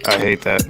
I hate that.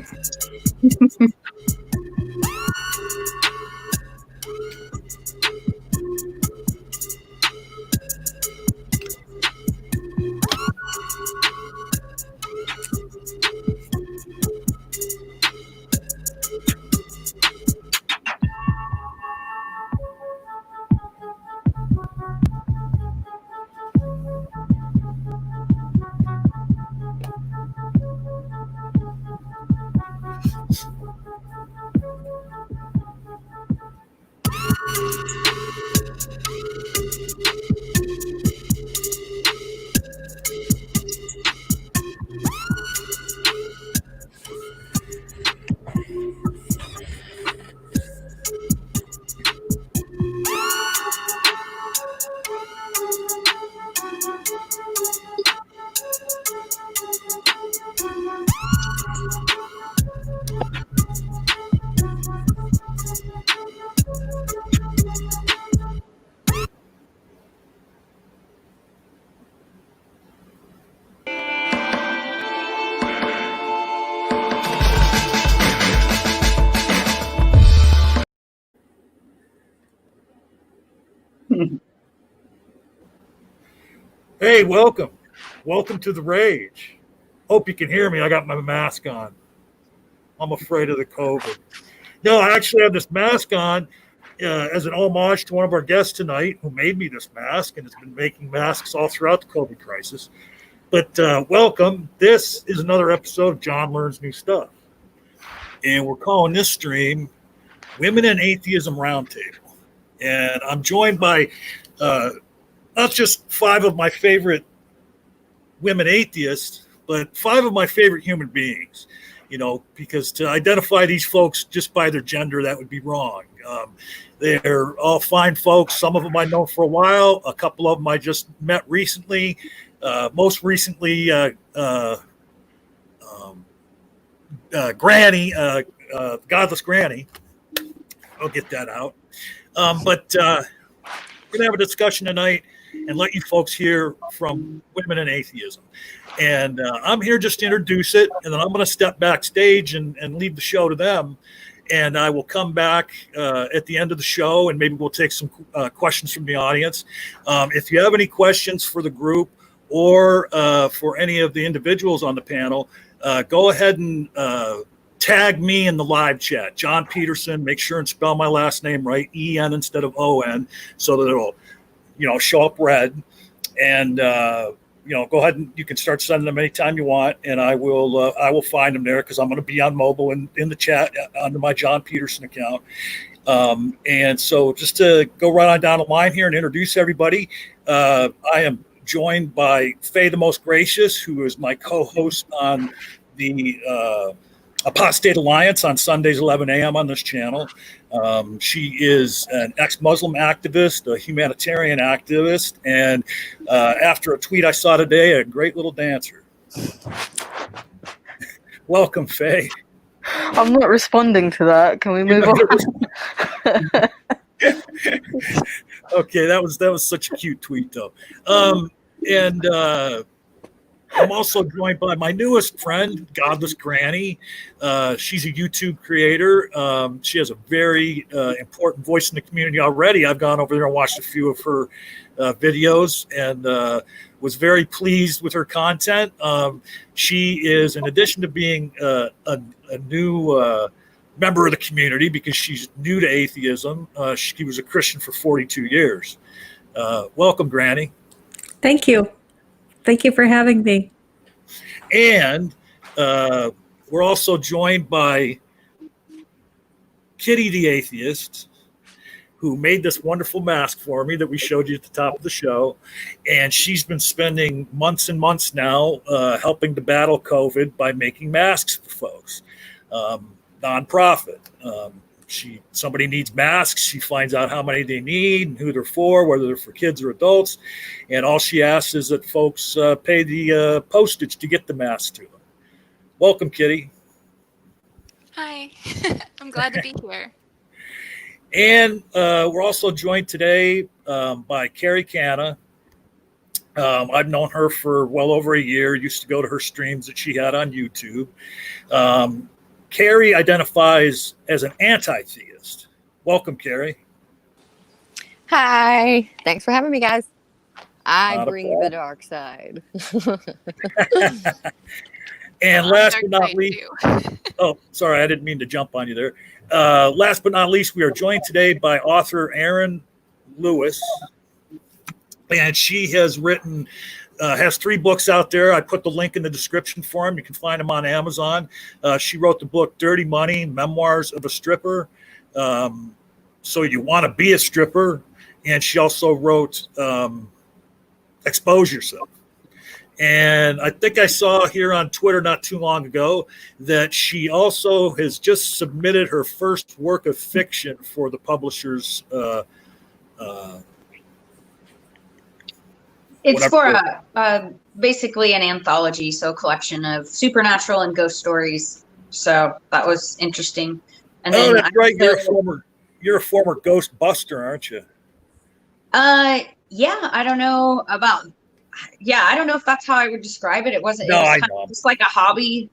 Hey, welcome. Welcome to the Rage. Hope you can hear me. I got my mask on. I'm afraid of the COVID. No, I actually have this mask on as an homage to one of our guests tonight who made me this mask and has been making masks all throughout the COVID crisis. But welcome. This is another episode of John Learns New Stuff. And we're calling this stream Women in Atheism Roundtable. And I'm joined by not just 5 of my favorite women atheists, but 5 of my favorite human beings, because to identify these folks just by their gender, that would be wrong. They're all fine folks. Some of them I know for a while. A couple of them I just met recently. Most recently, Granny, Godless Granny. I'll get that out. But we're going to have a discussion tonight and let you folks hear from women in atheism. And I'm here just to introduce it, and then I'm going to step backstage and leave the show to them. And I will come back at the end of the show, and maybe we'll take some questions from the audience. If you have any questions for the group or for any of the individuals on the panel, go ahead and tag me in the live chat, John Peterson. Make sure and spell my last name right, E-N instead of O-N, so that it'll show up red. And go ahead and you can start sending them anytime you want, and I will find them there because I'm going to be on mobile and in the chat under my John Peterson account. And so just to go right on down the line here and introduce everybody, I am joined by Fay The Most Gracious, who is my co-host on the Apostate Alliance on Sundays, 11 a.m. on this channel. She is an ex-Muslim activist, a humanitarian activist, and after a tweet I saw today, a great little dancer. Welcome, Fay. I'm not responding to that. Can we move on? Okay, that was such a cute tweet, though. And I'm also joined by my newest friend, Godless Granny. She's a YouTube creator. She has a very important voice in the community already. I've gone over there and watched a few of her videos and was very pleased with her content. She is, in addition to being a new member of the community because she's new to atheism, she was a Christian for 42 years. Welcome, Granny. Thank you. Thank you for having me. And we're also joined by Kitty the Atheist, who made this wonderful mask for me that we showed you at the top of the show. And she's been spending months and months now helping to battle COVID by making masks for folks. Nonprofit. Somebody needs masks. She finds out how many they need and who they're for, whether they're for kids or adults. And all she asks is that folks pay the postage to get the masks to them. Welcome, Kitty. Hi. I'm glad to be here. And we're also joined today by Kari Canna, I've known her for well over a year. Used to go to her streams that she had on YouTube. Carrie identifies as an anti-theist. Welcome, Carrie. Hi. Thanks for having me, guys. I Not a bring the dark side. And I'm last dark but not side least, too. oh, sorry, I didn't mean to jump on you there. Last but not least, we are joined today by author Erin Louis, and she has written, has 3 books out there. I put the link in the description for them. You can find them on Amazon. She wrote the book Dirty Money, Memoirs of a Stripper. So you want to be a stripper. And she also wrote Expose Yourself. And I think I saw here on Twitter not too long ago that she also has just submitted her first work of fiction for the publishers. It's for basically an anthology, so a collection of supernatural and ghost stories. So that was interesting. And then that's right. You're a former ghost buster, aren't you? Yeah, I don't know about. Yeah, I don't know if that's how I would describe it. It wasn't. No, it was I kind know. of just like a hobby,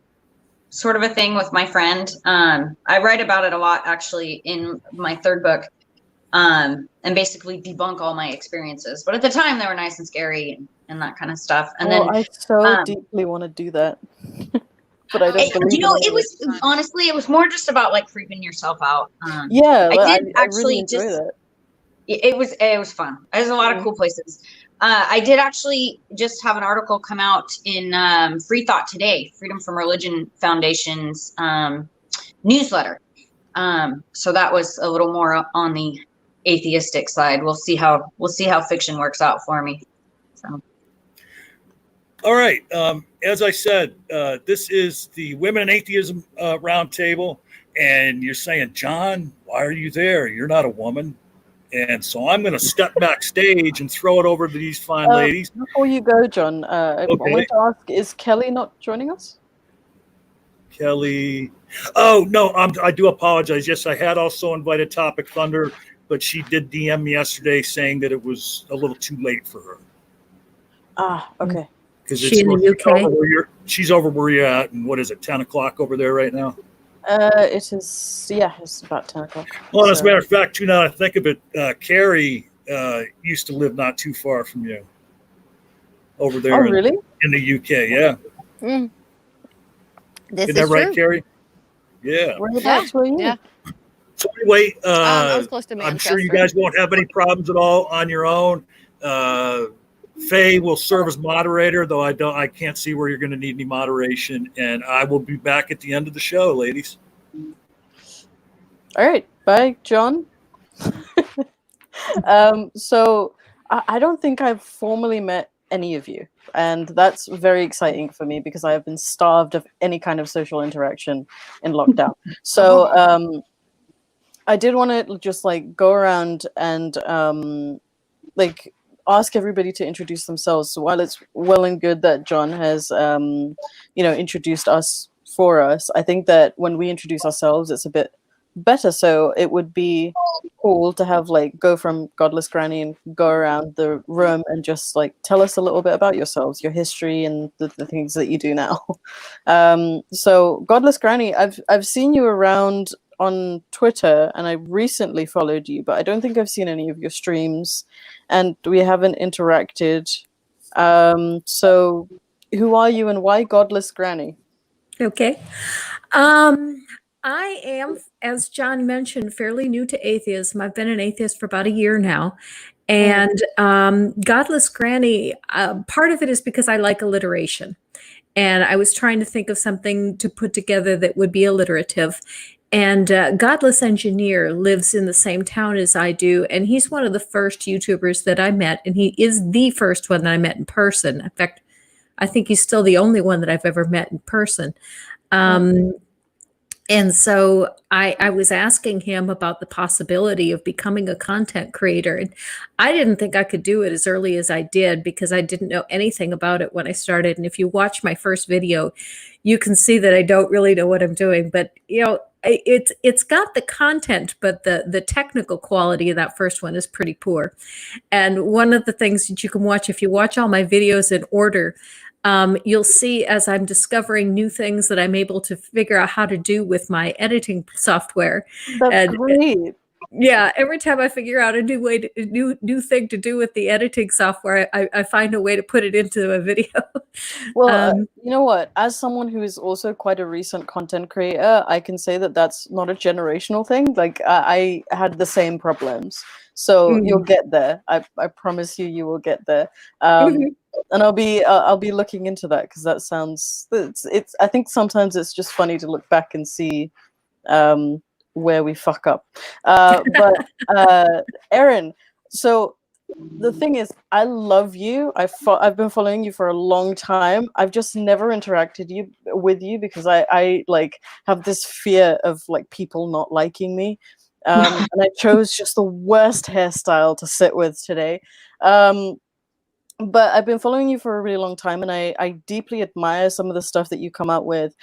sort of a thing with my friend. I write about it a lot actually in my 3rd book, and basically debunk all my experiences. But at the time, they were nice and scary and that kind of stuff. And then I so deeply want to do that, but I don't believe. it was honestly, it was more just about like creeping yourself out. Yeah, I did actually really enjoy just. that. It was fun. There's a lot of cool places. I did actually just have an article come out in Free Thought Today, Freedom from Religion Foundation's newsletter. So that was a little more on the atheistic side. We'll see how fiction works out for me. So. All right. As I said, this is the Women in Atheism Roundtable, and you're saying, John, why are you there? You're not a woman. And so I'm going to step backstage and throw it over to these fine ladies. Before you go, John, I wanted to ask, is Kelly not joining us? Kelly. Oh, no, I do apologize. Yes, I had also invited Topic Thunder, but she did DM me yesterday saying that it was a little too late for her. Ah, okay. She in the UK? She's over where you're at, and what is it, 10 o'clock over there right now? It is, yeah, it's about 10 o'clock. Well, as a matter of fact, too, now that I think of it, Carrie used to live not too far from you. Over there really? in the UK, yeah. This Isn't that right, true. Carrie? Yeah. Whereabouts were you? Yeah. So anyway, I was close to I'm sure you Manchester. guys won't have any problems at all on your own. Fay will serve as moderator, though I can't see where you're going to need any moderation, and I will be back at the end of the show, ladies. All right. Bye, John. So I don't think I've formally met any of you, and that's very exciting for me because I have been starved of any kind of social interaction in lockdown. So I did want to just like go around and like ask everybody to introduce themselves. So while it's well and good that John has introduced us for us, I think that when we introduce ourselves, it's a bit better. So it would be cool to have like go from Godless Granny and go around the room and just like tell us a little bit about yourselves, your history, and the things that you do now. So Godless Granny, I've seen you around on Twitter, and I recently followed you, but I don't think I've seen any of your streams, and we haven't interacted. So who are you and why Godless Granny? Okay. I am, as John mentioned, fairly new to atheism. I've been an atheist for about a year now. And Godless Granny, part of it is because I like alliteration. And I was trying to think of something to put together that would be alliterative. And Godless Engineer lives in the same town as I do. And he's one of the first YouTubers that I met. And he is the first one that I met in person. In fact, I think he's still the only one that I've ever met in person. And so I was asking him about the possibility of becoming a content creator. And I didn't think I could do it as early as I did because I didn't know anything about it when I started. And if you watch my first video, you can see that I don't really know what I'm doing. But, it's got the content, but the technical quality of that first one is pretty poor. And one of the things that you can watch, if you watch all my videos in order, you'll see as I'm discovering new things that I'm able to figure out how to do with my editing software. That's great. Yeah, every time I figure out a new thing to do with the editing software, I find a way to put it into a video. Well, you know what? As someone who is also quite a recent content creator, I can say that that's not a generational thing. Like I had the same problems, so you'll get there. I promise you, you will get there. And I'll be looking into that because that sounds. It's. I think sometimes it's just funny to look back and see. Where we fuck up. But Erin, so the thing is, I love you. I've been following you for a long time. I've just never interacted with you because I like have this fear of like people not liking me. And I chose just the worst hairstyle to sit with today. But I've been following you for a really long time, and I deeply admire some of the stuff that you come out with.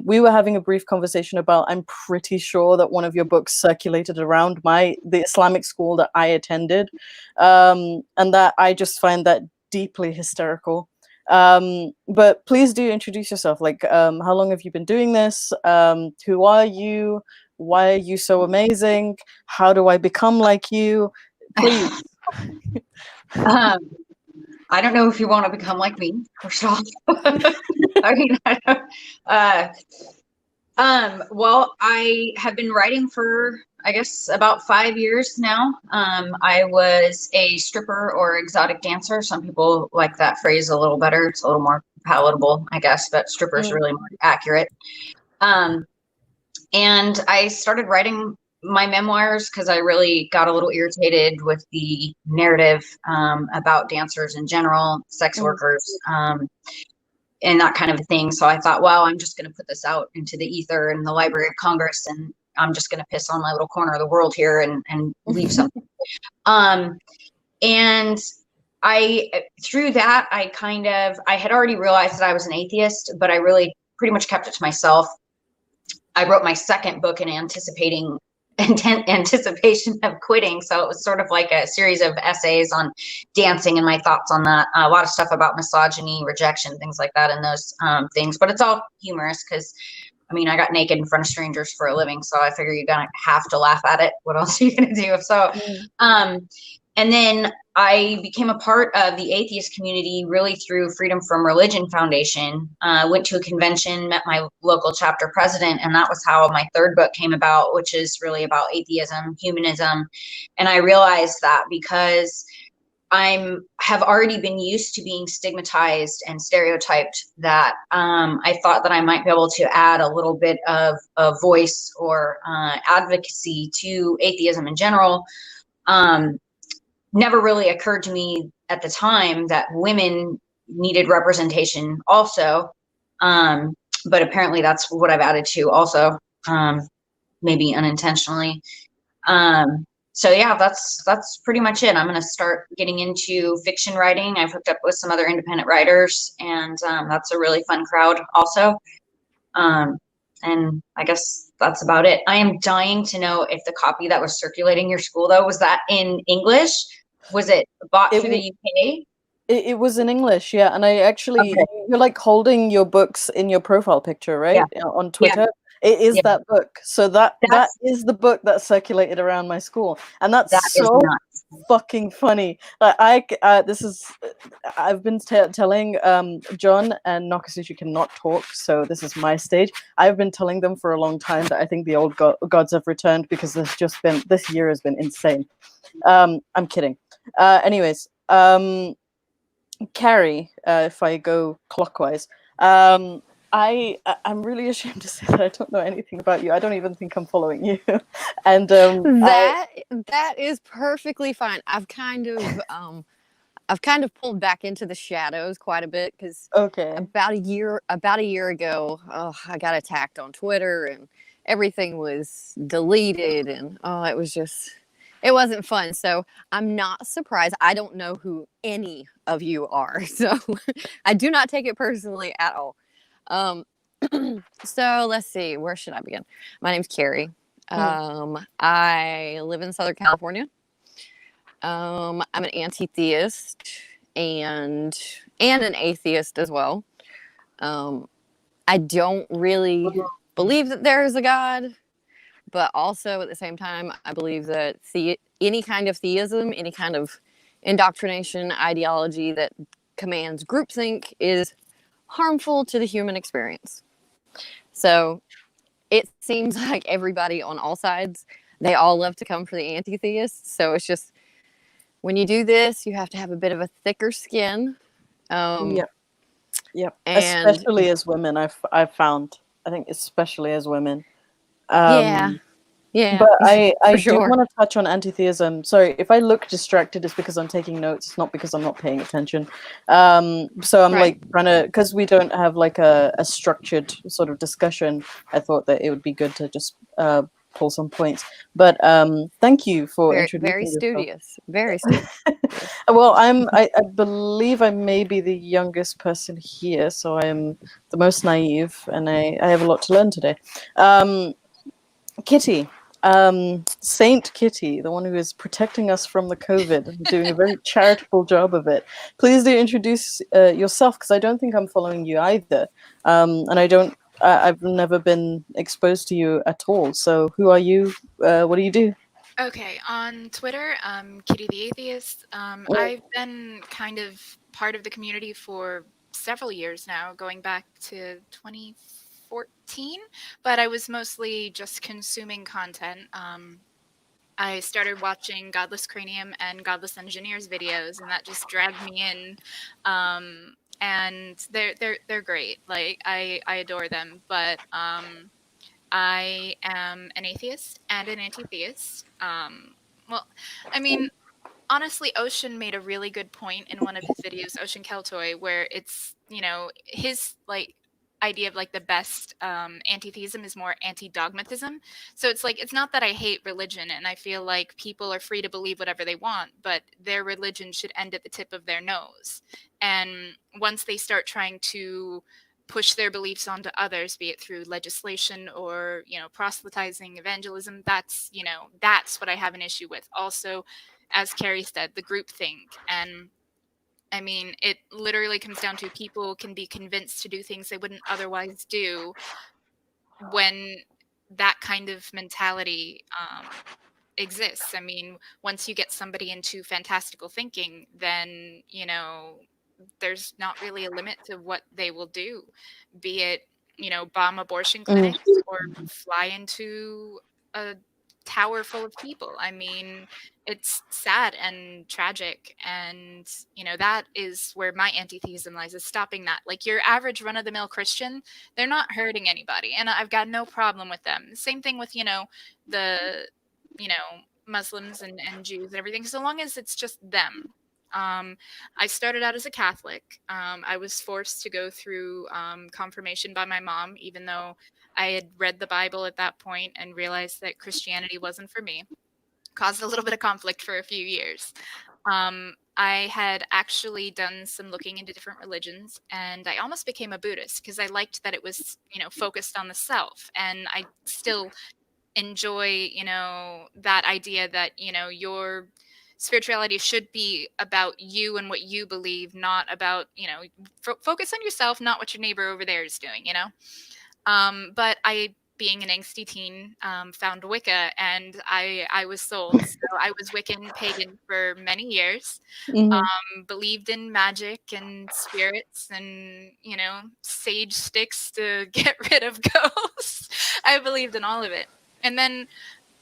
We were having a brief conversation about, I'm pretty sure that one of your books circulated around the Islamic school that I attended, and that I just find that deeply hysterical. But please do introduce yourself. Like, how long have you been doing this? Who are you? Why are you so amazing? How do I become like you? Please. I don't know if you want to become like me, first off. I mean, well, I have been writing for, I guess, about 5 years now. I was a stripper or exotic dancer. Some people like that phrase a little better. It's a little more palatable, I guess, but stripper is really more accurate. And I started writing my memoirs because I really got a little irritated with the narrative about dancers in general, sex workers, and that kind of a thing. So I thought, well, I'm just going to put this out into the ether in the Library of Congress, and I'm just going to piss on my little corner of the world here and leave something. And through that, I had already realized that I was an atheist, but I really pretty much kept it to myself. I wrote my second book in anticipation of quitting. So it was sort of like a series of essays on dancing and my thoughts on that. A lot of stuff about misogyny, rejection, things like that, and those things. But it's all humorous because, I mean, I got naked in front of strangers for a living, so I figure you're gonna have to laugh at it. What else are you gonna do? So, and then I became a part of the atheist community really through Freedom from Religion Foundation. Went to a convention, met my local chapter president, and that was how my third book came about, which is really about atheism, humanism. And I realized that because have already been used to being stigmatized and stereotyped, that I thought that I might be able to add a little bit of a voice or advocacy to atheism in general. Never really occurred to me at the time that women needed representation also. But apparently that's what I've added to also, maybe unintentionally. So yeah, that's pretty much it. I'm going to start getting into fiction writing. I've hooked up with some other independent writers, and that's a really fun crowd also. And I guess that's about it. I am dying to know if the copy that was circulating your school, though, was that in English? Was it bought through the UK? It was in English, yeah. And I actually, you're like holding your books in your profile picture, right? Yeah. On Twitter. Yeah. It is that book. So that is the book that circulated around my school. And that's so fucking funny. Like I've been telling John and Nakasushi cannot talk, so this is my stage. I've been telling them for a long time that I think the old gods have returned because this year has been insane. I'm kidding. Anyways, Carrie, if I go clockwise, I'm really ashamed to say that I don't know anything about you. I don't even think I'm following you. And that is perfectly fine. I've kind of pulled back into the shadows quite a bit because about a year ago, I got attacked on Twitter and everything was deleted, and it wasn't fun. So I'm not surprised. I don't know who any of you are, so I do not take it personally at all. So let's see, where should I begin? My name's Carrie. I live in Southern California. I'm an anti-theist and an atheist as well. I don't really believe that there is a God, but also at the same time, I believe that any kind of theism, any kind of indoctrination ideology that commands groupthink is harmful to the human experience. So it seems like everybody on all sides, they all love to come for the anti-theists. So it's just, when you do this, you have to have a bit of a thicker skin. Yep. And Especially as women, I've found. I think especially as women. yeah. But I do sure. want to touch on anti-theism. Sorry, if I look distracted, it's because I'm taking notes. It's not because I'm not paying attention. So I'm Right. like trying to, because we don't have like a structured sort of discussion. I thought that it would be good to just pull some points. But thank you for introducing Very yourself. studious. Very studious. Well, I believe I may be the youngest person here, so I am the most naive, and I have a lot to learn today. Kitty, Saint Kitty, the one who is protecting us from the COVID and doing a very charitable job of it. Please do introduce yourself, because I don't think I'm following you either, and I've never been exposed to you at all. So who are you? What do you do? Okay, on Twitter, Kitty the Atheist. I've been kind of part of the community for several years now, going back to 2014, but I was mostly just consuming content. I started watching Godless Cranium and Godless Engineers videos, and that just dragged me in. And they're great. Like I adore them, but I am an atheist and an anti-theist. Well, I mean, honestly, Ocean made a really good point in one of his videos, Ocean Keltoy, where it's, his like idea of like the best anti-theism is more anti-dogmatism. So it's like, it's not that I hate religion, and I feel like people are free to believe whatever they want, but their religion should end at the tip of their nose. And once they start trying to push their beliefs onto others, be it through legislation or, proselytizing, evangelism, that's what I have an issue with. Also, as Carrie said, the group think. And I mean, it literally comes down to people can be convinced to do things they wouldn't otherwise do when that kind of mentality exists. I mean, once you get somebody into fantastical thinking, then, there's not really a limit to what they will do, be it, bomb abortion clinics or fly into a tower full of people. I mean, it's sad and tragic, and that is where my anti-theism lies, is stopping that. Like, your average run-of-the-mill Christian, they're not hurting anybody, and I've got no problem with them. Same thing with the Muslims and Jews and everything, so long as it's just them. I started out as a Catholic. I was forced to go through confirmation by my mom, even though I had read the Bible at that point and realized that Christianity wasn't for me. Caused a little bit of conflict for a few years. I had actually done some looking into different religions, and I almost became a Buddhist because I liked that it was, focused on the self. And I still enjoy, that idea that, your spirituality should be about you and what you believe, not about, focus on yourself, not what your neighbor over there is doing, But I, being an angsty teen, found Wicca, and I was sold. So I was Wiccan pagan for many years. Believed in magic and spirits and, sage sticks to get rid of ghosts. I believed in all of it. And then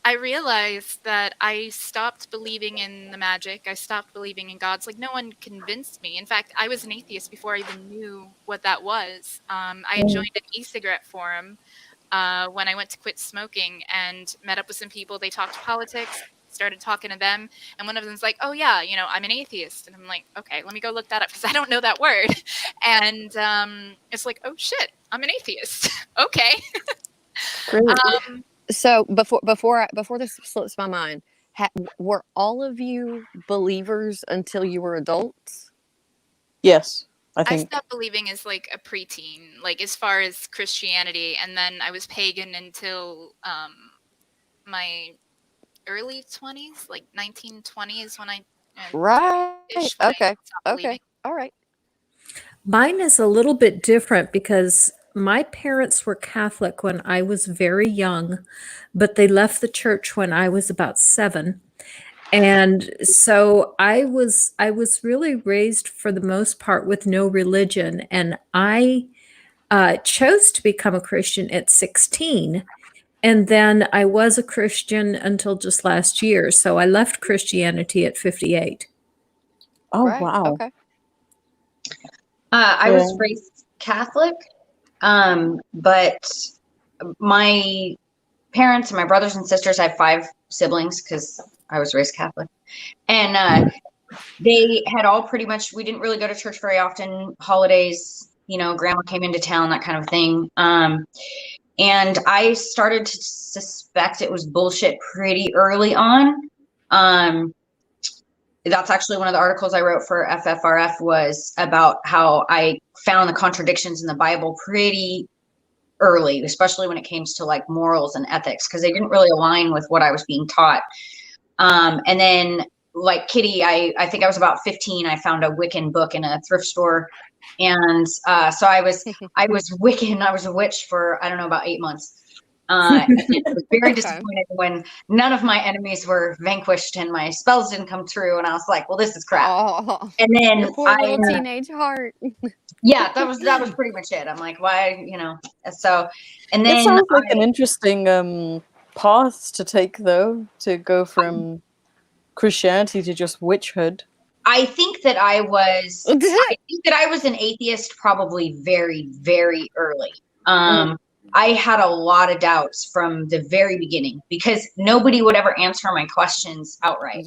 I realized that I stopped believing in the magic. I stopped believing in gods. Like, no one convinced me. In fact, I was an atheist before I even knew what that was. I had joined an e-cigarette forum when I went to quit smoking and met up with some people. They talked politics, started talking to them. And one of them's like, oh, yeah, I'm an atheist. And I'm like, okay, let me go look that up because I don't know that word. And it's like, oh, shit, I'm an atheist. Okay. Great. So before this slips my mind, were all of you believers until you were adults? Yes. I stopped believing as like a preteen, like as far as Christianity, and then I was pagan until my early 20s, like 1920 is when I Right. Okay. believing. All right. Mine is a little bit different because my parents were Catholic when I was very young, but they left the church when I was about 7. And so I was really raised for the most part with no religion, and I chose to become a Christian at 16. And then I was a Christian until just last year. So I left Christianity at 58. Oh, Right. wow. Okay. I was raised Catholic, but my parents and my brothers and sisters, I have 5 siblings because I was raised Catholic. And they had all pretty much, we didn't really go to church very often, holidays, you know, grandma came into town, that kind of thing. And I started to suspect it was bullshit pretty early on. That's actually one of the articles I wrote for FFRF, was about how I found the contradictions in the Bible pretty early, especially when it came to like morals and ethics, because they didn't really align with what I was being taught. And then like Kitty, I think I was about 15. I found a Wiccan book in a thrift store. And so I was Wiccan. I was a witch for, I don't know, about 8 months. And I was very disappointed when none of my enemies were vanquished and my spells didn't come true. And I was like, well, this is crap. Oh, and then your poor little teenage heart. Yeah, that was pretty much it. I'm like, why, you know? So, and then it sounds like an interesting path to take, though, to go from Christianity to just witchhood. I think that I was an atheist probably very, very early. I had a lot of doubts from the very beginning because nobody would ever answer my questions outright.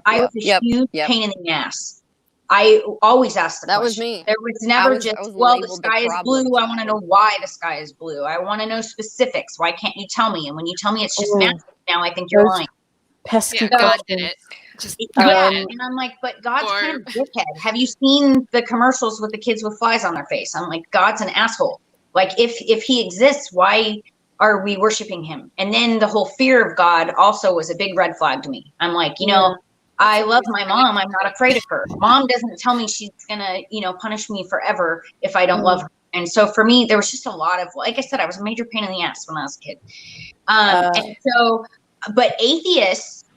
I was a huge pain in the ass. I always asked the question. That was me. There was never well, the sky is blue. I want to know why the sky is blue. I want to know specifics. Why can't you tell me? And when you tell me it's just magic now, I think you're lying. Pesky God did it. Just and I'm like, but God's kind of a dickhead. Have you seen the commercials with the kids with flies on their face? I'm like, God's an asshole. Like, if he exists, why are we worshiping him? And then the whole fear of God also was a big red flag to me. I'm like, you know, I love my mom. I'm not afraid of her. Mom doesn't tell me she's gonna, you know, punish me forever if I don't love her. And so for me, there was just a lot of, like I said, I was a major pain in the ass when I was a kid. And so, but atheist,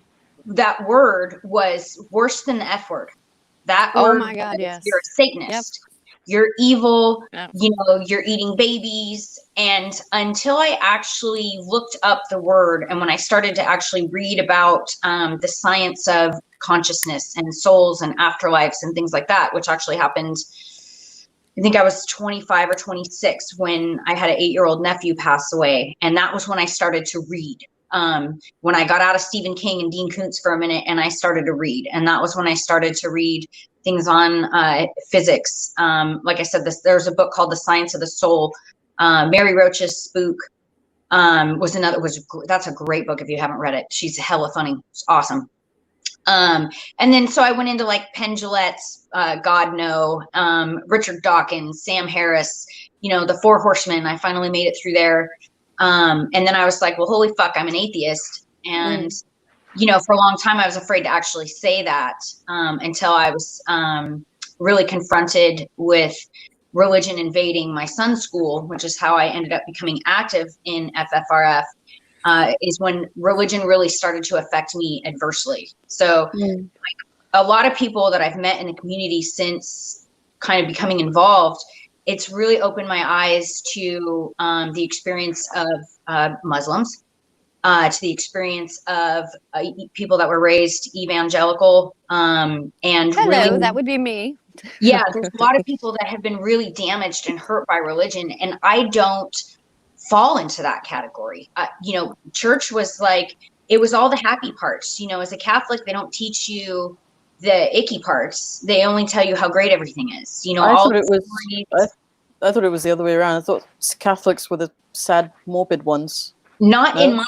that word was worse than the F word. That word, oh my God, yes. You're a Satanist. You're evil, you know, you're eating babies. And until I actually looked up the word, and when I started to actually read about the science of consciousness and souls and afterlives and things like that, which actually happened, I think I was 25 or 26 when I had an 8-year-old nephew pass away. And that was when I started to read. When I got out of Stephen King and Dean Koontz for a minute, and I started to read. And that was when I started to read things on physics. Like I said, there's a book called The Science of the Soul. Mary Roach's Spook that's a great book if you haven't read it. She's hella funny. It's awesome. And then so I went into like Penn Jillette's God No, Richard Dawkins, Sam Harris, you know, the Four Horsemen. I finally made it through there. And then I was like, well, holy fuck, I'm an atheist. And you know, for a long time, I was afraid to actually say that until I was really confronted with religion invading my son's school, which is how I ended up becoming active in FFRF, is when religion really started to affect me adversely. So like, a lot of people that I've met in the community since kind of becoming involved, it's really opened my eyes to the experience of Muslims, to the experience of people that were raised evangelical. And hello, that would be me. Yeah, there's a lot of people that have been really damaged and hurt by religion, and I don't fall into that category. You know, church was like, it was all the happy parts. You know, as a Catholic, they don't teach you the icky parts. They only tell you how great everything is. You know, I thought it was the other way around. I thought Catholics were the sad, morbid ones. Not in my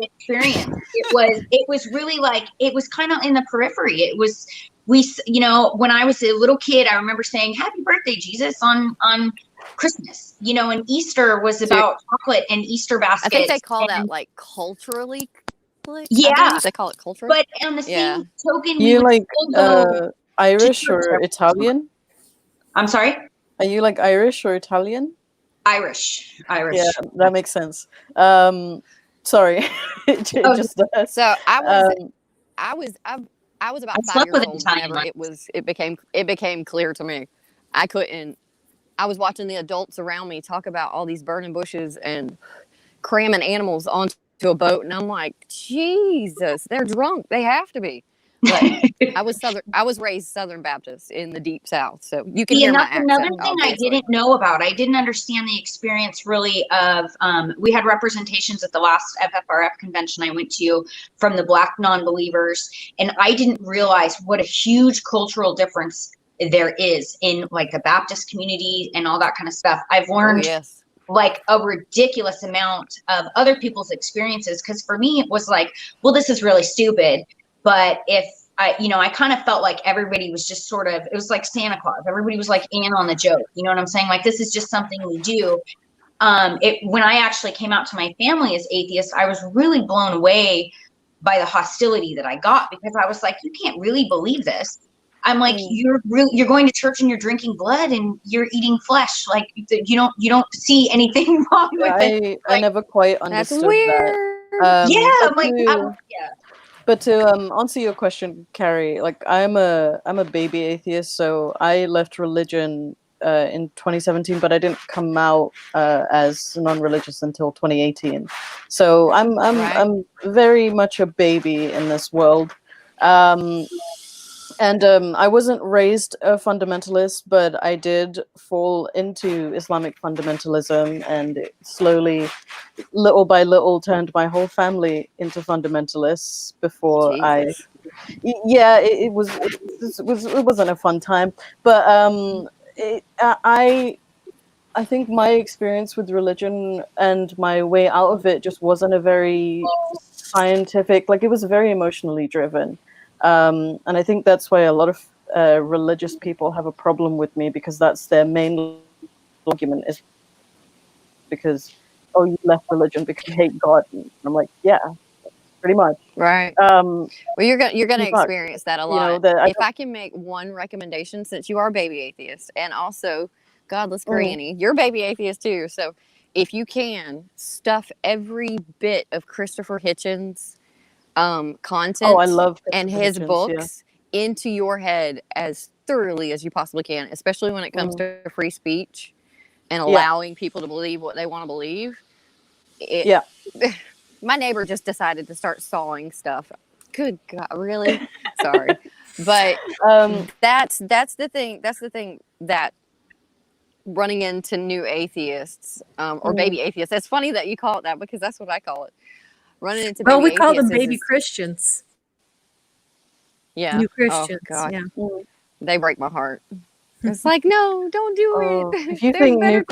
experience. It was really like, it was kind of in the periphery. It was you know, when I was a little kid, I remember saying happy birthday Jesus on Christmas, you know, and Easter was about chocolate and Easter baskets. I think they call that like culturally. Yeah, they call it culture. But on the same token, You we like go Irish or Italian? I'm sorry? Are you like Irish or Italian? Irish. Yeah, that makes sense. Sorry. Just so I was about 5 years old whenever it became clear to me. I was watching the adults around me talk about all these burning bushes and cramming animals onto a boat, and I'm like, Jesus, they're drunk. They have to be. But I was raised Southern Baptist in the deep South, so you can hear my accent. Another thing obviously. I didn't know about, I didn't understand the experience really of, we had representations at the last FFRF convention I went to from the Black non-believers, and I didn't realize what a huge cultural difference there is in like the Baptist community and all that kind of stuff. I've learned like a ridiculous amount of other people's experiences, because for me it was like, well, this is really stupid. But if I kind of felt like everybody was just sort of, it was like Santa Claus. Everybody was like in on the joke. You know what I'm saying? Like, this is just something we do. When I actually came out to my family as atheist, I was really blown away by the hostility that I got, because I was like, you can't really believe this. I'm like, you're going to church and you're drinking blood and you're eating flesh. Like, you don't see anything wrong with it. I never quite understood that. But to answer your question, Carrie, like I'm a baby atheist, so I left religion in 2017, but I didn't come out as non-religious until 2018. So I'm very much a baby in this world. And I wasn't raised a fundamentalist, but I did fall into Islamic fundamentalism, and it slowly, little by little, turned my whole family into fundamentalists before it wasn't a fun time. But I think my experience with religion and my way out of it just wasn't a very scientific, like it was very emotionally driven. And I think that's why a lot of religious people have a problem with me, because that's their main argument, is because, oh, you left religion because you hate God. And I'm like, yeah, pretty much. Right. Well, you're gonna experience that a lot. If I can make one recommendation, since you are a baby atheist, and also Godless Granny, you're a baby atheist too. So if you can stuff every bit of Christopher Hitchens content I love and his books into your head as thoroughly as you possibly can, especially when it comes to free speech and allowing people to believe what they want to believe. My neighbor just decided to start sawing stuff. Good God, really? Sorry. But that's the thing that running into new atheists or baby atheists. It's funny that you call it that, because that's what I call it. Running into we call them baby Christians. Yeah. New Christians. Oh, God. Yeah. They break my heart. It's like, no, don't do it. If you think new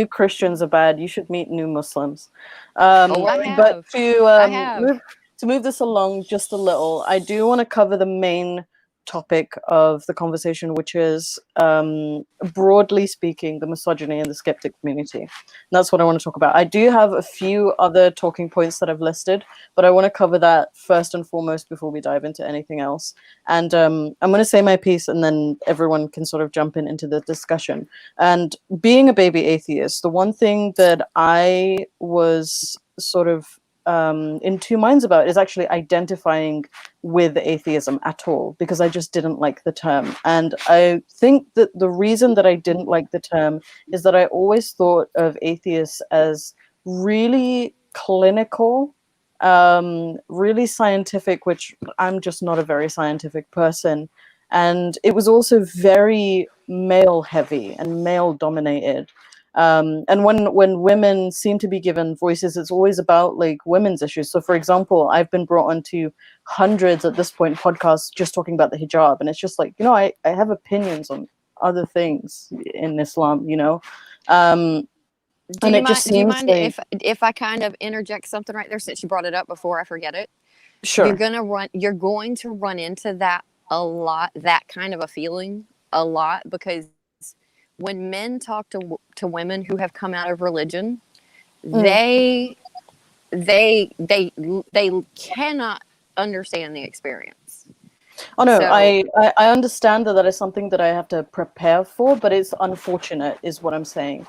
Christians are bad, you should meet new Muslims. But to move this along just a little, I do want to cover the main topic of the conversation, which is broadly speaking the misogyny in the skeptic community. And that's what I want to talk about. I do have a few other talking points that I've listed, but I want to cover that first and foremost before we dive into anything else. And I'm going to say my piece, and then everyone can sort of jump into the discussion. And being a baby atheist, the one thing that I was sort of in two minds about is actually identifying with atheism at all, because I just didn't like the term. And I think that the reason that I didn't like the term is that I always thought of atheists as really clinical, really scientific, which I'm just not a very scientific person. And it was also very male heavy and male dominated. And when women seem to be given voices, it's always about like women's issues. So for example, I've been brought onto hundreds at this point podcasts just talking about the hijab, and it's just like, I have opinions on other things in Islam, and it just seems. Do you mind if I kind of interject something right there, since you brought it up before I forget it? Sure. You're going to run into that that kind of a feeling a lot, because when men talk to women who have come out of religion, they cannot understand the experience. Oh no, So I understand that is something that I have to prepare for, but it's unfortunate, is what I'm saying.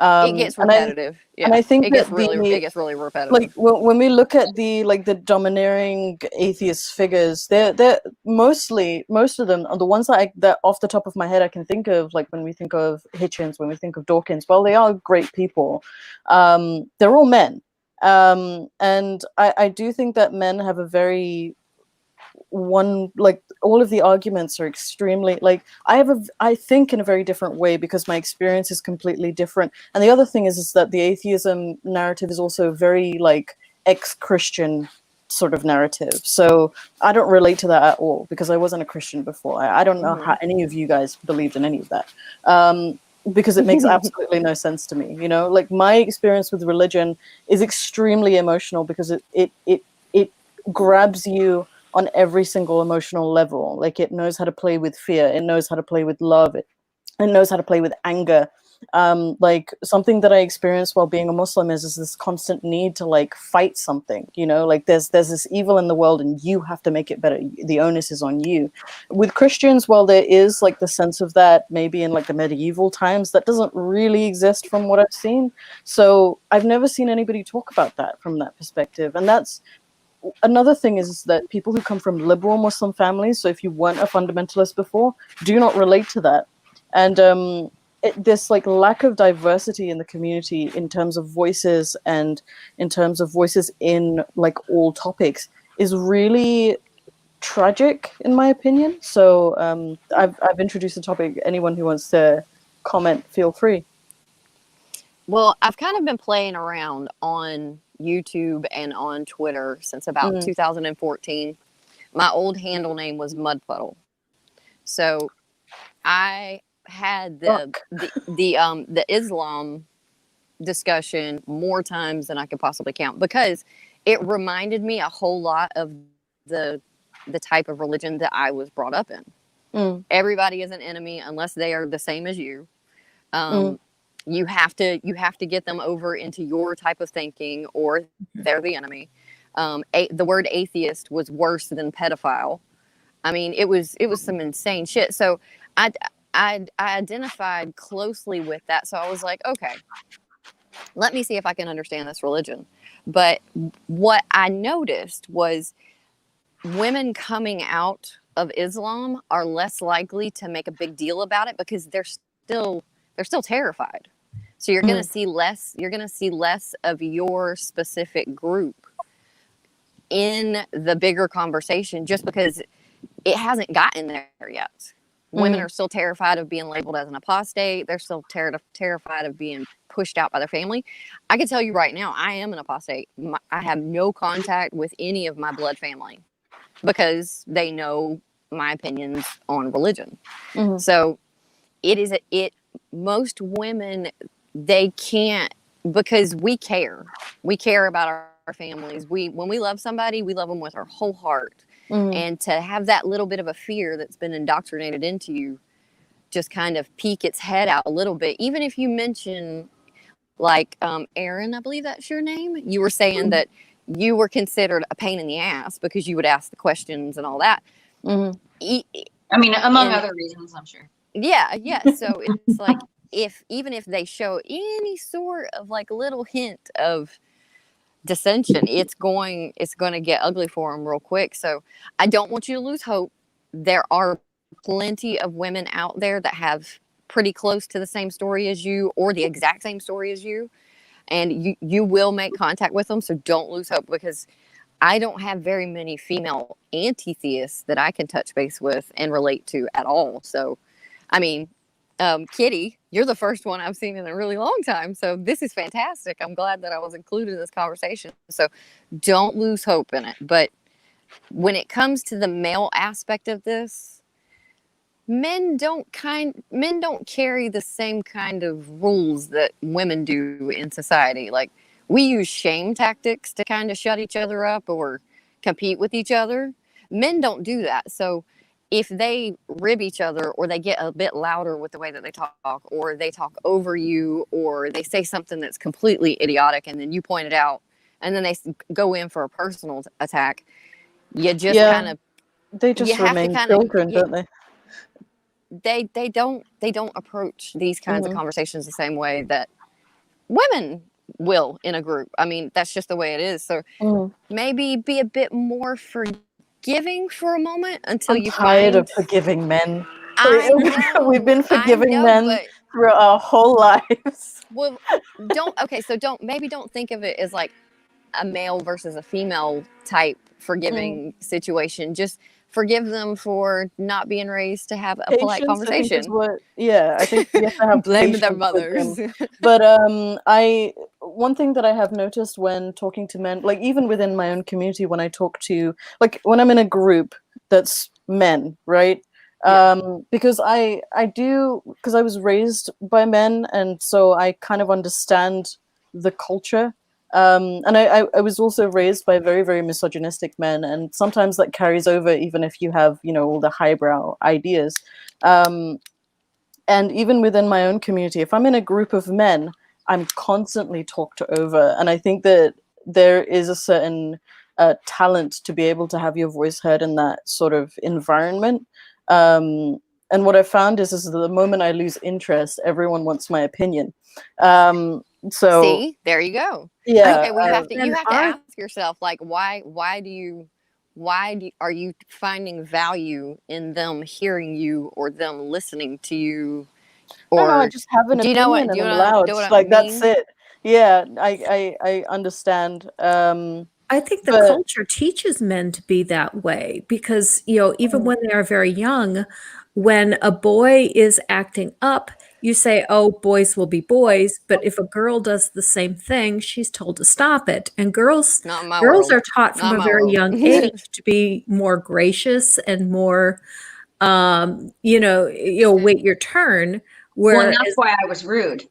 It gets repetitive. And I think it gets really repetitive. Like when we look at the domineering atheist figures, they're most of them are the ones that off the top of my head I can think of. Like when we think of Hitchens, when we think of Dawkins, well, they are great people. They're all men, and I do think that men have a very all of the arguments are extremely, like, I think in a very different way because my experience is completely different. And the other thing is that the atheism narrative is also very like ex-Christian sort of narrative. So I don't relate to that at all because I wasn't a Christian before. I don't know how any of you guys believed in any of that. Because it makes absolutely no sense to me. You know, like my experience with religion is extremely emotional because it grabs you on every single emotional level. Like it knows how to play with fear. It knows how to play with love. It knows how to play with anger. Like something that I experienced while being a Muslim is this constant need to like fight something, you know, like there's this evil in the world and you have to make it better. The onus is on you. With Christians, well, there is like the sense of that maybe in like the medieval times that doesn't really exist from what I've seen. So I've never seen anybody talk about that from that perspective. And that's another thing is that people who come from liberal Muslim families, so if you weren't a fundamentalist before, do not relate to that. And this like lack of diversity in the community in terms of voices and in terms of voices in like all topics is really tragic in my opinion. So I've introduced the topic. Anyone who wants to comment, feel free. Well, I've kind of been playing around on YouTube and on Twitter since about 2014. My old handle name was Mudpuddle. So I had the Islam discussion more times than I could possibly count because it reminded me a whole lot of the type of religion that I was brought up in. Everybody is an enemy unless they are the same as you. You have to get them over into your type of thinking or they're the enemy. The word atheist was worse than pedophile. I mean, it was some insane shit. So I identified closely with that. So I was like, okay, let me see if I can understand this religion. But what I noticed was women coming out of Islam are less likely to make a big deal about it because they're still terrified. So you're going to see less. You're going to see less of your specific group in the bigger conversation, just because it hasn't gotten there yet. Women are still terrified of being labeled as an apostate. They're still terrified of being pushed out by their family. I can tell you right now, I am an apostate. I have no contact with any of my blood family because they know my opinions on religion. So most women, they can't, because we care about our families. When we love somebody, we love them with our whole heart. And to have that little bit of a fear that's been indoctrinated into you just kind of peek its head out a little bit. Even if you mention like Erin, I believe that's your name, you were saying that you were considered a pain in the ass because you would ask the questions and all that. I mean, among other reasons, I'm sure. Yeah. So it's like, even if they show any sort of like little hint of dissension, it's going to get ugly for them real quick. So I don't want you to lose hope. There are plenty of women out there that have pretty close to the same story as you or the exact same story as you, and you will make contact with them. So don't lose hope, because I don't have very many female anti-theists that I can touch base with and relate to at all. So I mean, Kitty, you're the first one I've seen in a really long time. So this is fantastic. I'm glad that I was included in this conversation. So don't lose hope in it. But when it comes to the male aspect of this, men don't carry the same kind of rules that women do in society. Like, we use shame tactics to kind of shut each other up or compete with each other. Men don't do that. So if they rib each other, or they get a bit louder with the way that they talk, or they talk over you, or they say something that's completely idiotic and then you point it out, and then they go in for a personal attack, you just kind of, they just remain children, don't they? They don't approach these kinds of conversations the same way that women will in a group. I mean, that's just the way it is. So maybe be a bit more forgiving for a moment until I'm tired of forgiving men. We've been forgiving men throughout our whole lives. Well, don't think of it as like a male versus a female type forgiving situation. Just forgive them for not being raised to have a polite conversation. I think you have to have blame their mothers. But one thing that I have noticed when talking to men, like even within my own community, when I talk to, like when I'm in a group that's men, right? Because I was raised by men, and so I kind of understand the culture. And I was also raised by very, very misogynistic men, and sometimes that carries over even if you have, all the highbrow ideas. And even within my own community, if I'm in a group of men, I'm constantly talked over. And I think that there is a certain talent to be able to have your voice heard in that sort of environment. And what I found is the moment I lose interest, everyone wants my opinion. So see, there you go. Yeah. Okay, well, you have to ask yourself, like, why are you finding value in them hearing you or them listening to you? Or I just have an opinion and I'm loud. Like, that's it. Yeah, I understand. I think the culture teaches men to be that way because, even when they are very young, when a boy is acting up, you say, oh, boys will be boys. But if a girl does the same thing, she's told to stop it. And girls are taught from a very young age to be more gracious and more, wait your turn. And that's why I was rude.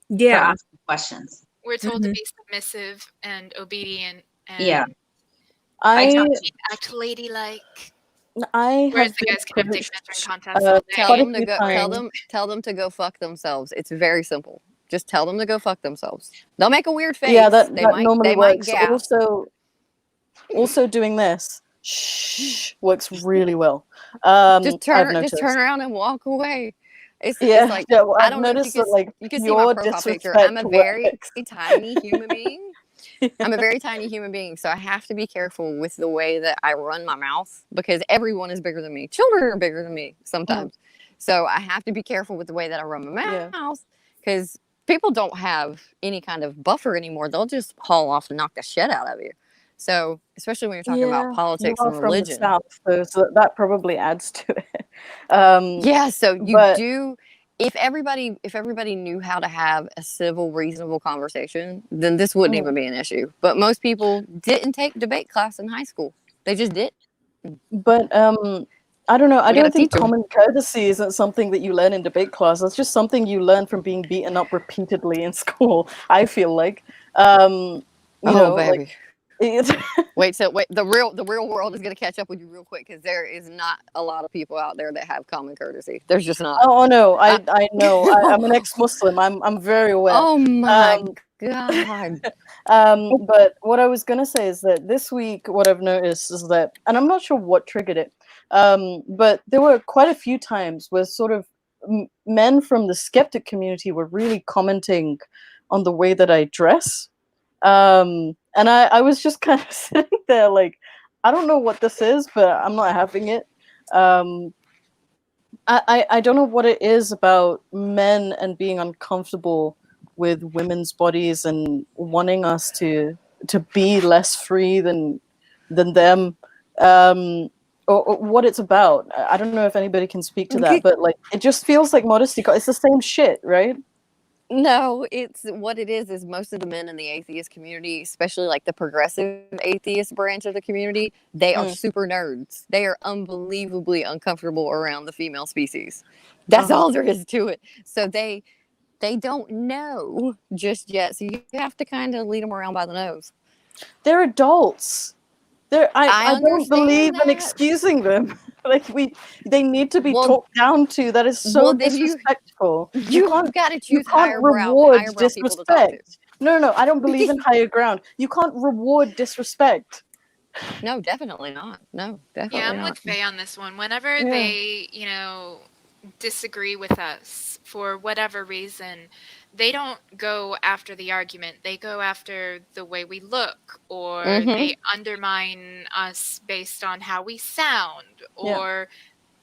Yeah. For asking questions. We're told to be submissive and obedient. And I act ladylike. Whereas the guys can have dick measuring contests. Tell them to go fuck themselves. It's very simple. Just tell them to go fuck themselves. They'll make a weird face. Yeah, that normally works. Might Also doing this works really well. Just turn around and walk away. It's like, I don't notice that, you can see my profile picture. I'm a very tiny human being. I'm a very tiny human being, so I have to be careful with the way that I run my mouth because everyone is bigger than me. Children are bigger than me sometimes. So I have to be careful with the way that I run my mouth because people don't have any kind of buffer anymore. They'll just haul off and knock the shit out of you. So, especially when you're talking about politics and religion. From the South, so that probably adds to it. So if everybody knew how to have a civil, reasonable conversation, then this wouldn't even be an issue. But most people didn't take debate class in high school. They just did. But I don't know. I don't think common courtesy isn't something that you learn in debate class. It's just something you learn from being beaten up repeatedly in school. I feel like. Baby. Wait, the real world is going to catch up with you real quick because there is not a lot of people out there that have common courtesy. There's just not. Oh no, I know. I'm an ex-Muslim. I'm very aware. Oh my God. But what I was going to say is that this week, what I've noticed is that, and I'm not sure what triggered it, but there were quite a few times where sort of men from the skeptic community were really commenting on the way that I dress. And I was just kind of sitting there like, I don't know what this is, but I'm not having it. I don't know what it is about men and being uncomfortable with women's bodies and wanting us to be less free than them, or what it's about. I don't know if anybody can speak to that, but like it just feels like modesty. It's the same shit, right? No, it's what it is most of the men in the atheist community, especially like the progressive atheist branch of the community, they are super nerds. They are unbelievably uncomfortable around the female species. That's all there is to it. So they don't know just yet. So you have to kind of lead them around by the nose. They're adults. I don't believe in excusing them. Like they need to be Well- talked down to. That is so well, then disrespectful. You've got to You choose can't reward people to talk to. disrespect. No, I don't believe in higher ground. You can't reward disrespect. No, definitely not. No, definitely Yeah, I'm not. with Faye on this one. Whenever Yeah. they, disagree with us for whatever reason, they don't go after the argument. They go after the way we look, or they undermine us based on how we sound, or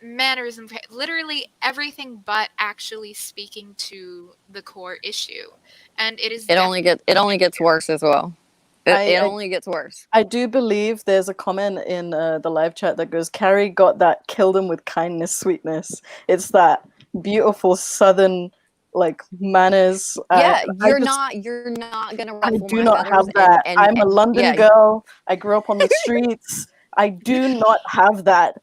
mannerism, literally everything but actually speaking to the core issue. And it only gets worse as well. It only gets worse. I do believe there's a comment in the live chat that goes, Carrie got that killed him with kindness, sweetness. It's that beautiful southern like manners. Yeah, you're not gonna ruffle I my do not feathers have that. and I'm a London yeah. girl. I grew up on the streets. I do not have that.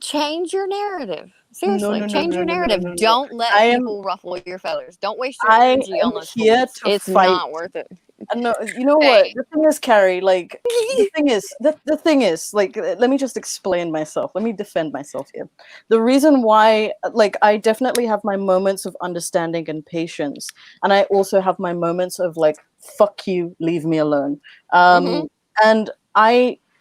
Change your narrative. Seriously, no, change your narrative. no. Don't let people ruffle your feathers. Don't waste your energy on those here fools. to It's fight. not worth it. No, you know what? The thing is, Carrie, like, the thing is, like, let me just explain myself. Let me defend myself here. The reason why, like, I definitely have my moments of understanding and patience. And I also have my moments of, like, fuck you, leave me alone. And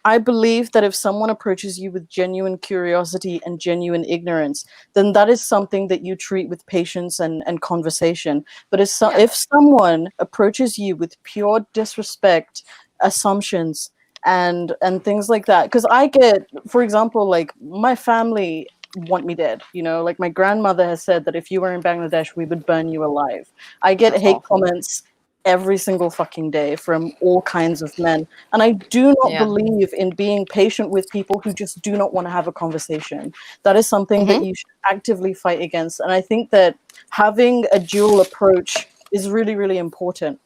I believe that if someone approaches you with genuine curiosity and genuine ignorance, then that is something that you treat with patience and conversation. But if someone approaches you with pure disrespect, assumptions, and things like that, because I get, for example, like my family want me dead, like my grandmother has said that if you were in Bangladesh, we would burn you alive. I get hate comments every single fucking day from all kinds of men. And I do not believe in being patient with people who just do not want to have a conversation. That is something that you should actively fight against. And I think that having a dual approach is really, really important.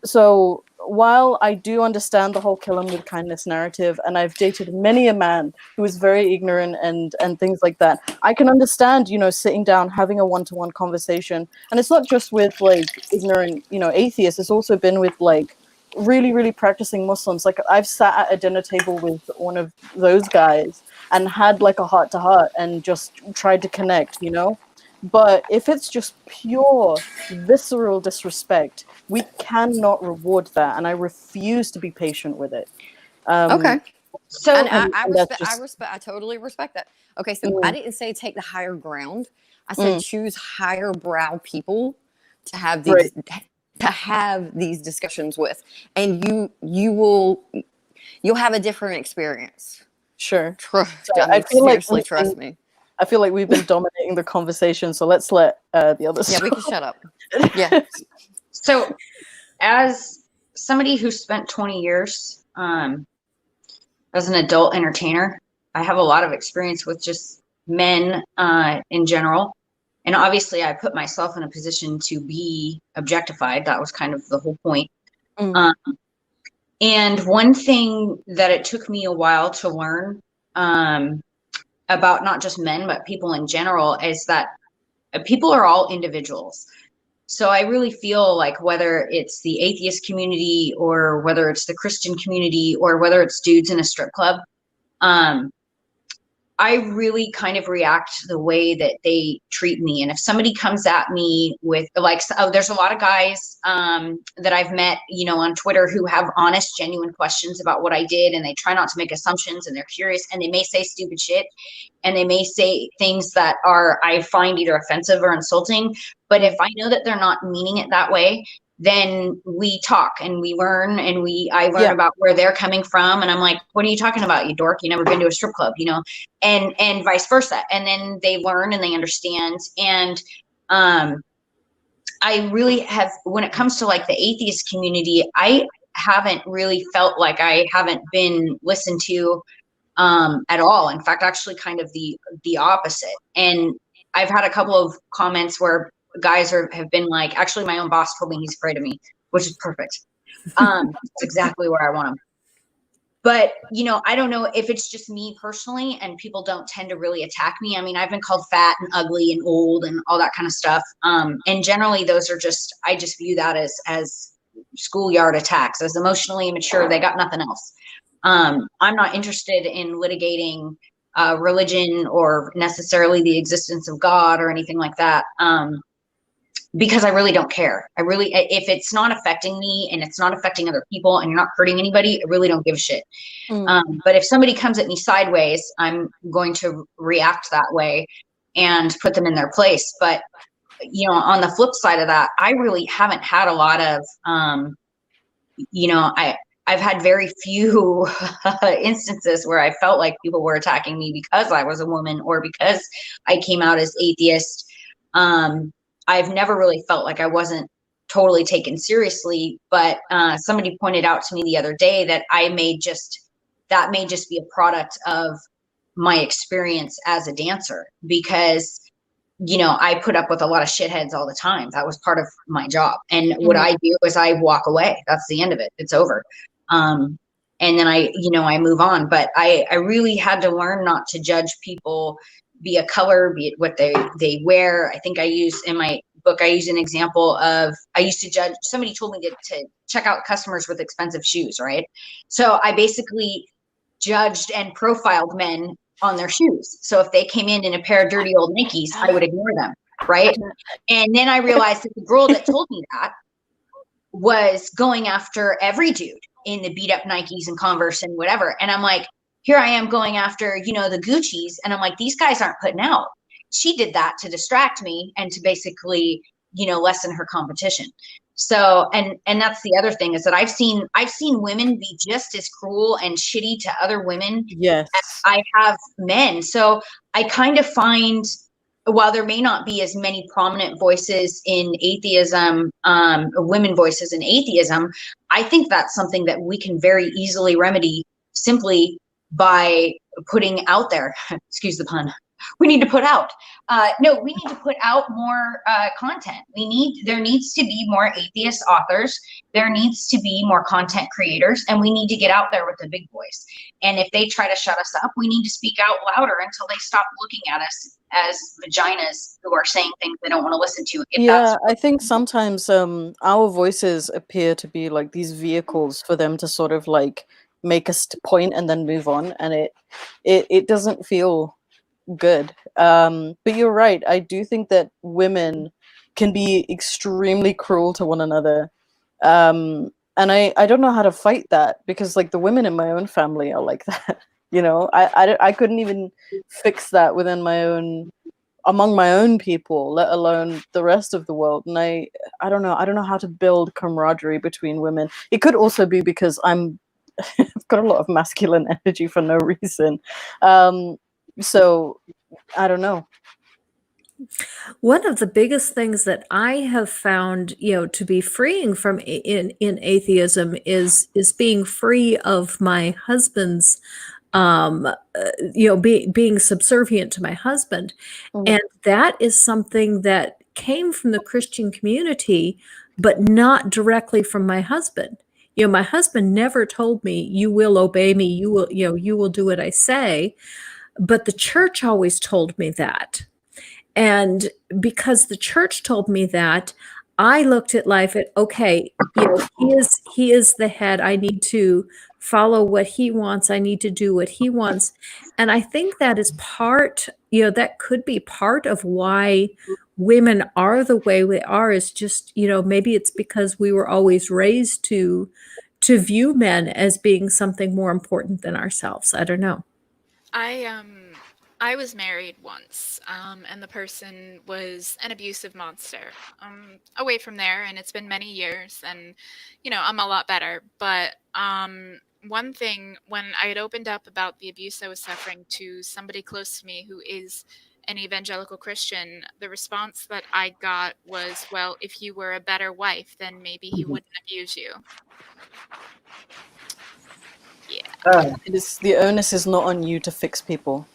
So while I do understand the whole kill 'em with kindness narrative, and I've dated many a man who is very ignorant and things like that, I can understand, sitting down, having a one-to-one conversation. And it's not just with like ignorant, atheists. It's also been with like really, really practicing Muslims. Like I've sat at a dinner table with one of those guys and had like a heart-to-heart and just tried to connect, But if it's just pure visceral disrespect, we cannot reward that, and I refuse to be patient with it. Okay. So I totally respect that. Okay, so I didn't say take the higher ground. I said choose higher brow people to have these discussions with, and you'll have a different experience. Sure. I feel seriously, trust me. I feel like we've been dominating the conversation, so let's let the others. Yeah, we can shut up. Yeah. So, as somebody who spent 20 years as an adult entertainer, I have a lot of experience with just men in general. And obviously, I put myself in a position to be objectified. That was kind of the whole point. And one thing that it took me a while to learn about not just men, but people in general, is that people are all individuals. So I really feel like whether it's the atheist community or whether it's the Christian community or whether it's dudes in a strip club, I really kind of react the way that they treat me. And if somebody comes at me with there's a lot of guys that I've met, on Twitter who have honest, genuine questions about what I did. And they try not to make assumptions, and they're curious, and they may say stupid shit, and they may say things that I find either offensive or insulting. But if I know that they're not meaning it that way, then we talk and we learn, and I learn about where they're coming from. And I'm like, what are you talking about, you dork? You never been to a strip club, and vice versa. And then they learn and they understand. And I really have, when it comes to like the atheist community, I haven't really felt like I haven't been listened to at all. In fact, actually kind of the opposite. And I've had a couple of comments where guys have been like, actually my own boss told me he's afraid of me, which is perfect. It's exactly where I want him. But, I don't know if it's just me personally, and people don't tend to really attack me. I mean, I've been called fat and ugly and old and all that kind of stuff. And generally those are I just view that as schoolyard attacks. As emotionally immature, they got nothing else. I'm not interested in litigating religion or necessarily the existence of God or anything like that. Because I really don't care. If it's not affecting me and it's not affecting other people and you're not hurting anybody, I really don't give a shit. But if somebody comes at me sideways, I'm going to react that way and put them in their place. But, you know, on the flip side of that, I really haven't had a lot of, you know, I've had very few instances where I felt like people were attacking me because I was a woman or because I came out as atheist. I've never really felt like I wasn't totally taken seriously, but somebody pointed out to me the other day that that may just be a product of my experience as a dancer, because, you know, I put up with a lot of shitheads all the time. That was part of my job. And what I do is I walk away. That's the end of it. It's over. And then I move on. But I really had to learn not to judge people via color, be it what they wear. I think I use in my book, I use an example of, I used to judge, somebody told me to check out customers with expensive shoes, right? So I basically judged and profiled men on their shoes. So if they came in a pair of dirty old Nikes, I would ignore them, right? And then I realized that the girl that told me that was going after every dude in the beat up Nikes and Converse and whatever. And I'm like, here I am going after, you know, the Gucci's. And I'm like, these guys aren't putting out. She did that to distract me and to basically, you know, lessen her competition. So, and that's the other thing, is that I've seen women be just as cruel and shitty to other women as I have men. So I kind of find, while there may not be as many prominent voices in atheism, women voices in atheism, I think that's something that we can very easily remedy simply by putting out there, excuse the pun, we need to put out. We need to put out more content. There needs to be more atheist authors. There needs to be more content creators, and we need to get out there with a big voice. And if they try to shut us up, we need to speak out louder until they stop looking at us as vaginas who are saying things they don't want to listen to. I think sometimes our voices appear to be like these vehicles for them to sort of like make us to point and then move on, and it doesn't feel good. But you're right. I do think that women can be extremely cruel to one another. And I don't know how to fight that, because like the women in my own family are like that. You know, I couldn't even fix that among my own people, let alone the rest of the world. And I don't know how to build camaraderie between women. It could also be because I've got a lot of masculine energy for no reason. So I don't know. One of the biggest things that I have found, you know, to be freeing from in atheism is being free of my husband's, being subservient to my husband. And that is something that came from the Christian community, but not directly from my husband. You know, my husband never told me, you will obey me, you will do what I say. But the church always told me that. And because the church told me that, I looked at life at, okay, you know, he is the head. I need to follow what he wants. I need to do what he wants. And I think that is part, you know, that could be part of why women are the way we are, is just, you know, maybe it's because we were always raised to view men as being something more important than ourselves. I don't know. I was married once, and the person was an abusive monster. Away from there, and it's been many years, and you know, I'm a lot better. But one thing, when I had opened up about the abuse I was suffering to somebody close to me who is an evangelical Christian, the response that I got was, well, if you were a better wife, then maybe he wouldn't abuse you. Yeah. The onus is not on you to fix people.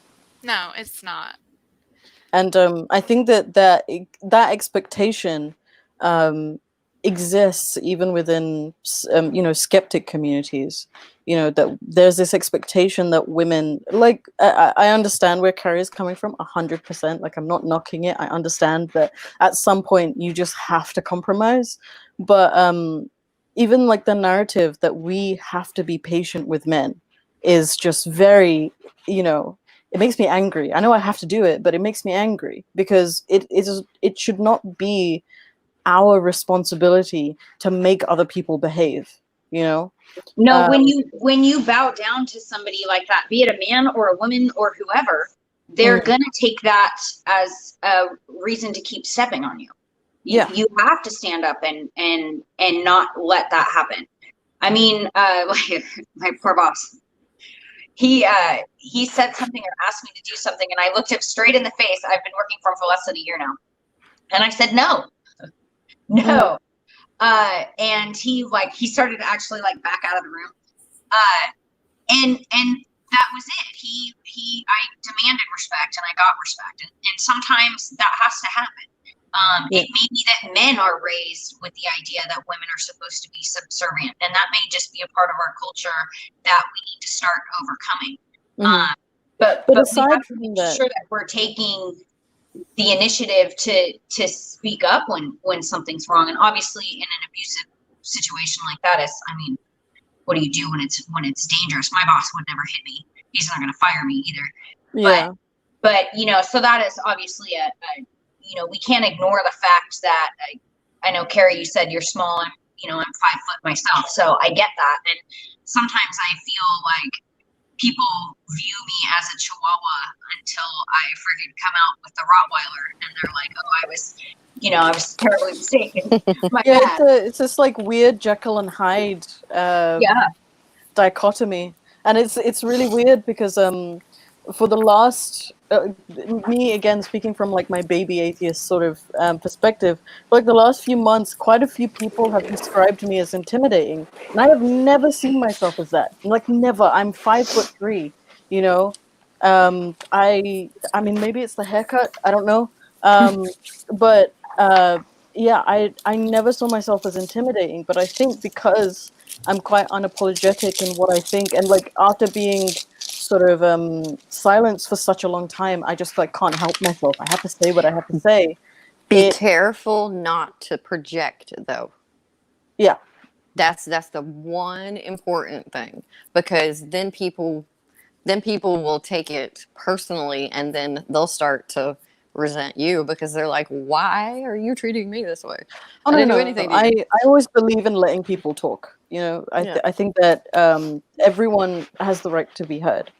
No, it's not. And I think that expectation exists even within, skeptic communities. You know, that there's this expectation that women, like, I understand where Carrie is coming from 100%. Like, I'm not knocking it. I understand that at some point you just have to compromise. But even like the narrative that we have to be patient with men is just very, you know, it makes me angry. I know I have to do it, but it makes me angry because it should not be our responsibility to make other people behave, you know? No, when you bow down to somebody like that, be it a man or a woman or whoever, they're gonna take that as a reason to keep stepping on you. You have to stand up and not let that happen. I mean, my poor boss. He said something or asked me to do something, and I looked him straight in the face. I've been working for him for less than a year now, and I said no. And he started to actually like back out of the room. And that was it. I demanded respect and I got respect. And sometimes that has to happen. It may be that men are raised with the idea that women are supposed to be subservient, and that may just be a part of our culture that we need to start overcoming. But aside from that, sure that we're taking the initiative to speak up when something's wrong. And obviously in an abusive situation like that, I mean, what do you do when it's dangerous? My boss would never hit me. He's not going to fire me either. But you know, so that is obviously a we can't ignore the fact that I know, Carrie, you said you're small. I'm 5 foot myself, so I get that. And sometimes I feel like people view me as a chihuahua until I freaking come out with the Rottweiler, and they're like, "Oh, I was terribly mistaken." It's this like weird Jekyll and Hyde dichotomy, and it's really weird because for the last me again speaking from like my baby atheist sort of perspective, like the last few months, quite a few people have described me as intimidating, and I have never seen myself as that. Like never. I'm 5'3", you know. I mean maybe it's the haircut. I don't know. But I never saw myself as intimidating. But I think because I'm quite unapologetic in what I think, and like after being sort of silenced for such a long time, I just like can't help myself. I have to say what I have to say. Be careful not to project, though. Yeah, that's the one important thing, because then people will take it personally, and then they'll start to resent you because they're like, why are you treating me this way? I didn't do anything. I always believe in letting people talk. You know, I think that everyone has the right to be heard.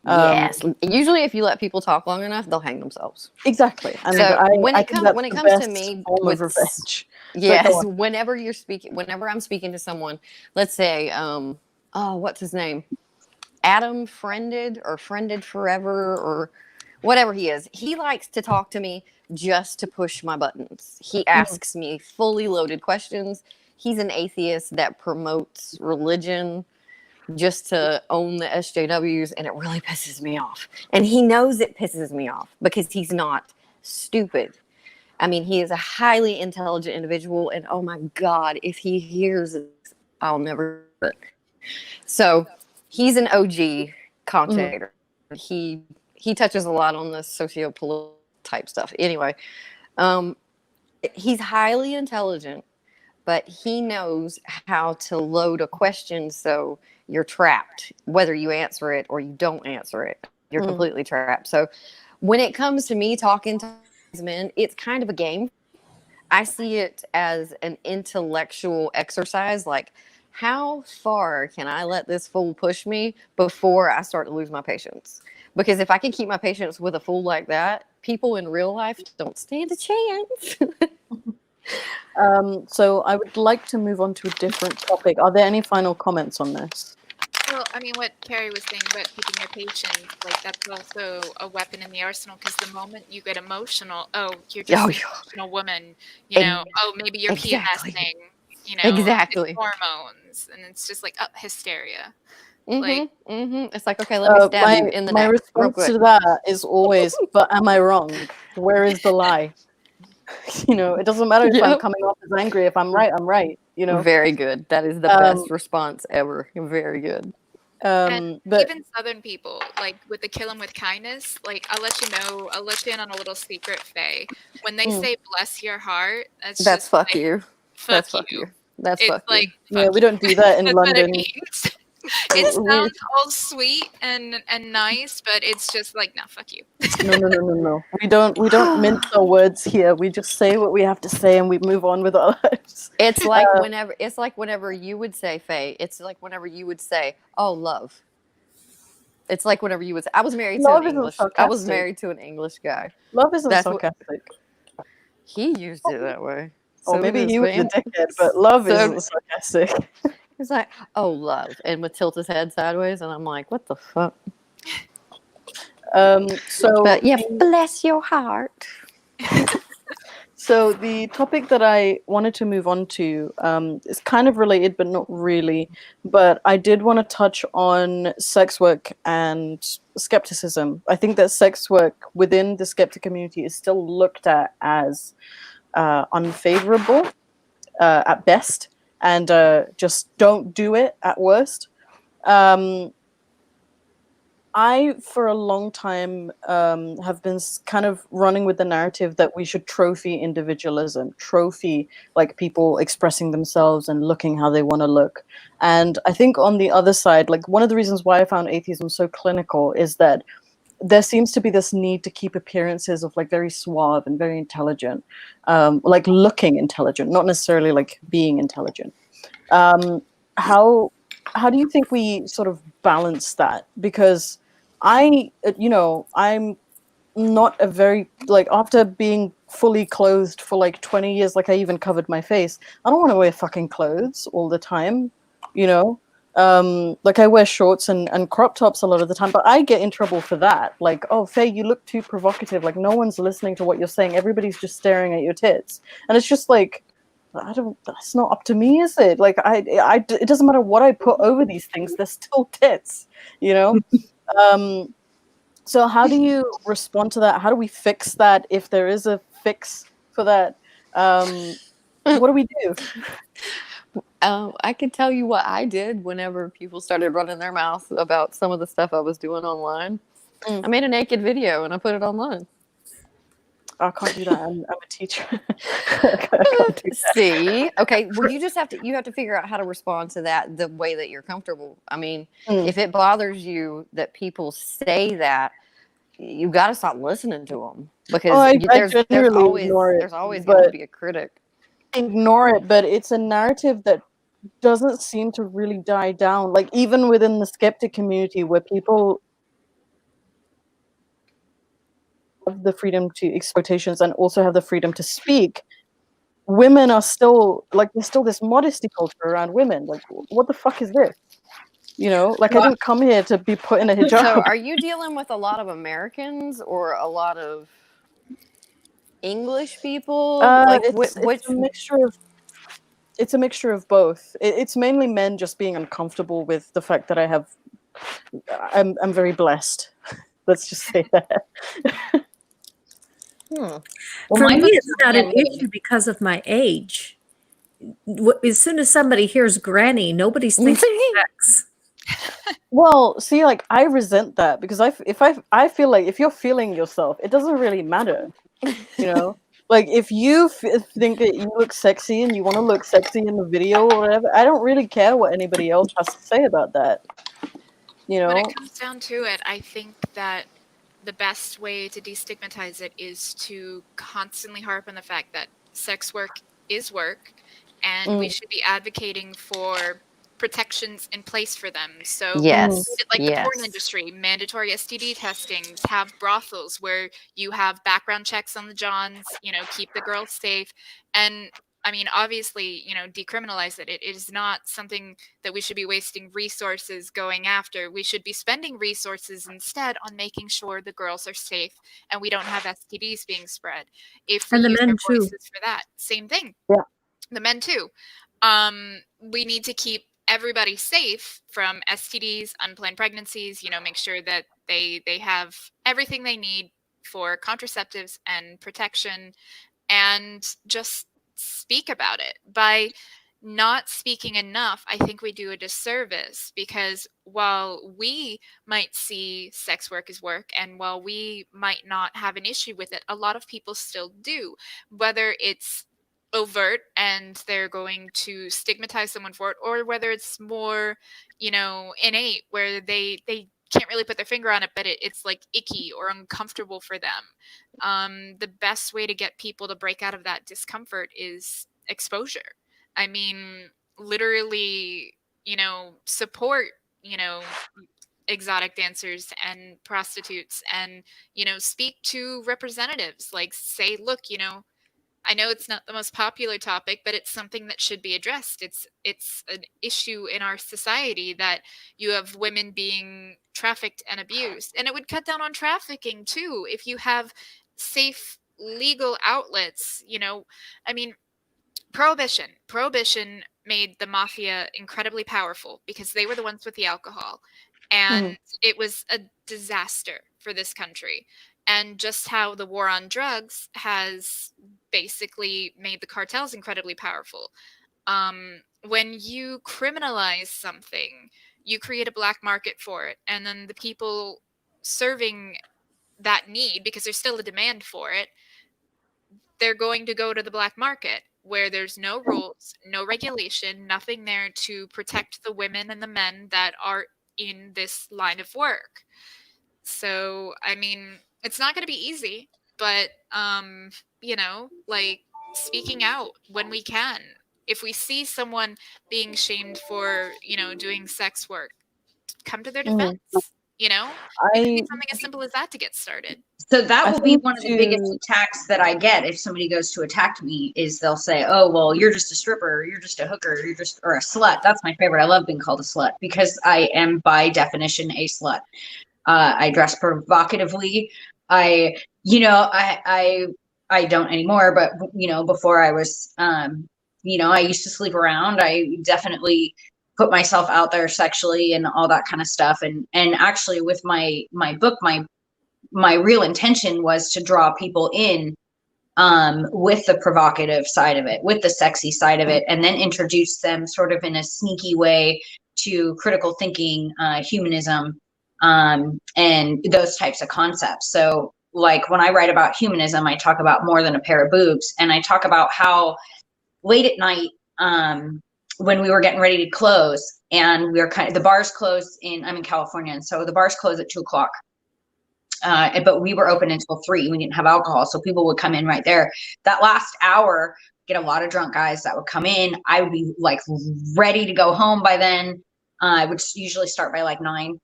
Yes. Usually if you let people talk long enough, they'll hang themselves. Exactly. And so when it comes to me with revenge. Yes. Whenever I'm speaking to someone, let's say, what's his name? Adam Friended Forever or whatever he is. He likes to talk to me just to push my buttons. He asks me fully loaded questions. He's an atheist that promotes religion just to own the SJWs, and it really pisses me off. And he knows it pisses me off because he's not stupid. I mean, he is a highly intelligent individual, and oh my God, if he hears it, I'll never do it. So he's an OG content creator. He touches a lot on the socio-political type stuff. Anyway, he's highly intelligent, but he knows how to load a question so you're trapped. Whether you answer it or you don't answer it, you're completely trapped. So when it comes to me talking to these men, it's kind of a game. I see it as an intellectual exercise. Like, how far can I let this fool push me before I start to lose my patience? Because if I can keep my patience with a fool like that, people in real life don't stand a chance. So I would like to move on to a different topic. Are there any final comments on this? Well, I mean, what Carrie was saying about keeping your patience, like that's also a weapon in the arsenal, because the moment you get emotional, you're just an emotional woman, you know, maybe you're PMSing, you know, exactly. It's hormones, and it's just like, hysteria. It's like, okay, let me stab you in the neck. My response to that is always, but am I wrong? Where is the lie? You know, it doesn't matter if I'm coming off as angry. If I'm right, I'm right. You know, very good. That is the best response ever. Very good. And even Southern people, like with the kill 'em with kindness, like I'll let you in on a little secret, Faye. When they say bless your heart, that's just fuck like, you. Fuck fuck you. That's it's fuck like, you. Yeah, we don't do that in that's London. What it means. It sounds all sweet and nice, but it's just like, nah, fuck you. No. We don't mince our words here. We just say what we have to say and we move on with our lives. It's like whenever you would say, Faye, it's like whenever you would say, "Oh, love." It's like whenever you would say, I was married to an English guy. Love isn't sarcastic. He used it that way. Or maybe he was a dickhead, but love isn't sarcastic. He's like, "Oh, love," and would tilt his head sideways, and I'm like, "What the fuck?" But yeah, bless your heart. So the topic that I wanted to move on to is kind of related, but not really. But I did want to touch on sex work and skepticism. I think that sex work within the skeptic community is still looked at as unfavorable at best, and just don't do it at worst. I, for a long time, have been kind of running with the narrative that we should trophy individualism, trophy like people expressing themselves and looking how they want to look. And I think on the other side, like one of the reasons why I found atheism so clinical is that there seems to be this need to keep appearances of like very suave and very intelligent, like looking intelligent, not necessarily like being intelligent. How do you think we sort of balance that? Because I'm not a very, like, after being fully clothed for like 20 years, like I even covered my face. I don't want to wear fucking clothes all the time, you know? Like I wear shorts and crop tops a lot of the time, but I get in trouble for that. Like, oh, Faye, you look too provocative. Like no one's listening to what you're saying. Everybody's just staring at your tits. And it's just like, that's not up to me, is it? Like it doesn't matter what I put over these things. They're still tits, you know? So how do you respond to that? How do we fix that? If there is a fix for that, what do we do? I can tell you what I did whenever people started running their mouth about some of the stuff I was doing online. I made a naked video and I put it online. I can't do that. I'm a teacher. See, okay. Well, you have to figure out how to respond to that the way that you're comfortable. I mean, if it bothers you that people say that, you got to stop listening to them because there's always going to be a critic. Ignore it, but it's a narrative that doesn't seem to really die down. Like even within the skeptic community, where people have the freedom to exploitations and also have the freedom to speak, women are still like, there's still this modesty culture around women. Like, what the fuck is this? You know, like I didn't come here to be put in a hijab. So are you dealing with a lot of Americans or a lot of English people? It's a mixture of. It's a mixture of both. It's mainly men just being uncomfortable with the fact that I'm very blessed. Let's just say that. Well, for me, it's not an issue because of my age. As soon as somebody hears granny, nobody's thinking sex. Well, see, like I resent that because I feel like if you're feeling yourself, it doesn't really matter, you know. Like if you think that you look sexy and you want to look sexy in the video or whatever, I don't really care what anybody else has to say about that. You know, when it comes down to it, I think that the best way to destigmatize it is to constantly harp on the fact that sex work is work, and we should be advocating for protections in place for them. So the porn industry, mandatory STD testings, have brothels where you have background checks on the johns, you know, keep the girls safe. And I mean, obviously, you know, decriminalize it. It is not something that we should be wasting resources going after. We should be spending resources instead on making sure the girls are safe and we don't have STDs being spread. If we use our voices for that, same thing. Yeah. The men too. We need to keep everybody safe from STDs, unplanned pregnancies, you know, make sure that they have everything they need for contraceptives and protection, and just speak about it. By not speaking enough, I think we do a disservice, because while we might see sex work as work, and while we might not have an issue with it, a lot of people still do, whether it's overt and they're going to stigmatize someone for it, or whether it's more, you know, innate where they can't really put their finger on it, but it's like icky or uncomfortable for them. The best way to get people to break out of that discomfort is exposure. I mean, literally, you know, support, you know, exotic dancers and prostitutes, and, you know, speak to representatives, like say, look, you know, I know it's not the most popular topic, but it's something that should be addressed. It's an issue in our society that you have women being trafficked and abused. And it would cut down on trafficking too if you have safe legal outlets, you know. I mean, Prohibition made the mafia incredibly powerful because they were the ones with the alcohol. And it was a disaster for this country. And just how the war on drugs has basically made the cartels incredibly powerful. When you criminalize something, you create a black market for it. And then the people serving that need, because there's still a demand for it, they're going to go to the black market where there's no rules, no regulation, nothing there to protect the women and the men that are in this line of work. So, I mean, it's not going to be easy, but, you know, like speaking out when we can. If we see someone being shamed for, you know, doing sex work, come to their defense. You know, it could be something as simple as that to get started. So that will be one of the biggest attacks that I get if somebody goes to attack me, is they'll say, oh, well, you're just a stripper, or you're just a hooker, or a slut. That's my favorite. I love being called a slut because I am by definition a slut. I dress provocatively. I don't anymore, but, you know, before I was, you know, I used to sleep around. I definitely put myself out there sexually and all that kind of stuff. And actually with my book, my real intention was to draw people in with the provocative side of it, with the sexy side of it, and then introduce them sort of in a sneaky way to critical thinking, humanism, and those types of concepts. So like when I write about humanism, I talk about more than a pair of boobs, and I talk about how late at night, when we were getting ready to close, and we were the bars closed I'm in California, and so the bars closed at 2:00. But we were open until 3. We didn't have alcohol, so people would come in right there. That last hour, get a lot of drunk guys that would come in. I would be like ready to go home by then. I would usually start by like 9.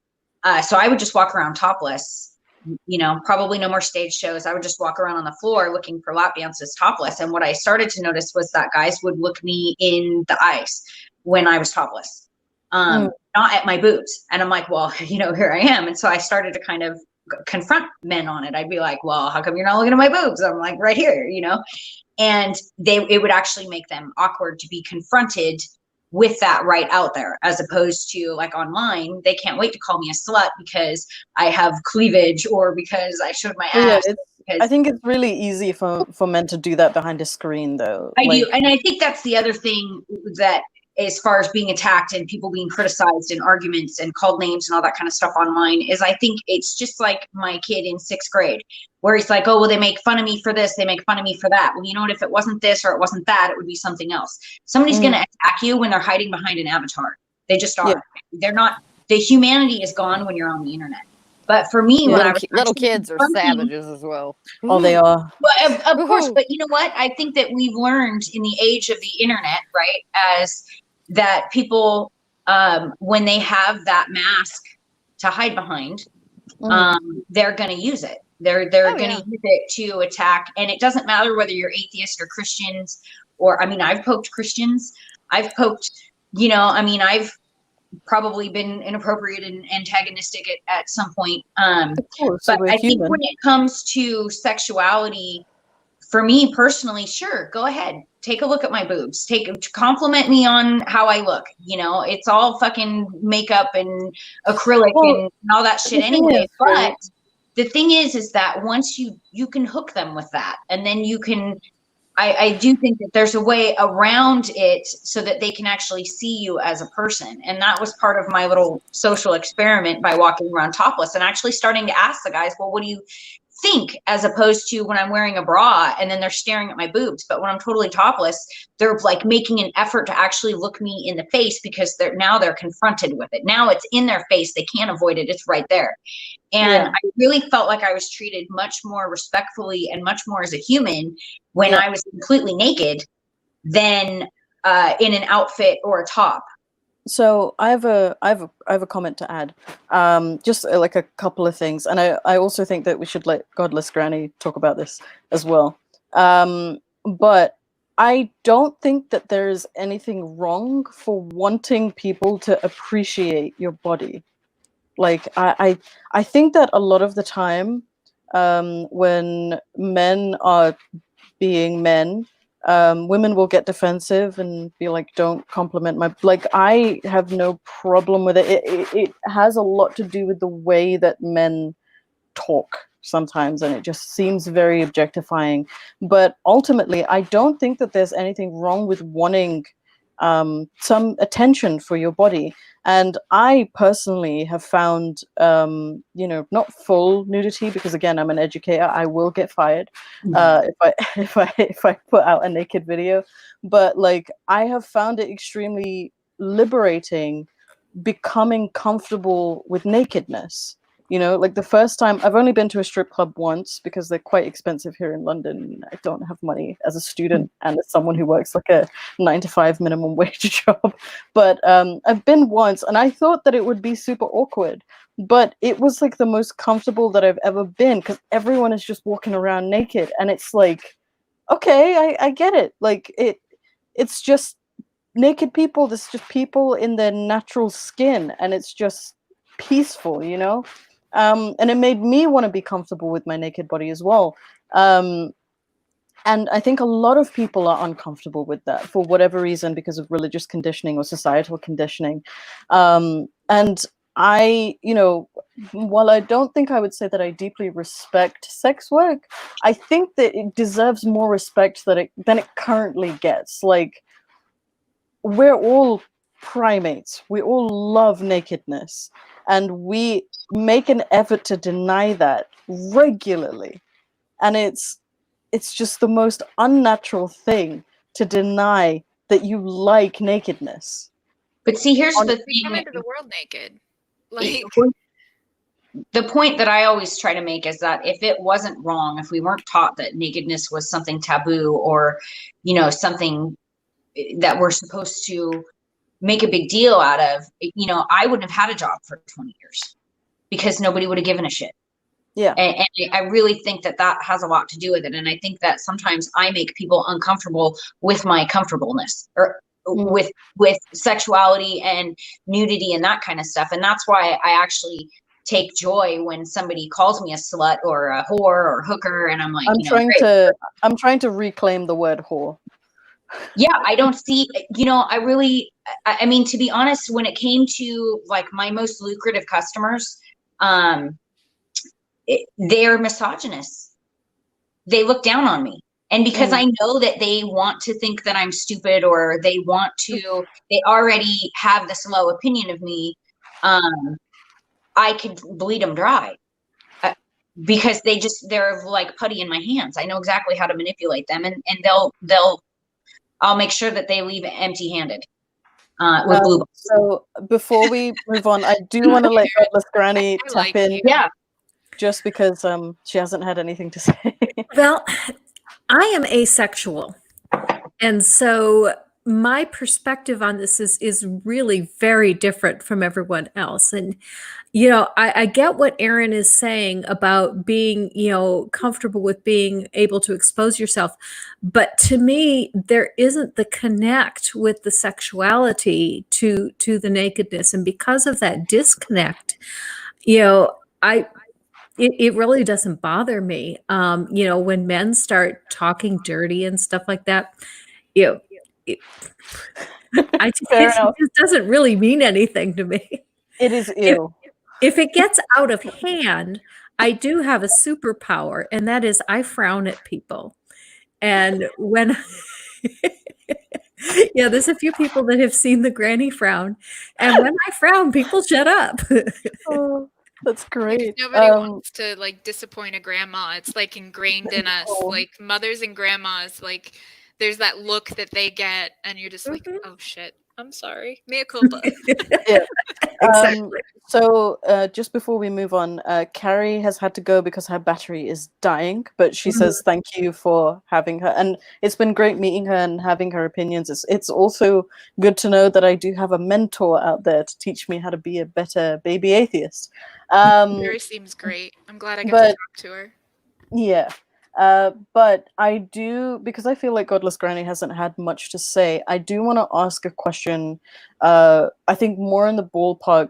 So I would just walk around topless. You know, probably no more stage shows. I would just walk around on the floor looking for lap dances topless. And what I started to notice was that guys would look me in the eyes when I was topless, not at my boobs. And I'm like, well, you know, here I am. And so I started to kind of confront men on it. I'd be like, well, how come you're not looking at my boobs? I'm like, right here, you know? And it would actually make them awkward to be confronted with that right out there, as opposed to like online, they can't wait to call me a slut because I have cleavage or because I showed my ass. I think it's really easy for men to do that behind a screen, though. I do. And I think that's the other thing, that as far as being attacked and people being criticized in arguments and called names and all that kind of stuff online, is I think it's just like my kid in 6th grade, where he's like, oh, well, they make fun of me for this, they make fun of me for that. Well, you know what, if it wasn't this or it wasn't that, it would be something else. Somebody's going to attack you when they're hiding behind an avatar. They just are. Yeah. They're not, the humanity is gone when you're on the internet. But for me, when little kids are savages as well. Oh, they are. Well, of course. But you know what? I think that we've learned in the age of the internet, right, as that people, when they have that mask to hide behind, they're going to use it. They're going to use it to attack. And it doesn't matter whether you're atheist or Christians, or, I mean, I've poked Christians. I've poked, you know, I mean, I've probably been inappropriate and antagonistic at some point. But I think when it comes to sexuality, for me personally, sure, go ahead. Take a look at my boobs. Compliment me on how I look. You know, it's all fucking makeup and acrylic and all that shit anyway. But the thing is that once you can hook them with that, and then you can, I do think that there's a way around it so that they can actually see you as a person. And that was part of my little social experiment by walking around topless and actually starting to ask the guys, well, what do you think, as opposed to when I'm wearing a bra and then they're staring at my boobs. But when I'm totally topless, they're like making an effort to actually look me in the face, because they're confronted with it. Now it's in their face. They can't avoid it. It's right there. And I really felt like I was treated much more respectfully and much more as a human when I was completely naked than in an outfit or a top. So I have a comment to add, just like a couple of things, and I also think that we should let Godless Granny talk about this as well. But I don't think that there is anything wrong for wanting people to appreciate your body. Like I think that a lot of the time, when men are being men, women will get defensive and be like, don't compliment my, like, I have no problem with it. It has a lot to do with the way that men talk sometimes, and it just seems very objectifying. But ultimately, I don't think that there's anything wrong with wanting some attention for your body. And I personally have found, not full nudity, because again, I'm an educator. I will get fired if I put out a naked video. But like, I have found it extremely liberating becoming comfortable with nakedness. Like the first time, I've only been to a strip club once because they're quite expensive here in London. I don't have money as a student and as someone who works like a 9-to-5 minimum wage job. But I've been once, and I thought that it would be super awkward, but it was like the most comfortable that I've ever been, because everyone is just walking around naked, and it's like, okay, I get it. Like it's just naked people. There's just people in their natural skin, and it's just peaceful, and it made me want to be comfortable with my naked body as well. And I think a lot of people are uncomfortable with that for whatever reason, because of religious conditioning or societal conditioning. And I, while I don't think I would say that I deeply respect sex work, I think that it deserves more respect than it currently gets. Like, we're all primates. We all love nakedness, and we make an effort to deny that regularly. And it's just the most unnatural thing to deny that you like nakedness. But see, here's the thing. Come into the world naked. Like, the point that I always try to make is that if it wasn't wrong, if we weren't taught that nakedness was something taboo, or, something that we're supposed to make a big deal out of, I wouldn't have had a job for 20 years because nobody would have given a shit. Yeah. And I really think that has a lot to do with it. And I think that sometimes I make people uncomfortable with my comfortableness, or with sexuality and nudity and that kind of stuff. And that's why I actually take joy when somebody calls me a slut or a whore or hooker. And I'm like, I'm trying to reclaim the word whore. Yeah, I don't see, I mean, to be honest, when it came to like my most lucrative customers, they're misogynists. They look down on me. And because I know that they want to think that I'm stupid, or they already have this low opinion of me, I could bleed them dry. Because they're like putty in my hands. I know exactly how to manipulate them, and I'll make sure that they leave empty-handed with blue balls. So before we move on, I do want to let Godless Granny tap in. Yeah. Just because she hasn't had anything to say. Well, I am asexual. And so my perspective on this is really very different from everyone else. And, I get what Erin is saying about being, comfortable with being able to expose yourself. But to me, there isn't the connect with the sexuality to the nakedness. And because of that disconnect, it really doesn't bother me. When men start talking dirty and stuff like that, it just doesn't really mean anything to me. It is ew. If it gets out of hand, I do have a superpower, and that is I frown at people. And when there's a few people that have seen the granny frown, and when I frown, people shut up. That's great. Nobody wants to like disappoint a grandma. It's like ingrained in us. Like mothers and grandmas, like there's that look that they get, and you're just like, oh shit, I'm sorry, mea culpa. Yeah. Exactly. So just before we move on, Carrie has had to go because her battery is dying, but she says thank you for having her, and it's been great meeting her and having her opinions. It's also good to know that I do have a mentor out there to teach me how to be a better baby atheist. Carrie seems great. I'm glad I got to talk to her. Yeah. But I do, because I feel like Godless Granny hasn't had much to say, I do want to ask a question. I think more in the ballpark.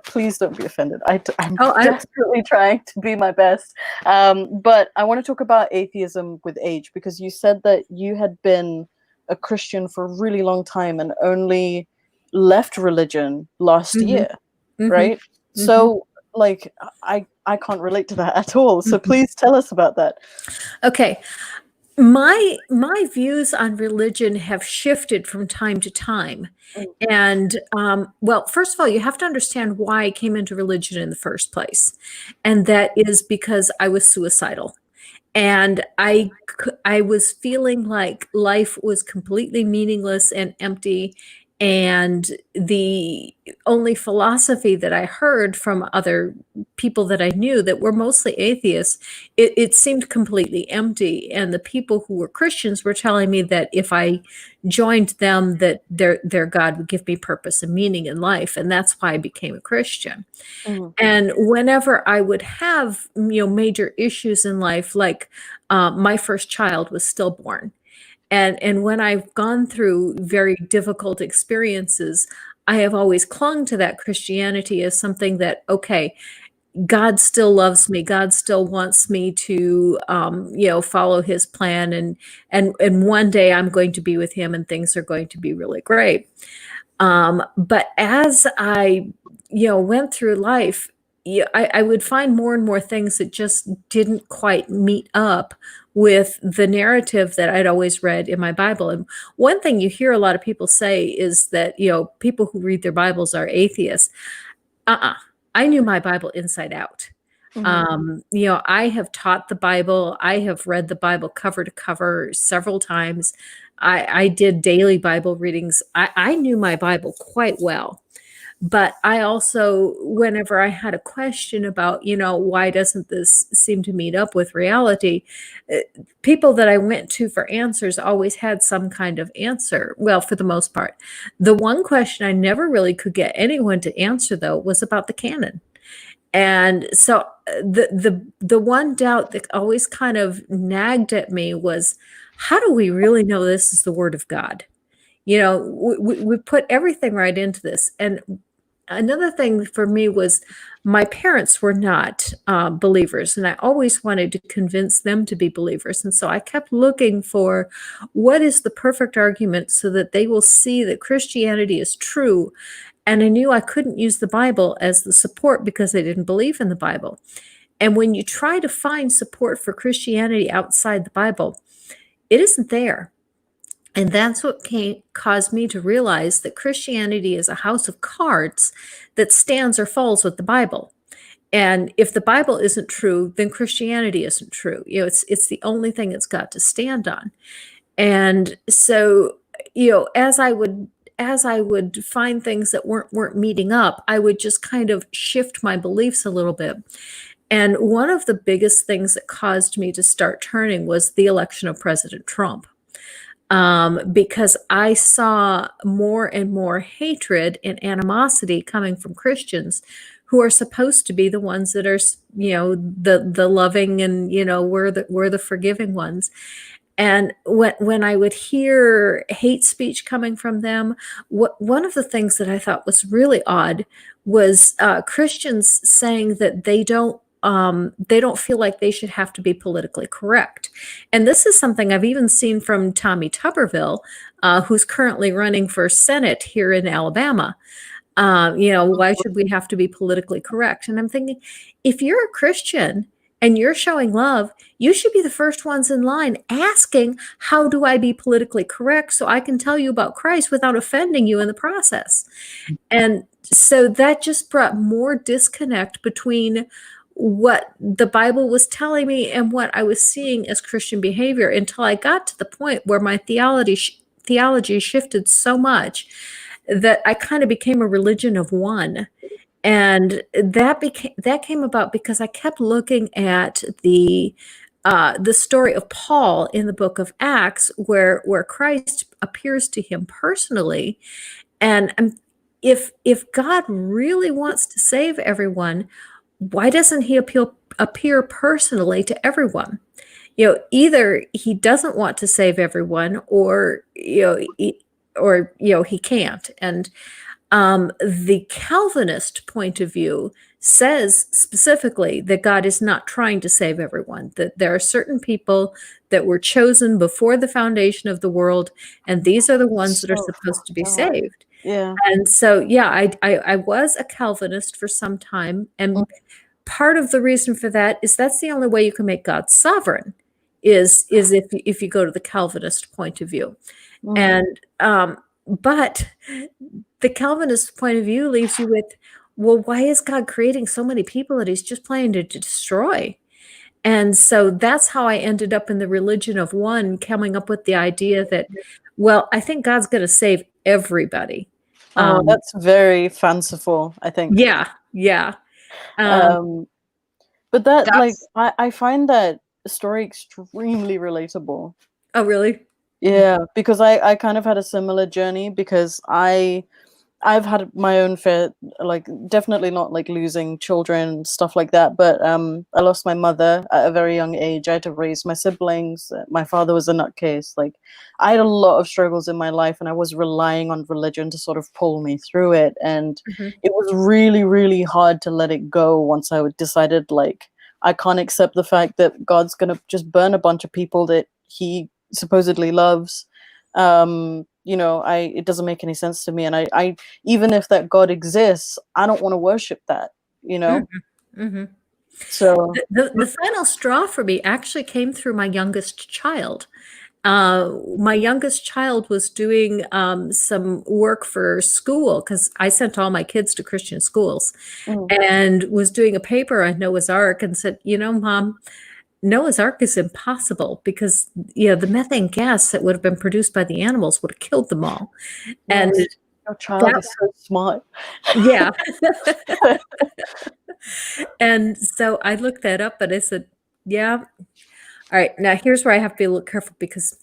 Please don't be offended. I'm desperately trying to be my best. But I want to talk about atheism with age, because you said that you had been a Christian for a really long time and only left religion last year, right? So, like, I can't relate to that at all. So please tell us about that. Okay. My views on religion have shifted from time to time. And well, first of all, you have to understand why I came into religion in the first place. And that is because I was suicidal. And I was feeling like life was completely meaningless and empty. And the only philosophy that I heard from other people that I knew that were mostly atheists, it seemed completely empty. And the people who were Christians were telling me that if I joined them, that their God would give me purpose and meaning in life. And that's why I became a Christian. And whenever I would have, major issues in life, like my first child was stillborn. And when I've gone through very difficult experiences, I have always clung to that Christianity as something that, okay, God still loves me. God still wants me to, follow his plan. And one day I'm going to be with him and things are going to be really great. But as I, went through life, I would find more and more things that just didn't quite meet up with the narrative that I'd always read in my Bible. And one thing you hear a lot of people say is that, people who read their Bibles are atheists. I knew my Bible inside out. I have taught the Bible. I have read the Bible cover to cover several times. I did daily Bible readings. I knew my Bible quite well. But I also, whenever I had a question about, why doesn't this seem to meet up with reality, people that I went to for answers always had some kind of answer. Well, for the most part. The one question I never really could get anyone to answer, though, was about the canon. And so the one doubt that always kind of nagged at me was, how do we really know this is the word of God? We put everything right into this. And another thing for me was my parents were not believers, and I always wanted to convince them to be believers. And so I kept looking for what is the perfect argument so that they will see that Christianity is true. And I knew I couldn't use the Bible as the support because they didn't believe in the Bible. And when you try to find support for Christianity outside the Bible, it isn't there. And that's what caused me to realize that Christianity is a house of cards that stands or falls with the Bible. And if the Bible isn't true, then Christianity isn't true. It's the only thing it's got to stand on. And so, as I would find things that weren't meeting up, I would just kind of shift my beliefs a little bit. And one of the biggest things that caused me to start turning was the election of President Trump. Because I saw more and more hatred and animosity coming from Christians who are supposed to be the ones that are, the loving and, we're the forgiving ones. And when I would hear hate speech coming from them, one of the things that I thought was really odd was Christians saying that they don't feel like they should have to be politically correct. And this is something I've even seen from Tommy Tuberville, who's currently running for Senate here in Alabama. Why should we have to be politically correct? And I'm thinking, if you're a Christian and you're showing love, you should be the first ones in line asking, how do I be politically correct so I can tell you about Christ without offending you in the process? And so that just brought more disconnect between what the Bible was telling me and what I was seeing as Christian behavior, until I got to the point where my theology shifted so much that I kind of became a religion of one. And that came about because I kept looking at the story of Paul in the book of Acts, where Christ appears to him personally. And if God really wants to save everyone, why doesn't he appear personally to everyone? Either he doesn't want to save everyone, or he can't. And the Calvinist point of view says specifically that God is not trying to save everyone, that there are certain people that were chosen before the foundation of the world, and these are the ones that are supposed to be saved. Yeah. And so, yeah, I was a Calvinist for some time, and part of the reason for that is that's the only way you can make God sovereign, is if you go to the Calvinist point of view. And but the Calvinist point of view leaves you with, well, why is God creating so many people that he's just planning to destroy? And so that's how I ended up in the religion of one, coming up with the idea that, well, I think God's going to save everybody. That's very fanciful, I think. Yeah. But I find that story extremely relatable. Oh, really? Yeah, because I kind of had a similar journey, because I've had my own fair, definitely not losing children, stuff like that, but I lost my mother at a very young age. I had to raise my siblings. My father was a nutcase. I had a lot of struggles in my life, and I was relying on religion to sort of pull me through it. And it was really, really hard to let it go once I decided, I can't accept the fact that God's going to just burn a bunch of people that he supposedly loves. It doesn't make any sense to me. And I even if that God exists, I don't want to worship that, So the final straw for me actually came through my youngest child. My youngest child was doing some work for school, because I sent all my kids to Christian schools, and was doing a paper on Noah's Ark, and said, Mom, Noah's Ark is impossible, because the methane gas that would have been produced by the animals would have killed them all. And your child is so smart. Yeah. And so I looked that up, and I said, yeah. All right, now here's where I have to be a little careful, because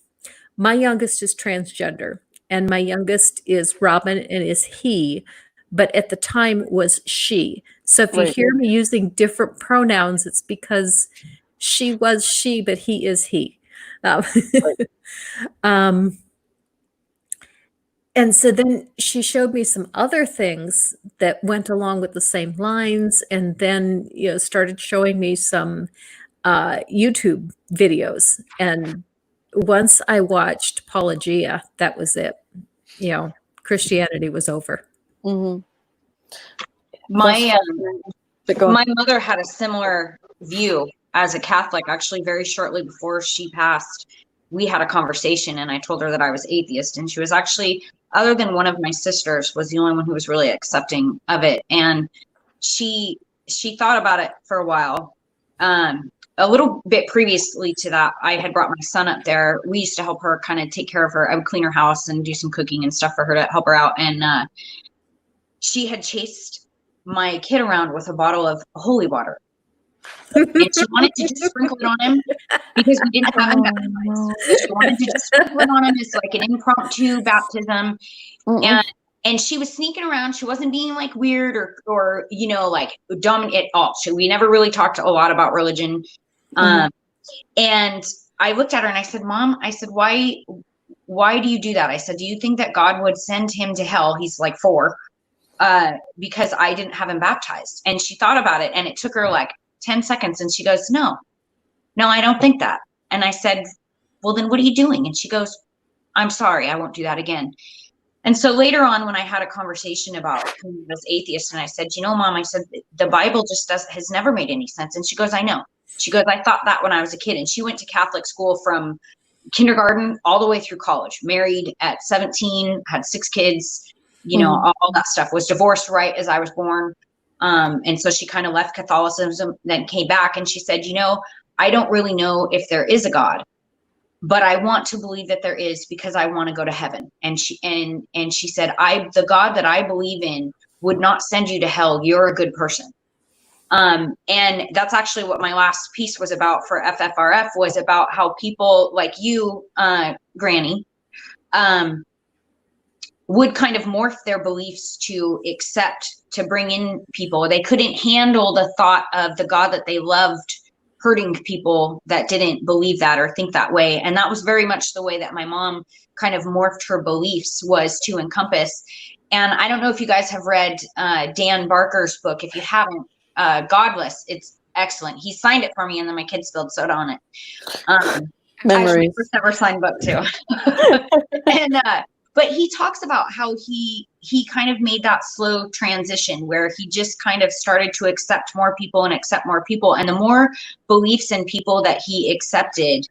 my youngest is transgender, and my youngest is Robin, and is he, but at the time was she. So if you hear me using different pronouns, it's because she was she, but he is he. And so then she showed me some other things that went along with the same lines, and then started showing me some YouTube videos. And once I watched Apologia, that was it. Christianity was over. My mother had a similar view as a Catholic. Actually, very shortly before she passed, we had a conversation, and I told her that I was atheist, and she was actually, other than one of my sisters, was the only one who was really accepting of it. And she thought about it for a while. A little bit previously to that, I had brought my son up there. We used to help her kind of take care of her. I would clean her house and do some cooking and stuff for her to help her out. And she had chased my kid around with a bottle of holy water. And she wanted to just sprinkle it on him, because we didn't have him baptized. She wanted to just sprinkle it on him as an impromptu baptism. And she was sneaking around. She wasn't being weird or dominant at all. We never really talked a lot about religion. And I looked at her and I said, Mom, I said, why do you do that? I said, do you think that God would send him to hell? He's 4, because I didn't have him baptized. And she thought about it, and it took her 10 seconds. And she goes, no, I don't think that. And I said, well, then what are you doing? And she goes, I'm sorry, I won't do that again. And so later on, when I had a conversation about this atheist, and I said, Mom, I said, the Bible just has never made any sense. And she goes, I know. She goes, I thought that when I was a kid. And she went to Catholic school from kindergarten all the way through college, married at 17, had 6 kids, you know, all that stuff. Was divorced right as I was born. And so she kind of left Catholicism, then came back, and she said, you know, I don't really know if there is a God, but I want to believe that there is because I want to go to heaven. And she said, the God that I believe in would not send you to hell. You're a good person. And that's actually what my last piece was about for FFRF, was about how people like you, Granny, would kind of morph their beliefs to bring in people. They couldn't handle the thought of the God that they loved hurting people that didn't believe that or think that way. And that was very much the way that my mom kind of morphed her beliefs, was to encompass. And I don't know if you guys have read Dan Barker's book. If you haven't, Godless, it's excellent. He signed it for me, and then my kids spilled soda on it. Memories. First ever signed book too. And but he talks about how he kind of made that slow transition where he just kind of started to accept more people and accept more people. And the more beliefs and people that he accepted,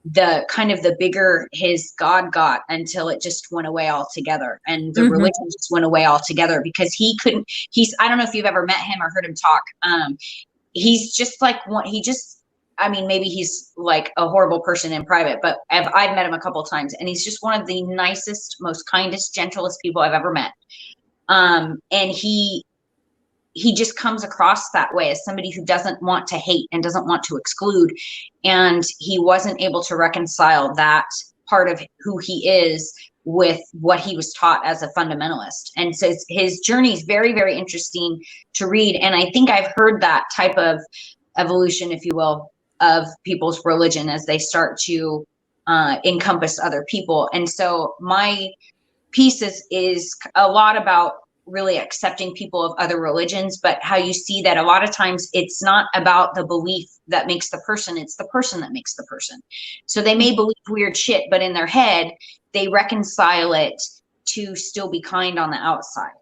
the kind of the bigger his God got, until it just went away altogether. And the religion just went away altogether, because I don't know if you've ever met him or heard him talk. He's just like I mean, maybe he's like a horrible person in private, but I've met him a couple of times, and he's just one of the nicest, most kindest, gentlest people I've ever met. And he just comes across that way, as somebody who doesn't want to hate and doesn't want to exclude. And he wasn't able to reconcile that part of who he is with what he was taught as a fundamentalist. And so his journey is very, very interesting to read. And I think I've heard that type of evolution, if you will, of people's religion as they start to encompass other people. And so my piece is a lot about really accepting people of other religions, but how you see that a lot of times it's not about the belief that makes the person, it's the person that makes the person. So they may believe weird shit, but in their head, they reconcile it to still be kind on the outside,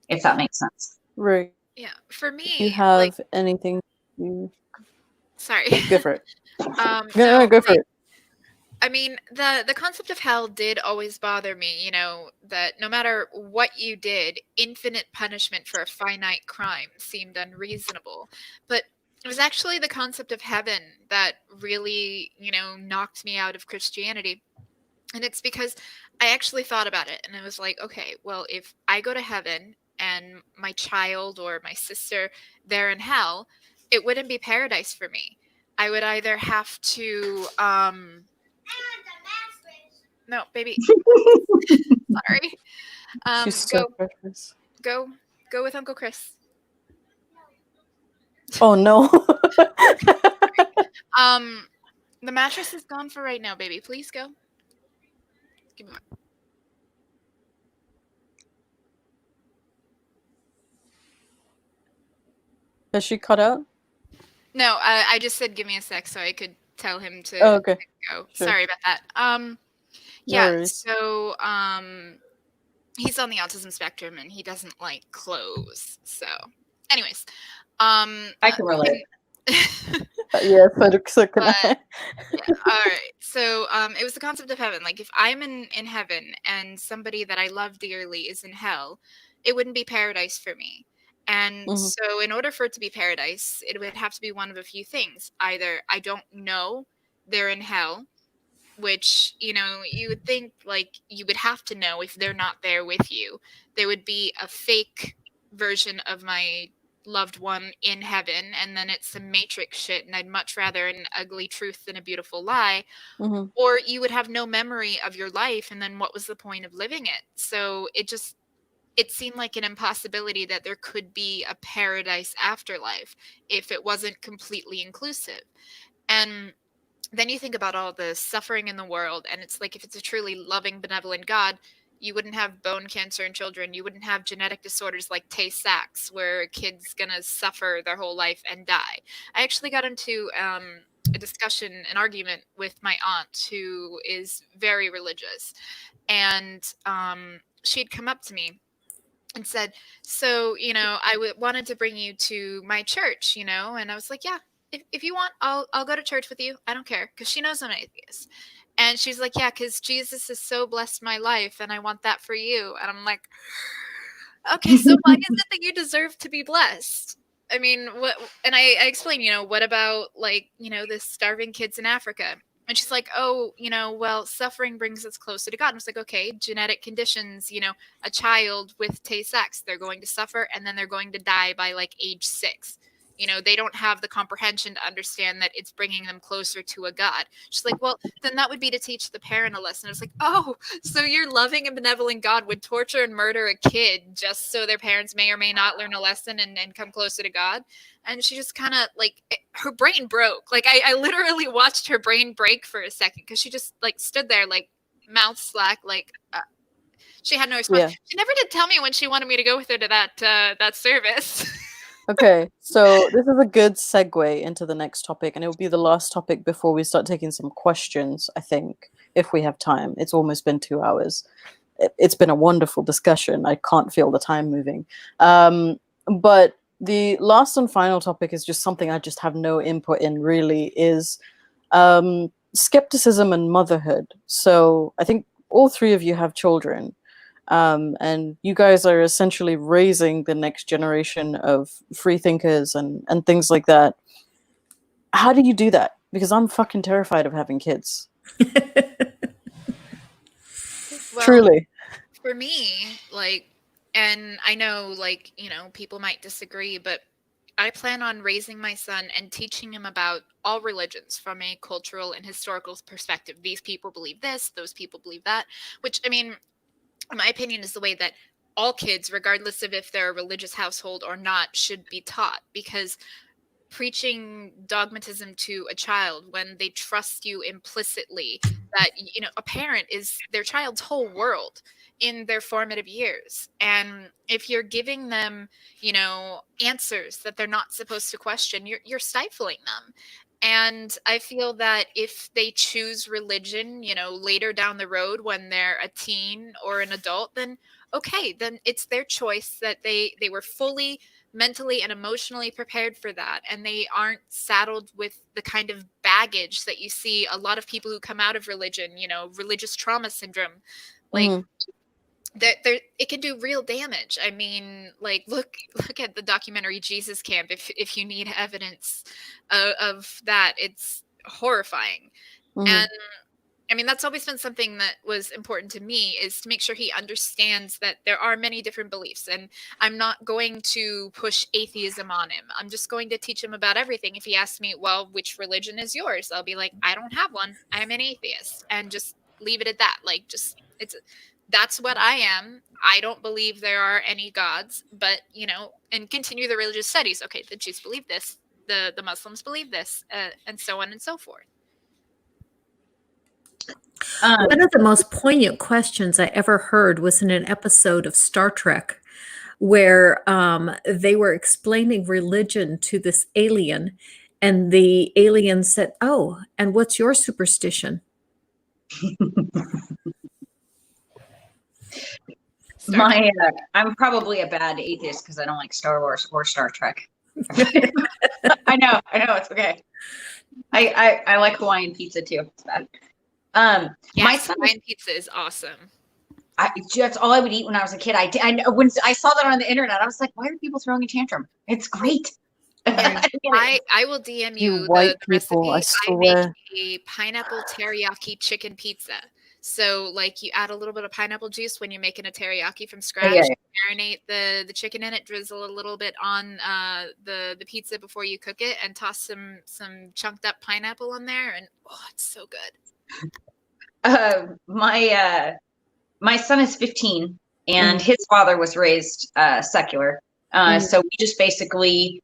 if that makes sense. Right. Yeah, for me, If you have like, anything, sorry. go for it. No, go for it. I mean, the concept of hell did always bother me, you know, that no matter what you did, infinite punishment for a finite crime seemed unreasonable. But it was actually the concept of heaven that really, you know, knocked me out of Christianity. And it's because I actually thought about it, and I was like, okay, well, if I go to heaven and my child or my sister, they're in hell, it wouldn't be paradise for me. I would either have to no, baby. Sorry. She's so precious. Go with Uncle Chris. Oh no. The mattress is gone for right now, baby. Please go. Give me one. Has she cut out? No, I just said give me a sec so I could tell him to okay. Go. Sure. Sorry about that. Yeah, no, so he's on the autism spectrum and he doesn't like clothes. So anyways, I can relate. Yeah, so can I. Yeah, all right. So it was the concept of heaven. Like if I'm in heaven and somebody that I love dearly is in hell, it wouldn't be paradise for me. And so in order for it to be paradise, it would have to be one of a few things. Either I don't know they're in hell, which, you know, you would think like you would have to know if they're not there with you. There would be a fake version of my loved one in heaven, and then it's some Matrix shit, and I'd much rather an ugly truth than a beautiful lie. Or you would have no memory of your life, and then what was the point of living it? So it seemed like an impossibility that there could be a paradise afterlife if it wasn't completely inclusive. And then you think about all the suffering in the world, and it's like if it's a truly loving, benevolent God, you wouldn't have bone cancer in children. You wouldn't have genetic disorders like Tay-Sachs, where a kid's going to suffer their whole life and die. I actually got into a discussion, an argument with my aunt, who is very religious. And she'd come up to me and said, so, you know, I wanted to bring you to my church, you know? And I was like, yeah, if you want, I'll go to church with you. I don't care, because she knows I'm an atheist. And she's like, yeah, because Jesus has so blessed my life, and I want that for you. And I'm like, okay, so why is it that you deserve to be blessed? I mean, what? And I explained, what about, like, the starving kids in Africa? And she's like, oh, well, suffering brings us closer to God. And I was like, okay, genetic conditions, a child with Tay-Sachs, they're going to suffer, and then they're going to die by like age 6. They don't have the comprehension to understand that it's bringing them closer to a God. She's like, well, then that would be to teach the parent a lesson. I was like, oh, so your loving and benevolent God would torture and murder a kid just so their parents may or may not learn a lesson and come closer to God? And she just kind of, like, her brain broke. Like, I literally watched her brain break for a second, because she just, like, stood there, like, mouth slack, like, she had no response. Yeah. She never did tell me when she wanted me to go with her to that service. Okay, so this is a good segue into the next topic, and it will be the last topic before we start taking some questions, I think, if we have time. It's almost been 2 hours. It's been a wonderful discussion. I can't feel the time moving. But the last and final topic is just something I just have no input in, really, is skepticism and motherhood. So I think all 3 of you have children. And you guys are essentially raising the next generation of free thinkers and things like that. How do you do that? Because I'm fucking terrified of having kids. Well, truly. For me, like, and I know, like, people might disagree, but I plan on raising my son and teaching him about all religions from a cultural and historical perspective. These people believe this, those people believe that, which, I mean, in my opinion, is the way that all kids, regardless of if they're a religious household or not, should be taught. Because preaching dogmatism to a child when they trust you implicitly, that, a parent is their child's whole world in their formative years. And if you're giving them, answers that they're not supposed to question, you're stifling them. And I feel that if they choose religion, later down the road when they're a teen or an adult, then okay, then it's their choice, that they were fully mentally and emotionally prepared for that. And they aren't saddled with the kind of baggage that you see a lot of people who come out of religion, religious trauma syndrome. Like, it can do real damage. I mean, like, look at the documentary Jesus Camp if you need evidence of that. It's horrifying. And I mean, that's always been something that was important to me, is to make sure he understands that there are many different beliefs, and I'm not going to push atheism on him. I'm just going to teach him about everything. If he asks me, well, which religion is yours? I'll be like, I don't have one. I'm an atheist, and just leave it at that. Like, that's what I am. I don't believe there are any gods, but, and continue the religious studies. Okay, the Jews believe this, the Muslims believe this, and so on and so forth. One of the most poignant questions I ever heard was in an episode of Star Trek, where they were explaining religion to this alien, and the alien said, oh, and what's your superstition? I'm probably a bad atheist because I don't like Star Wars or Star Trek. I know, it's okay. I like Hawaiian pizza too. It's bad. My son, Hawaiian pizza is awesome. That's all I would eat when I was a kid. When I saw that on the internet, I was like, why are people throwing a tantrum? It's great. I will DM you white the people, recipe. I make a pineapple teriyaki chicken pizza. So, like, you add a little bit of pineapple juice when you're making a teriyaki from scratch. Yeah. Marinate the chicken in it, drizzle a little bit on the pizza before you cook it, and toss some chunked up pineapple on there, and it's so good. My son is 15, and his father was raised secular. So we just basically,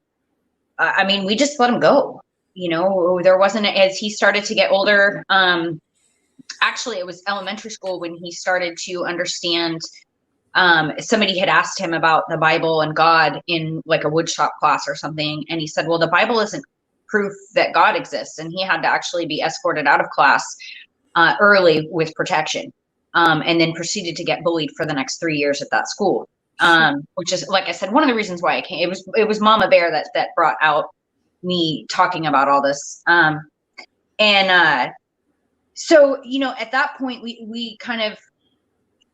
we just let him go. There wasn't, as he started to get older. Actually, it was elementary school when he started to understand. Somebody had asked him about the Bible and God in like a woodshop class or something. And he said, well, the Bible isn't proof that God exists. And he had to actually be escorted out of class early with protection, and then proceeded to get bullied for the next 3 years at that school. Which is, like I said, one of the reasons why I came. It was Mama Bear that brought out me talking about all this. So, you know, at that point, we kind of,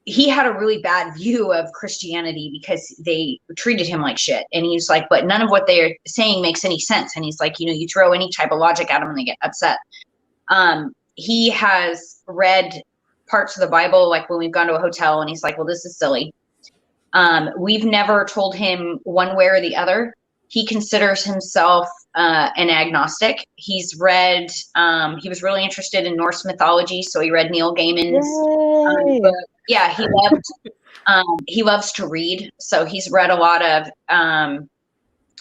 he had a really bad view of Christianity because they treated him like shit. And he's like, but none of what they're saying makes any sense. And he's like, you know, you throw any type of logic at them and they get upset. He has read parts of the Bible, like when we've gone to a hotel, and he's like, well, this is silly. We've never told him one way or the other. He considers himself an agnostic. He's read, he was really interested in Norse mythology, so he read Neil Gaiman's book. Yeah, he loves to read, so he's read a lot of,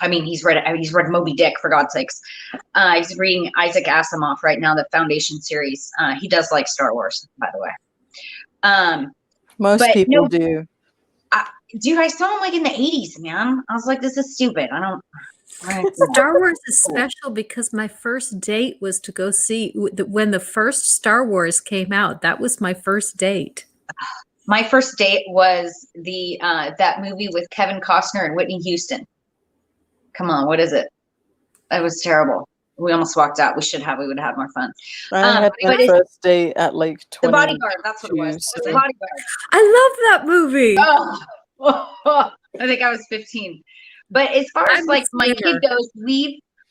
he's read Moby Dick, for God's sakes. He's reading Isaac Asimov right now, the Foundation series. He does like Star Wars, by the way. Most people do. Dude, I saw him like in the 80s, man. I was like, this is stupid. Star Wars is special because my first date was to go see when the first Star Wars came out. That was my first date. My first date was the that movie with Kevin Costner and Whitney Houston. Come on, what is it? That was terrible. We almost walked out. We would have had more fun. I had my first date at like 20. The Bodyguard, that's what it was. It was The Bodyguard. I love that movie. I think I was 15. But as far as like my kid goes,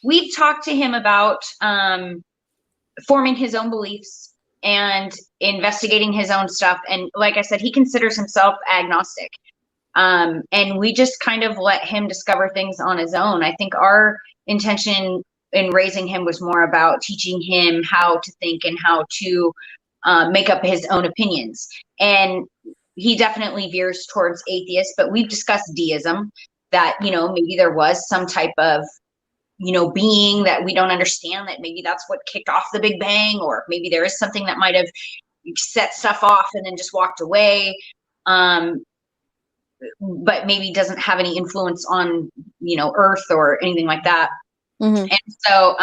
we've talked to him about forming his own beliefs and investigating his own stuff. And like I said, he considers himself agnostic. And we just kind of let him discover things on his own. I think our intention in raising him was more about teaching him how to think and how to make up his own opinions. And he definitely veers towards atheist, but we've discussed deism, that, you know, maybe there was some type of, you know, being that we don't understand, that maybe that's what kicked off the Big Bang, or maybe there is something that might have set stuff off and then just walked away. But maybe doesn't have any influence on, you know, Earth or anything like that. Mm-hmm. And so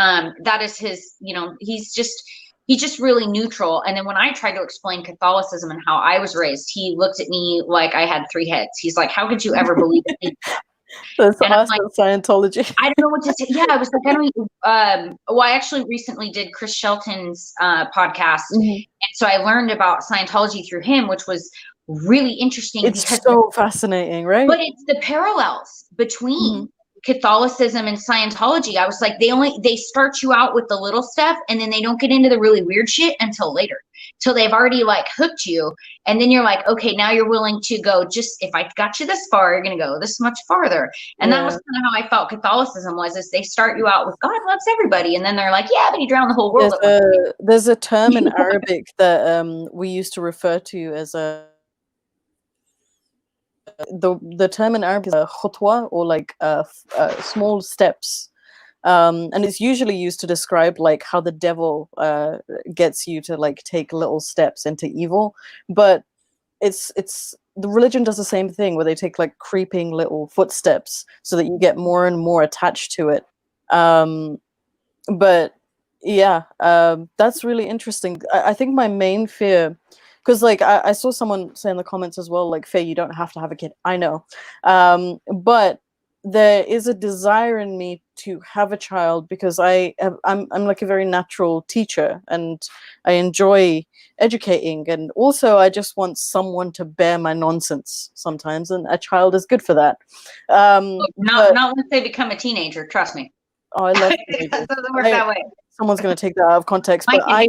that is his, you know, he's just really neutral. And then when I tried to explain Catholicism and how I was raised, he looked at me like I had three heads. He's like, how could you ever believe it? That's awesome. Like, Scientology. I don't know what to say. Yeah, I was like, I don't. Well, I actually recently did Chris Shelton's podcast, and so I learned about Scientology through him, which was really interesting. It's so fascinating, right? But it's the parallels between Catholicism and Scientology. I was like, they start you out with the little stuff, and then they don't get into the really weird shit until later, till they've already like hooked you, and then you're like, okay, now you're willing to go, just if I got you this far, you're gonna go this much farther. And that was kind of how I felt Catholicism was, is they start you out with God loves everybody, and then they're like, yeah, but he drowned the whole world. There's a term in Arabic that we used to refer to as the term in Arabic is khutwa, or like small steps, and it's usually used to describe like how the devil gets you to like take little steps into evil. But it's the religion does the same thing, where they take like creeping little footsteps so that you get more and more attached to it. But yeah, that's really interesting. I think my main fear, because like I saw someone say in the comments as well, like, Faye, you don't have to have a kid. I know. But there is a desire in me to have a child, because I'm like a very natural teacher, and I enjoy educating, and also I just want someone to bear my nonsense sometimes, and a child is good for that. Not once they become a teenager, trust me. Oh, I love it doesn't work that way. Someone's going to take that out of context, but I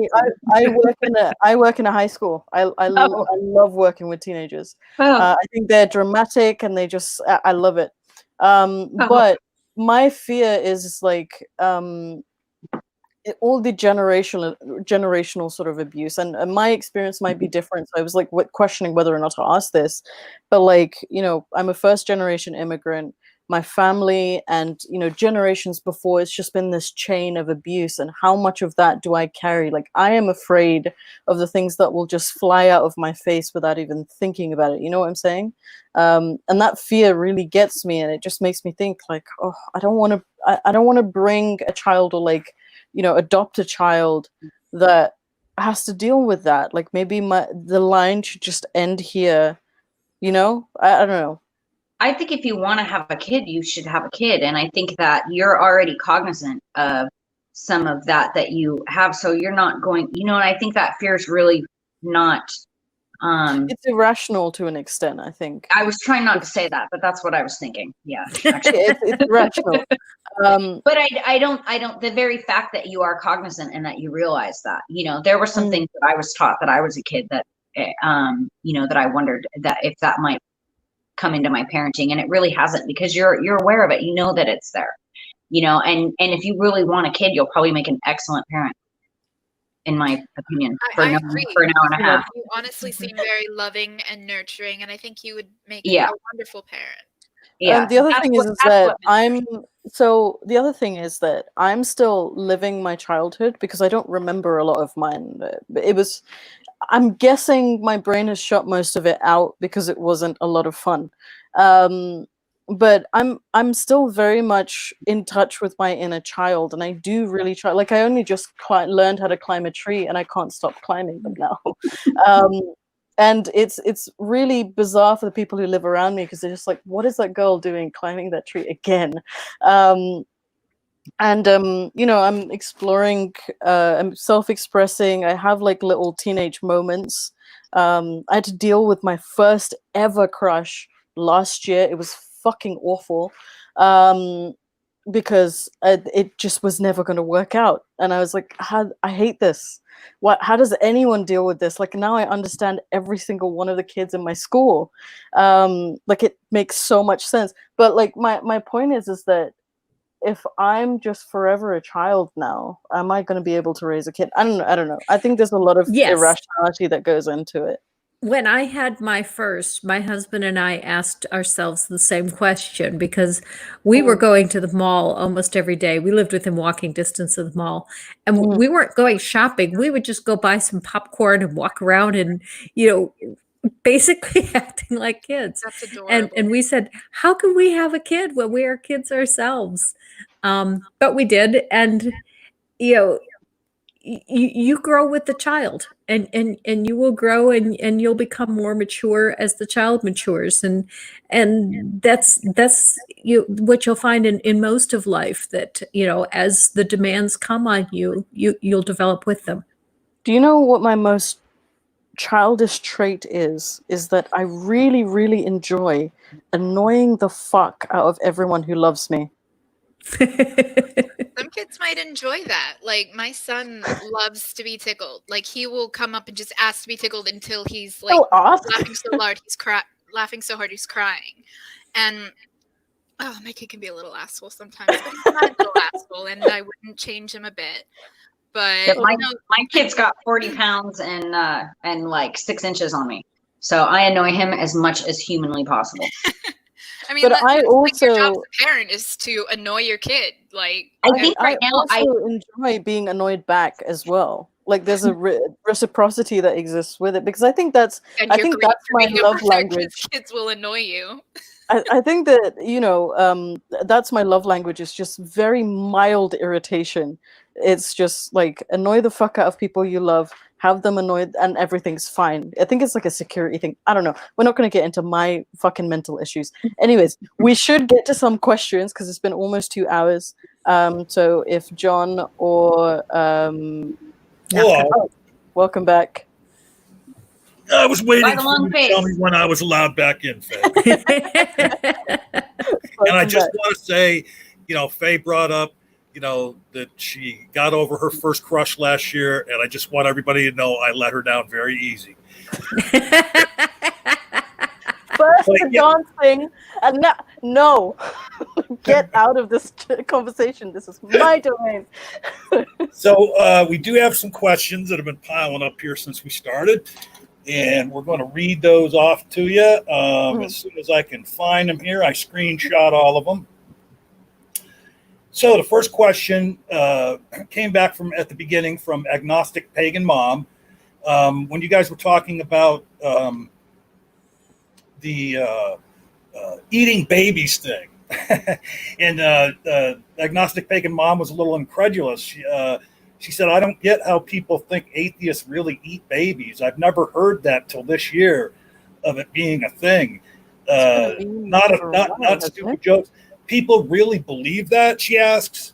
work in a high school. I love working with teenagers. I think they're dramatic, and I love it. But my fear is like all the generational sort of abuse, and my experience might be different. So I was like questioning whether or not to ask this, but like, you know, I'm a first generation immigrant. My family and, you know, generations before, it's just been this chain of abuse, and how much of that do I carry? Like, I am afraid of the things that will just fly out of my face without even thinking about it. You know what I'm saying? And that fear really gets me, and it just makes me think like, oh, I don't want to bring a child, or like, you know, adopt a child that has to deal with that. Like, maybe the line should just end here. You know, I don't know. I think if you want to have a kid, you should have a kid. And I think that you're already cognizant of some of that you have. So you're not going, and I think that fear is really not. It's irrational to an extent, I think. I was trying not to say that, but that's what I was thinking. Yeah, actually, it's irrational. But I don't. The very fact that you are cognizant and that you realize that, there were some things that I was taught that I was a kid that, that I wondered that if that might come into my parenting, and it really hasn't, because you're aware of it. You know that it's there, and if you really want a kid, you'll probably make an excellent parent, in my opinion, for an hour and a half. You honestly seem very loving and nurturing, and I think you would make a wonderful parent. Yeah. The other thing is that the other thing is that I'm still living my childhood, because I don't remember a lot of mine. I'm guessing my brain has shut most of it out because it wasn't a lot of fun. But I'm still very much in touch with my inner child, and I do really try. Like, I only just learned how to climb a tree, and I can't stop climbing them now. And it's really bizarre for the people who live around me, because they're just like, what is that girl doing climbing that tree again? I'm exploring, I'm self-expressing. I have like little teenage moments. I had to deal with my first ever crush last year. It was fucking awful, because it just was never going to work out. And I was like, I hate this. How does anyone deal with this? Like, now I understand every single one of the kids in my school. Like, it makes so much sense. But like, my point is that if I'm just forever a child now, am I going to be able to raise a kid? I don't know. I think there's a lot of irrationality that goes into it. When I had my first, my husband and I asked ourselves the same question, because we were going to the mall almost every day. We lived within walking distance of the mall, and we weren't going shopping. We would just go buy some popcorn and walk around and, basically acting like kids. That's adorable. And we said, how can we have a kid when we are kids ourselves? But we did. And, you grow with the child, and you will grow, and you'll become more mature as the child matures. And that's what you'll find in most of life, that, as the demands come on you, you'll develop with them. Do you know what my most childish trait is that I really, really enjoy annoying the fuck out of everyone who loves me. Some kids might enjoy that. Like, my son loves to be tickled. Like, he will come up and just ask to be tickled until he's like laughing so hard he's crying. And my kid can be a little asshole sometimes, but he's not a little asshole, and I wouldn't change him a bit. But my kid's got 40 pounds and like 6 inches on me, so I annoy him as much as humanly possible. I mean, but I also, your job as a parent is to annoy your kid. Like, I think right now I enjoy being annoyed back as well. Like, there's a reciprocity that exists with it, because I think that's my love language. Kids will annoy you. I think that, that's my love language, is just very mild irritation. It's just like, annoy the fuck out of people you love, have them annoyed, and everything's fine. I think it's like a security thing. I don't know. We're not going to get into my fucking mental issues. Anyways, we should get to some questions, because it's been almost 2 hours. So if John or welcome back. I was waiting for you to tell me when I was allowed back in, Faye. And I just want to say, Faye brought up, that she got over her first crush last year, and I just want everybody to know I let her down very easy. First the John thing, and no, get out of this conversation. This is my domain. So we do have some questions that have been piling up here since we started, and we're going to read those off to you as soon as I can find them here. I screenshot all of them. So the first question came back at the beginning from Agnostic Pagan Mom. When you guys were talking about the eating babies thing, and Agnostic Pagan Mom was a little incredulous. She said, I don't get how people think atheists really eat babies. I've never heard that till this year of it being a thing. Not stupid jokes. People really believe that? She asks.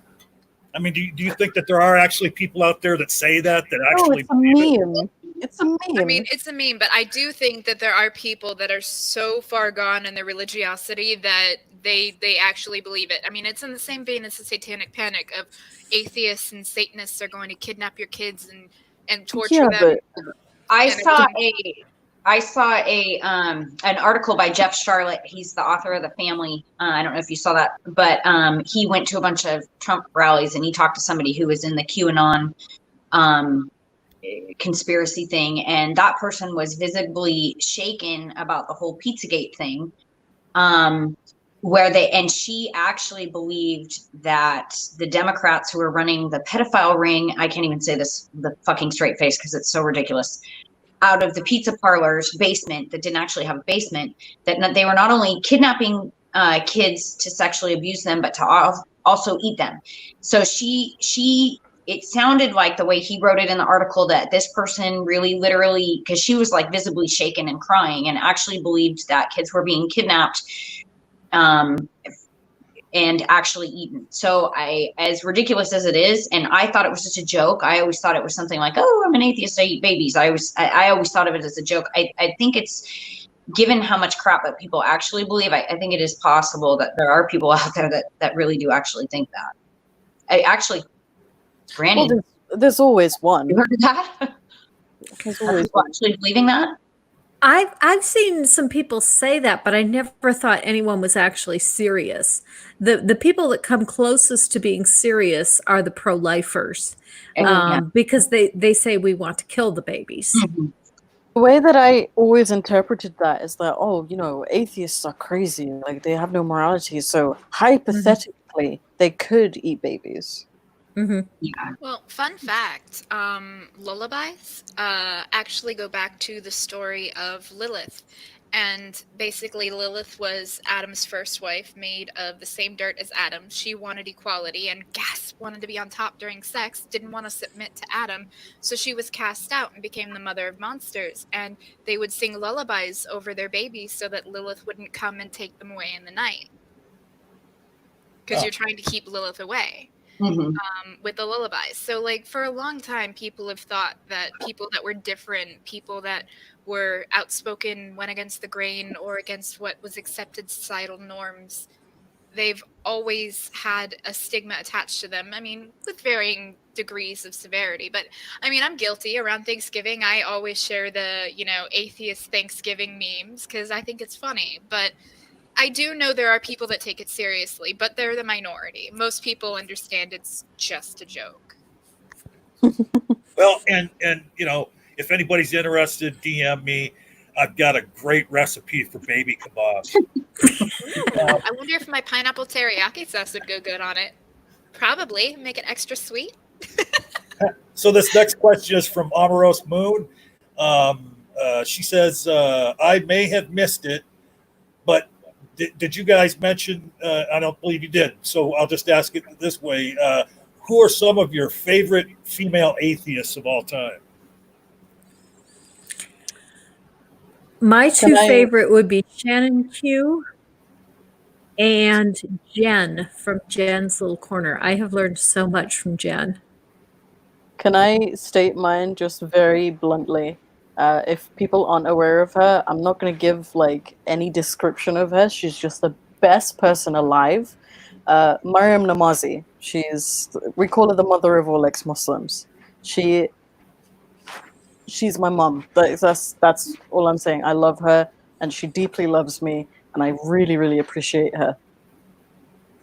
I mean, do you think that there are actually people out there that say that actually it's a meme? It's a meme. I mean, it's a meme, but I do think that there are people that are so far gone in their religiosity that they actually believe it. I mean, it's in the same vein as the satanic panic of atheists and Satanists are going to kidnap your kids and torture them. But I saw an article by Jeff Charlotte. He's the author of The Family. I don't know if you saw that, but he went to a bunch of Trump rallies and he talked to somebody who was in the QAnon conspiracy thing, and that person was visibly shaken about the whole Pizzagate thing. She actually believed that the Democrats who were running the pedophile ring, I can't even say this the fucking straight face because it's so ridiculous, out of the pizza parlor's basement that didn't actually have a basement, that they were not only kidnapping kids to sexually abuse them, but to also eat them. So it sounded like the way he wrote it in the article that this person really literally, because she was like visibly shaken and crying and actually believed that kids were being kidnapped and actually eaten. So as ridiculous as it is, and I thought it was just a joke. I always thought it was something like, oh, I'm an atheist, I eat babies. I always thought of it as a joke. I think it's, given how much crap that people actually believe, I think it is possible that there are people out there that really do actually think that. Granny. Well, there's always one. You heard of that? There's always one. Actually believing that? I've seen some people say that, but I never thought anyone was actually serious. The people that come closest to being serious are the pro-lifers, because they say we want to kill the babies. Mm-hmm. The way that I always interpreted that is that, atheists are crazy, like they have no morality, so hypothetically they could eat babies. Mm-hmm. Yeah. Well, fun fact, lullabies actually go back to the story of Lilith. And basically Lilith was Adam's first wife, made of the same dirt as Adam. She wanted equality and wanted to be on top during sex, didn't want to submit to Adam. So she was cast out and became the mother of monsters. And they would sing lullabies over their babies so that Lilith wouldn't come and take them away in the night. Because you're trying to keep Lilith away. With the lullabies. So like for a long time, people have thought that people that were different, people that were outspoken, went against the grain or against what was accepted societal norms, they've always had a stigma attached to them. I mean, with varying degrees of severity, but I mean, I'm guilty. Around Thanksgiving, I always share the, atheist Thanksgiving memes because I think it's funny, but I do know there are people that take it seriously, but they're the minority. Most people understand it's just a joke. Well, and if anybody's interested, DM me. I've got a great recipe for baby kebabs. I wonder if my pineapple teriyaki sauce would go good on it. Probably. Make it extra sweet. So this next question is from Amaros Moon. She says, I may have missed it, but did you guys mention, I don't believe you did, so I'll just ask it this way. Who are some of your favorite female atheists of all time? My two favorite would be Shannon Q and Jen from Jen's Little Corner. I have learned so much from Jen. Can I state mine just very bluntly? If people aren't aware of her, I'm not going to give any description of her. She's just the best person alive. Mariam Namazi. We call her the mother of all ex-Muslims. She's my mom. That's all I'm saying. I love her, and she deeply loves me, and I really, really appreciate her.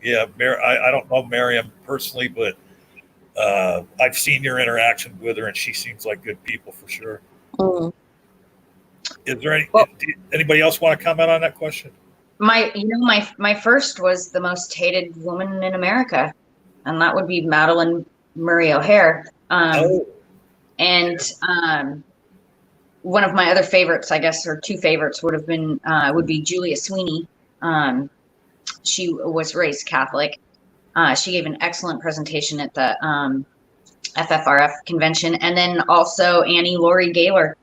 Yeah, I don't know Mariam personally, but I've seen your interaction with her, and she seems like good people for sure. Mm. Is there anybody else want to comment on that question? My first was the most hated woman in America, and that would be Madeline Murray O'Hare. And one of my other favorites, I guess, or two favorites would be Julia Sweeney. She was raised Catholic. She gave an excellent presentation at the FFRF convention, and then also Annie Laurie Gaylor.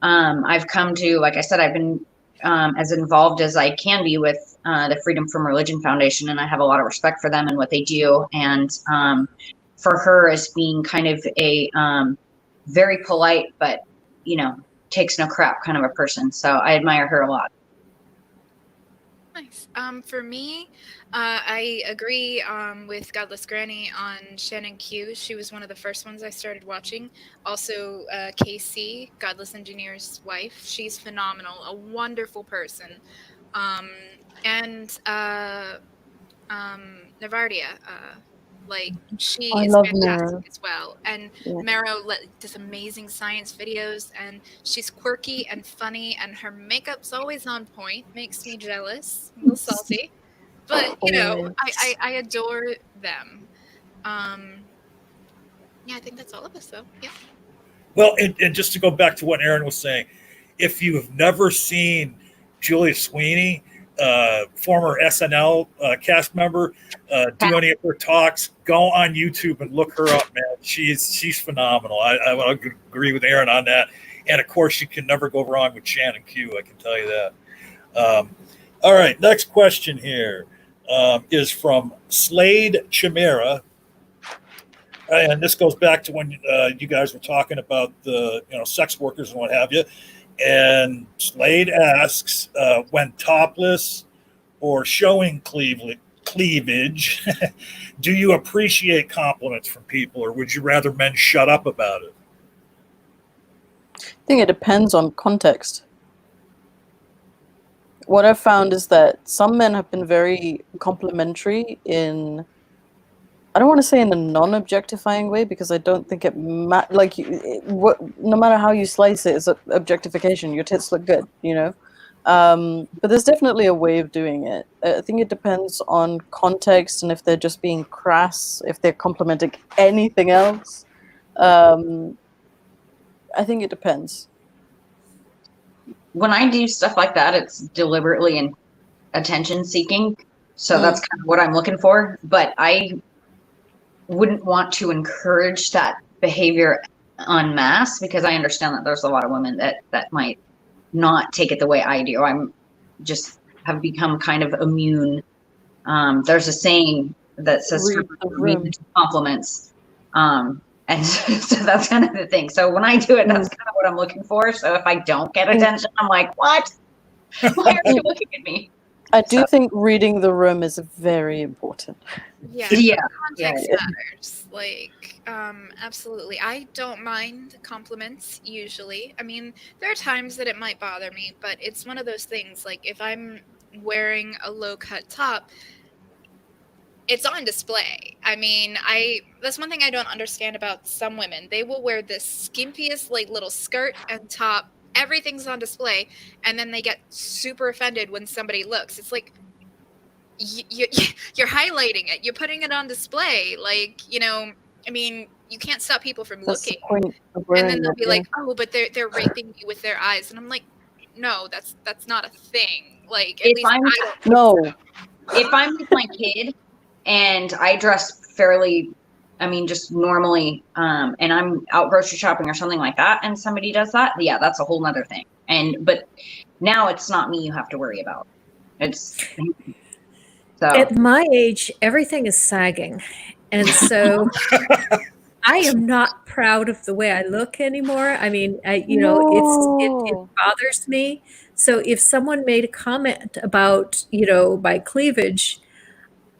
I've come to, like I said, I've been as involved as I can be with the Freedom from Religion Foundation, and I have a lot of respect for them and what they do. And for her as being kind of a very polite, but takes no crap kind of a person. So I admire her a lot. Nice. For me, I agree with Godless Granny on Shannon Q. She was one of the first ones I started watching. Also, KC, Godless Engineer's wife. She's phenomenal, a wonderful person. And Navardia, she is fantastic as well. And Mero does amazing science videos, and she's quirky and funny, and her makeup's always on point. Makes me jealous, a little salty, but I adore them. Yeah, I think that's all of us, though. Yeah. Well, and just to go back to what Erin was saying, if you have never seen Julia Sweeney, former SNL cast member, do any of her talks, go on YouTube and look her up, man. She's phenomenal. I agree with Erin on that. And of course, you can never go wrong with Shannon Q. I can tell you that. All right, next question here is from Slade Chimera. And this goes back to when you guys were talking about the sex workers and what have you. And Slade asks, when topless or showing cleavage, do you appreciate compliments from people, or would you rather men shut up about it? I think it depends on context. What I've found is that some men have been very complimentary in, I don't want to say in a non-objectifying way, because I don't think no matter how you slice it, it's objectification. Your tits look good, but there's definitely a way of doing it. I think it depends on context, and if they're just being crass, if they're complimenting anything else. I think it depends. When I do stuff like that, it's deliberately and attention seeking. So that's kind of what I'm looking for. But I wouldn't want to encourage that behavior en masse, because I understand that there's a lot of women that might not take it the way I do. I'm just have become kind of immune. There's a saying that says immune to compliments. And so that's kind of the thing. So when I do it, that's kind of what I'm looking for. So if I don't get attention, I'm like, what? Why are you looking at me? I do think reading the room is very important. Yeah. Context matters. Absolutely. I don't mind compliments usually. I mean, there are times that it might bother me, but it's one of those things, like if I'm wearing a low-cut top, it's on display. I mean, that's one thing I don't understand about some women. They will wear this skimpiest little skirt and top. Everything's on display, and then they get super offended when somebody looks. It's like you're highlighting it. You're putting it on display. I mean, you can't stop people from looking. And then they'll be like, "Oh, but they're raping you with their eyes," and I'm like, "No, that's not a thing." If I'm with my kid and I dress fairly, I mean, just normally, and I'm out grocery shopping or something like that, and somebody does that, yeah, that's a whole nother thing. But now it's not me you have to worry about. It's so. At my age, everything is sagging, and so I am not proud of the way I look anymore. I mean, it bothers me. So if someone made a comment about my cleavage,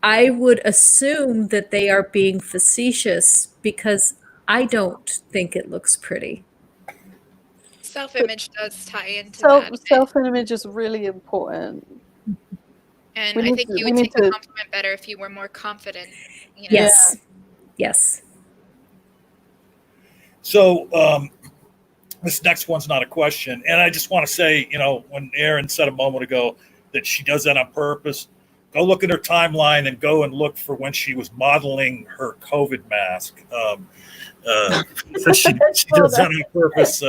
I would assume that they are being facetious, because I don't think it looks pretty. Self-image does tie into that. Self-image is really important. And I think you would take a compliment better if you were more confident. Yes. Yes. So this next one's not a question. And I just want to say, when Erin said a moment ago that she does that on purpose, go look at her timeline and go and look for when she was modeling her COVID mask. She does that on purpose.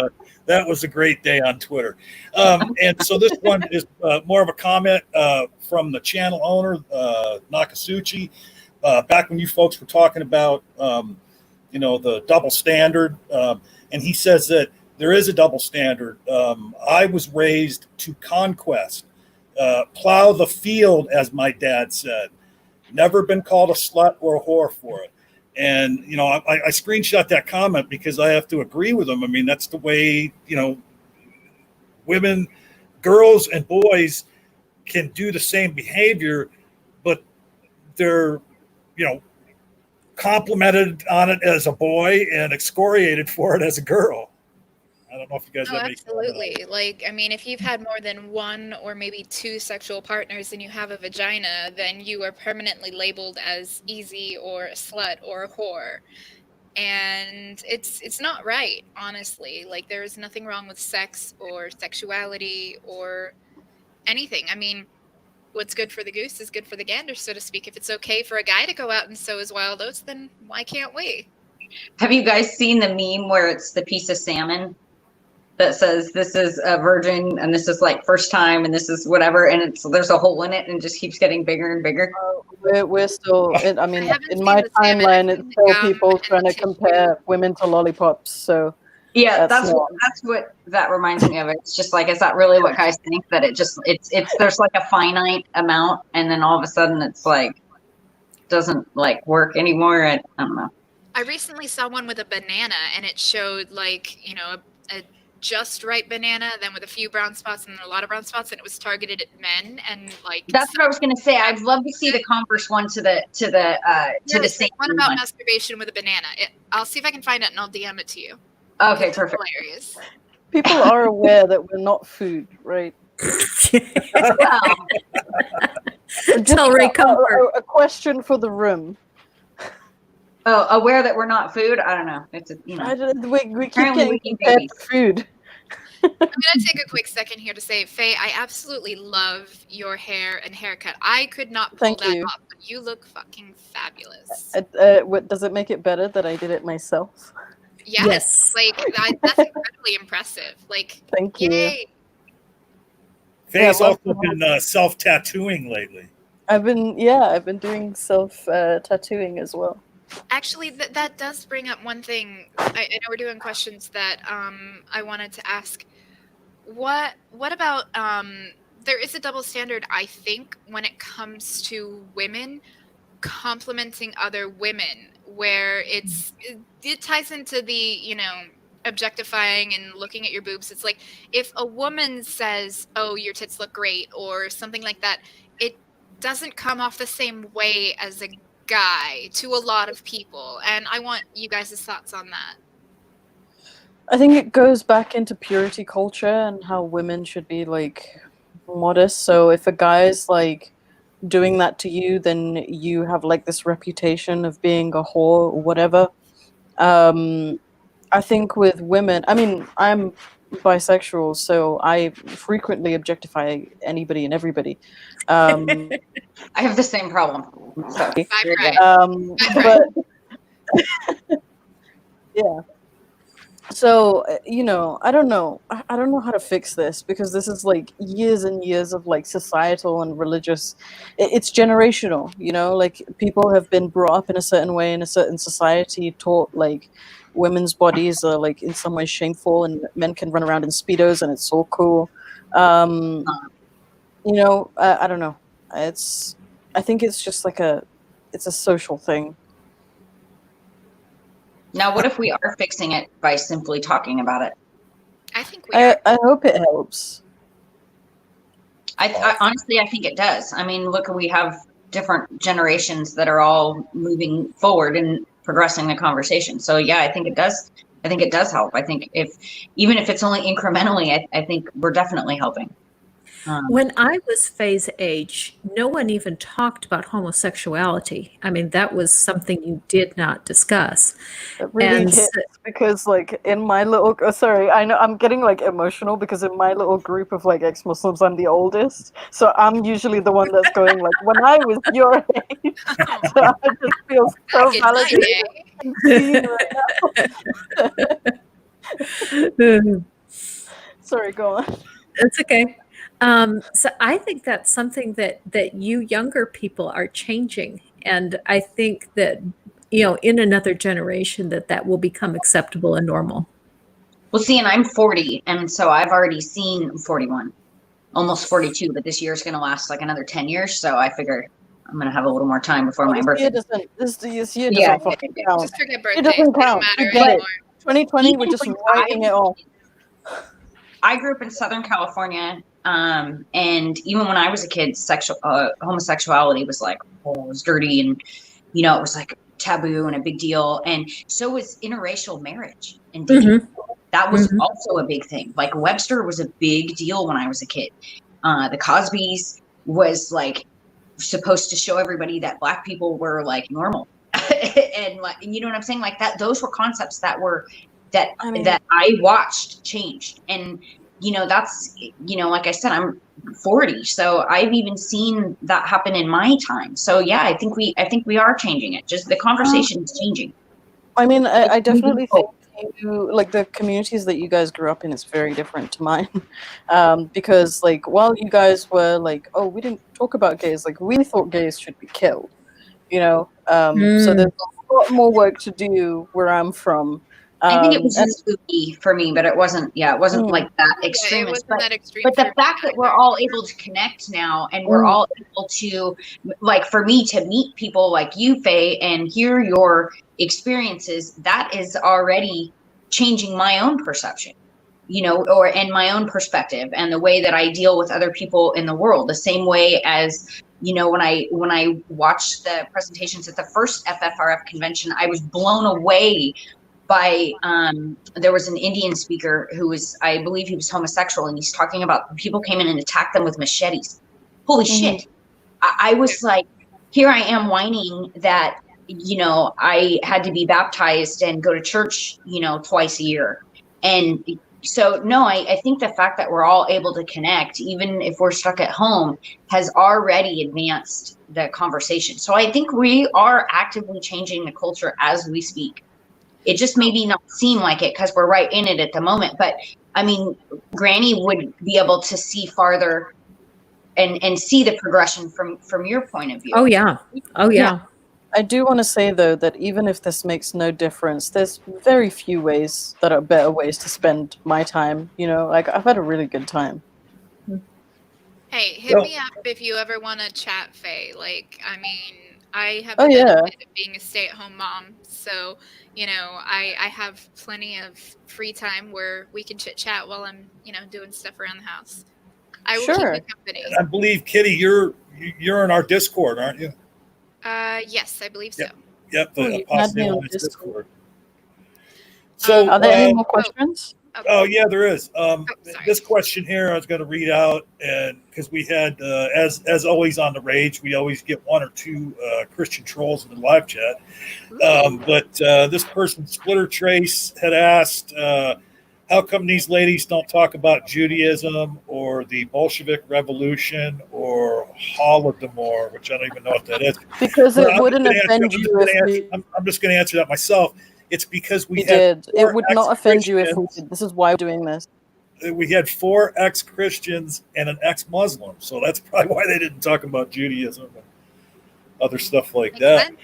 That was a great day on Twitter. And so this one is more of a comment from the channel owner, Nakasuchi. Back when you folks were talking about, the double standard. And he says that there is a double standard. I was raised to conquest, plow the field, as my dad said. Never been called a slut or a whore for it. And, you know, I screenshot that comment because I have to agree with him. I mean, that's the way, you know, women, girls and boys can do the same behavior, but they're, you know, complimented on it as a boy and excoriated for it as a girl. I don't know if you guys have any. Absolutely. Like, I mean, if you've had more than one or maybe two sexual partners and you have a vagina, then you are permanently labeled as easy or a slut or a whore. And it's not right, honestly. Like, there is nothing wrong with sex or sexuality or anything. I mean, what's good for the goose is good for the gander, so to speak. If it's okay for a guy to go out and sow his wild oats, then why can't we? Have you guys seen the meme where it's the piece of salmon that says this is a virgin and this is like first time and this is whatever, and there's a hole in it and it just keeps getting bigger and bigger? We're still, I mean, in my timeline, it's still people trying to compare women to lollipops. So yeah, that's what that reminds me of. It's just like, is that really what guys think? That it's there's like a finite amount, and then all of a sudden it's like doesn't like work anymore. I don't know. I recently saw one with a banana, and it showed like, you know, a just right banana, then with a few brown spots and a lot of brown spots, and it was targeted at men. And like, that's what I was gonna say. I'd love to see the Converse one to the same one about masturbation with a banana. I'll see if I can find it and I'll DM it to you. Okay, perfect. Hilarious. People are aware that we're not food, right? Tell Ray Comfort. A question for the room. Oh, aware that we're not food? I don't know. It's you know. We keep getting compared to food. I'm going to take a quick second here to say, Faye, I absolutely love your hair and haircut. I could not pull that off, but you look fucking fabulous. Does it make it better that I did it myself? Yes. Like, that's incredibly impressive. Like, thank you. Yay. Faye's also been self-tattooing lately. I've been doing self-tattooing as well. Actually, that does bring up one thing. I know we're doing questions that I wanted to ask. What about there is a double standard, I think, when it comes to women complimenting other women, where it ties into the, you know, objectifying and looking at your boobs. It's like, if a woman says, "Oh, your tits look great," or something like that, it doesn't come off the same way as a guy to a lot of people. And I want you guys' thoughts on that. I think it goes back into purity culture and how women should be like modest. So if a guy's like doing that to you, then you have like this reputation of being a whore or whatever. I think with women, I mean, I'm bisexual, so I frequently objectify anybody and everybody. I have the same problem. So, but yeah. So, you know, I don't know how to fix this, because this is like years and years of like societal and religious, it's generational, you know, like people have been brought up in a certain way in a certain society, taught like women's bodies are like in some way shameful and men can run around in Speedos and it's so cool. You know, I don't know. I think it's just like it's a social thing. Now, what if we are fixing it by simply talking about it? I think we are. I hope it helps. I honestly, I think it does. I mean, look, we have different generations that are all moving forward and progressing the conversation. So yeah, I think it does. I think it does help. I think even if it's only incrementally, I think we're definitely helping. When I was Faye's age, no one even talked about homosexuality. I mean, that was something you did not discuss. It really hits, because like in my little, sorry, I know I'm getting like emotional, because in my little group of like ex-Muslims, I'm the oldest. So I'm usually the one that's going like, when I was your age. So I just feel so validated. Right now. Sorry, go on. It's okay. So I think that's something that you younger people are changing. And I think that, you know, in another generation that will become acceptable and normal. Well, see, and I'm 40, and so I've already seen 41, almost 42, but this year is going to last like another 10 years. So I figure I'm going to have a little more time before my birthday. This year doesn't fucking count. Just forget It birthdays. doesn't They don't count. matter Forget it. anymore. 2020, we're just writing it off. I grew up in Southern California, and even when I was a kid, homosexuality was like, oh, it was dirty, and it was like taboo and a big deal. And so was interracial marriage and dating. Mm-hmm. That was also a big thing. Like Webster was a big deal when I was a kid. The Cosbys was like supposed to show everybody that Black people were like normal, and like, you know what I'm saying? Like that, those were concepts that I watched changed. And that's like I said, I'm 40, so I've even seen that happen in my time. So yeah, I think we are changing it. Just the conversation is changing. I mean, I definitely think like the communities that you guys grew up in is very different to mine, because like while you guys were like, oh, we didn't talk about gays, like we thought gays should be killed, so there's a lot more work to do where I'm from. I think it was just spooky for me, but it wasn't. Yeah, it wasn't like that extreme. It wasn't that extreme. But the fact that we're all able to connect now, and we're all able to, like, for me to meet people like you, Faye, and hear your experiences, that is already changing my own perception, and my own perspective, and the way that I deal with other people in the world. The same way as when I watched the presentations at the first FFRF convention, I was blown away by there was an Indian speaker who was, I believe he was homosexual, and he's talking about people came in and attacked them with machetes. Holy shit. I was like, here I am whining that I had to be baptized and go to church twice a year. And so no, I think the fact that we're all able to connect, even if we're stuck at home, has already advanced the conversation. So I think we are actively changing the culture as we speak. It just maybe not seem like it because we're right in it at the moment. But I mean, Granny would be able to see farther and see the progression from your point of view. Oh yeah. I do want to say though that even if this makes no difference, there's very few ways that are better ways to spend my time. Like I've had a really good time. Hey, hit me up if you ever want to chat, Faye. Like, I mean, I have being a stay-at-home mom, so I have plenty of free time where we can chit-chat while I'm doing stuff around the house. I will keep you company. And I believe, Kitty, you're in our Discord, aren't you? Yes, I believe so. Yep, the Apostle on Discord. So, are there any more questions? Oh yeah, there is. This question here I was going to read out, and because we had, as always on the Rage, we always get one or two Christian trolls in the live chat. But this person, Splitter Trace, had asked, how come these ladies don't talk about Judaism or the Bolshevik Revolution or Holodomor, which I don't even know what that is. Because it wouldn't offend you. I'm just going to answer that myself. It's because we did. It would not offend you if we did. This is why we're doing this. We had 4 ex-Christians and an ex-Muslim, so that's probably why they didn't talk about Judaism and other stuff like that. Sense,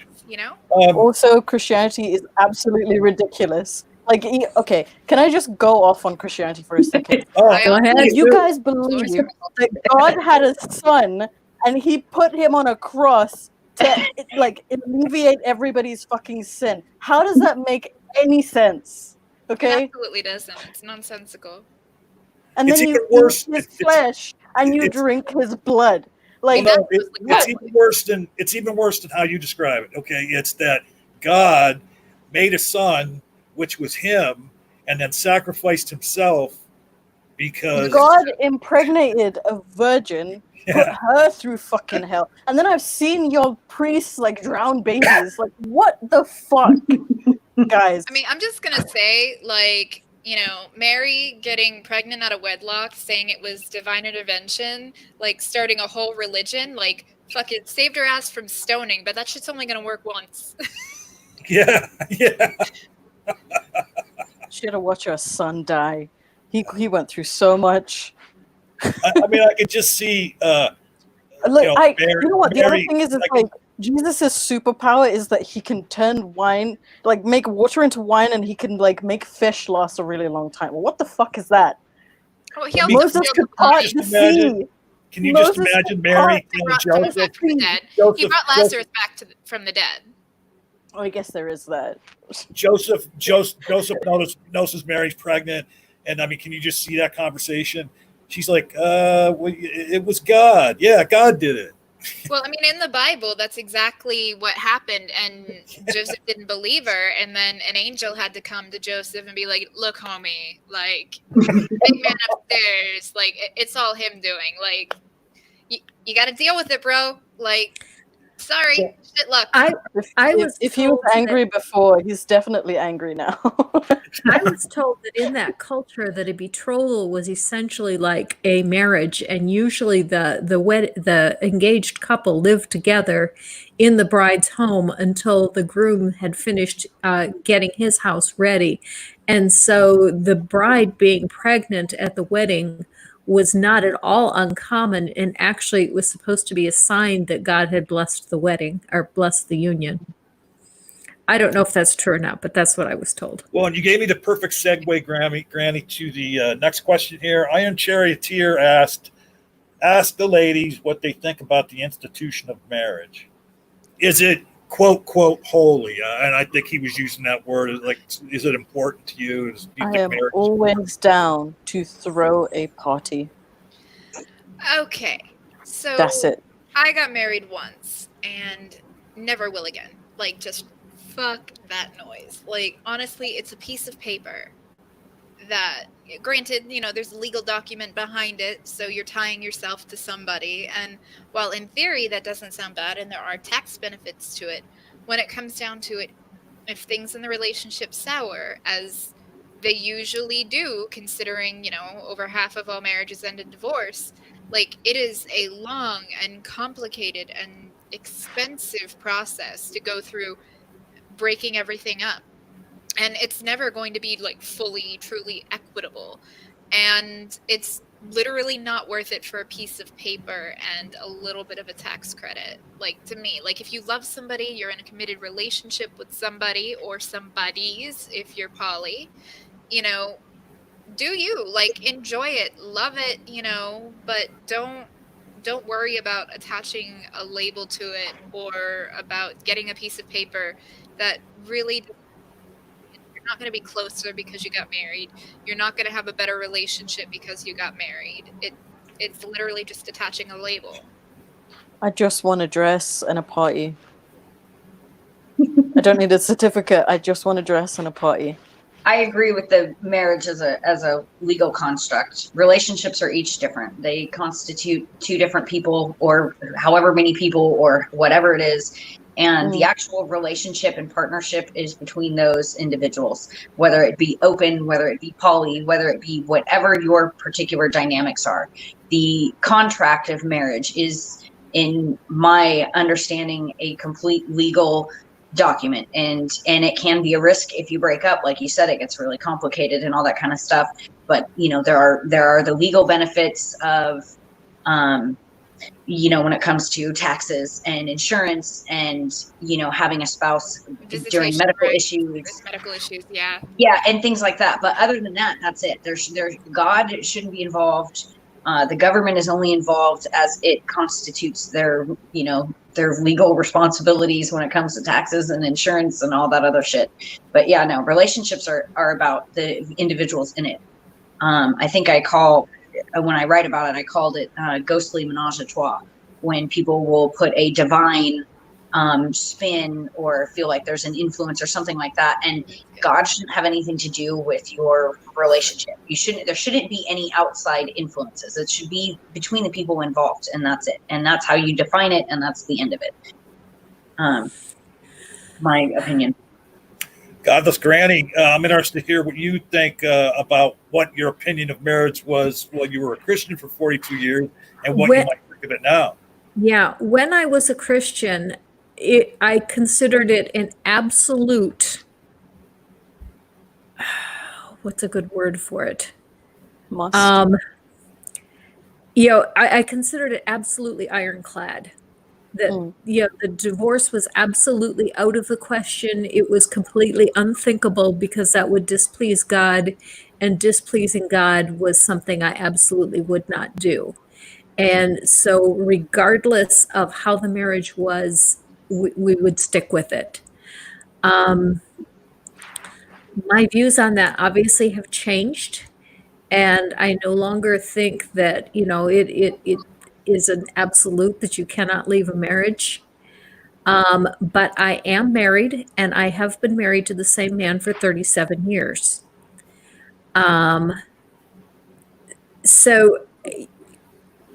also, Christianity is absolutely ridiculous. Like, okay, can I just go off on Christianity for a second? Go ahead. You guys believe that God had a son and he put him on a cross to alleviate everybody's fucking sin. How does that make any sense? Okay? It absolutely doesn't. It's nonsensical. And then you eat his flesh and you drink his blood. Like, it's even worse than how you describe it. Okay, it's that God made a son, which was him, and then sacrificed himself because God impregnated a virgin. Put her through fucking hell. And then I've seen your priests drown babies. Like, what the fuck, guys? I mean, I'm just gonna say, Mary getting pregnant out of wedlock, saying it was divine intervention, starting a whole religion, fucking saved her ass from stoning, but that shit's only gonna work once. Yeah. She had to watch her son die. He went through so much. I mean, I could just see. Look, Mary, you know what? The other thing is, Jesus' superpower is that he can turn wine, like make water into wine, and he can like make fish last a really long time. What the fuck is that? Oh, he I also mean, Moses healed could the part blind. the imagine- sea. Can you just Moses imagine could Mary part He telling brought someone Joseph? back from the dead. He Joseph, brought Lazarus back from the dead. Oh, I guess there is that. Joseph notices Mary's pregnant, and I mean, can you just see that conversation? She's like, well, it was God. Yeah, God did it. Well, I mean, in the Bible, that's exactly what happened, and Joseph didn't believe her, and then an angel had to come to Joseph and be like, "Look, homie, like, big man upstairs, like, it's all him doing. Like, you got to deal with it, bro. Like, sorry, shit luck." If he was angry before, he's definitely angry now. I was told that in that culture that a betrothal was essentially like a marriage, and usually the engaged couple lived together in the bride's home until the groom had finished getting his house ready. And so the bride being pregnant at the wedding was not at all uncommon, and actually it was supposed to be a sign that God had blessed the wedding or blessed the union. I don't know if that's true or not, but that's what I was told. Well, and you gave me the perfect segue, Granny, to the next question here. Iron Charioteer asked the ladies what they think about the institution of marriage. Is it quote holy? And I think he was using that word. Like, is it important to you? I am always down to throw a party. Okay, so that's it. I got married once and never will again. Like, just fuck that noise. Like, honestly, it's a piece of paper that, granted, you know, there's a legal document behind it, so you're tying yourself to somebody, and while in theory that doesn't sound bad and there are tax benefits to it, when it comes down to it, if things in the relationship sour, as they usually do, considering, you know, over half of all marriages end in divorce, like, it is a long and complicated and expensive process to go through breaking everything up, and it's never going to be like fully truly equitable, and it's literally not worth it for a piece of paper and a little bit of a tax credit. Like, to me, like, if you love somebody, you're in a committed relationship with somebody or somebodies, if you're poly, you know, do you, like, enjoy it, love it, you know, but don't worry about attaching a label to it or about getting a piece of paper that really, you're not going to be closer because you got married. You're not going to have a better relationship because you got married. It's literally just attaching a label. I just want a dress and a party. I don't need a certificate. I just want a dress and a party. I agree with the marriage as a legal construct. Relationships are each different. They constitute two different people, or however many people, or whatever it is. And the actual relationship and partnership is between those individuals, whether it be open, whether it be poly, whether it be whatever your particular dynamics are. The contract of marriage is, in my understanding, a complete legal document, and it can be a risk if you break up. Like you said, it gets really complicated and all that kind of stuff. But you know, there are the legal benefits of you know, when it comes to taxes and insurance, and you know, having a spouse during medical issues, yeah, and things like that. But other than that, that's it. There's God shouldn't be involved. The government is only involved as it constitutes their, you know, their legal responsibilities when it comes to taxes and insurance and all that other shit. But yeah, no, relationships are about the individuals in it. I think when I write about it, I called it ghostly menage a trois, when people will put a divine spin or feel like there's an influence or something like that, and God shouldn't have anything to do with your relationship. There shouldn't be any outside influences. It should be between the people involved, and that's it. And that's how you define it, and that's the end of it. My opinion. Godless Granny, I'm interested to hear what you think about what your opinion of marriage was when you were a Christian for 42 years and what you might think of it now. Yeah, when I was a Christian, I considered it an absolute, what's a good word for it? Must. You know, I considered it absolutely ironclad. that the divorce was absolutely out of the question. It was completely unthinkable because that would displease God, and displeasing God was something I absolutely would not do. And so regardless of how the marriage was, we would stick with it. My views on that obviously have changed, and I no longer think that, it is an absolute that you cannot leave a marriage. But I am married, and I have been married to the same man for 37 years. So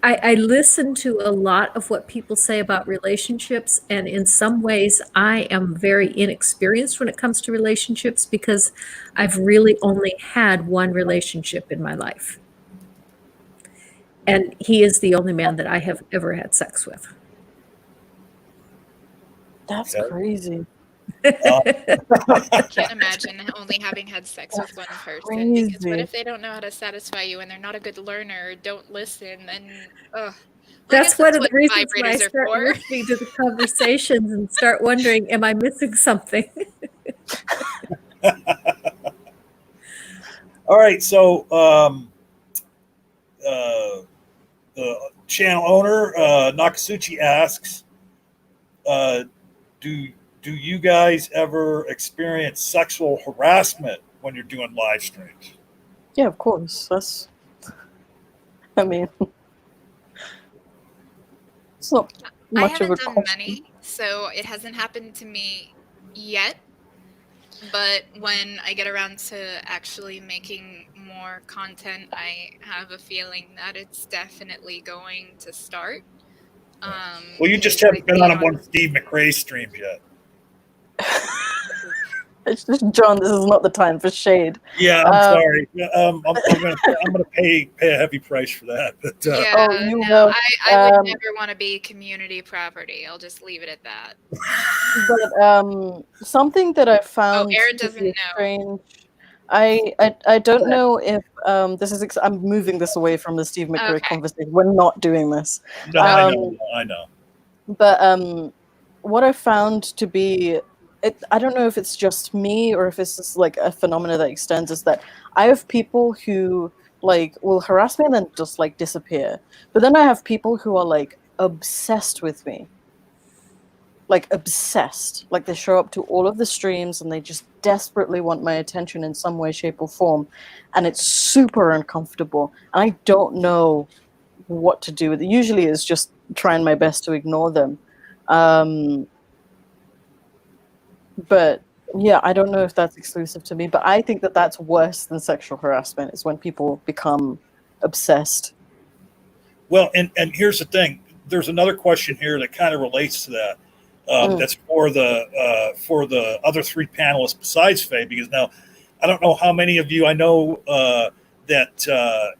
I listen to a lot of what people say about relationships, and in some ways I am very inexperienced when it comes to relationships because I've really only had one relationship in my life. And he is the only man that I have ever had sex with. That's crazy. I can't imagine only having had sex with one person, because what if they don't know how to satisfy you and they're not a good learner or don't listen? And that's one of the reasons why I vibrators are start for. listening to the conversations and start wondering, am I missing something? All right, so the channel owner Nakasuchi asks, do you guys ever experience sexual harassment when you're doing live streams? Yeah, of course. I mean, it's not much of a question. I haven't done many, so it hasn't happened to me yet. But when I get around to actually making more content, I have a feeling that it's definitely going to start. Well, you just haven't been on one of Steve McRae's streams yet. John, this is not the time for shade. Yeah, I'm sorry. I'm gonna pay a heavy price for that. But I would never want to be community property. I'll just leave it at that. But something that I found Erin doesn't know. Strange. I don't know if this is. I'm moving this away from the Steve McRae conversation. We're not doing this. No, I know. But what I found to be, I don't know if it's just me or if it's just like a phenomena that extends, is that I have people who like will harass me and then just like disappear. But then I have people who are like obsessed with me. Like obsessed. Like they show up to all of the streams and they just desperately want my attention in some way, shape, or form. And it's super uncomfortable. And I don't know what to do with it. Usually it's just trying my best to ignore them. But yeah, I don't know if that's exclusive to me, but I think that that's worse than sexual harassment, is when people become obsessed. Well, and here's the thing. There's another question here that kind of relates to that. That's for the other three panelists besides Fay, because now I don't know how many of you, I know that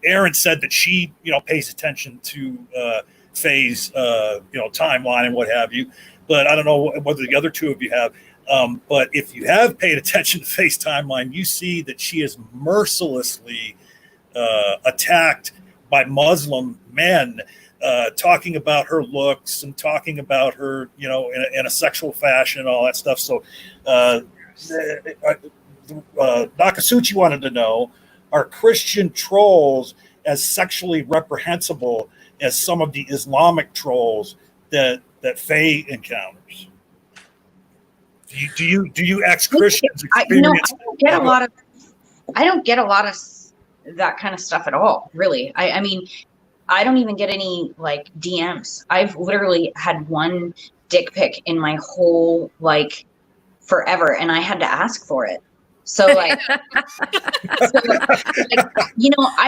Erin said that she pays attention to Fay's timeline and what have you, but I don't know whether the other two of you have. But if you have paid attention to Fay's timeline, you see that she is mercilessly attacked by Muslim men, talking about her looks and talking about her, in a sexual fashion and all that stuff. So Nakasuchi wanted to know, are Christian trolls as sexually reprehensible as some of the Islamic trolls that Fay encounters? Do you ex-Christians experience? I don't get a lot of that kind of stuff at all, really. I mean, I don't even get any like DMs. I've literally had one dick pic in my whole forever, and I had to ask for it. So I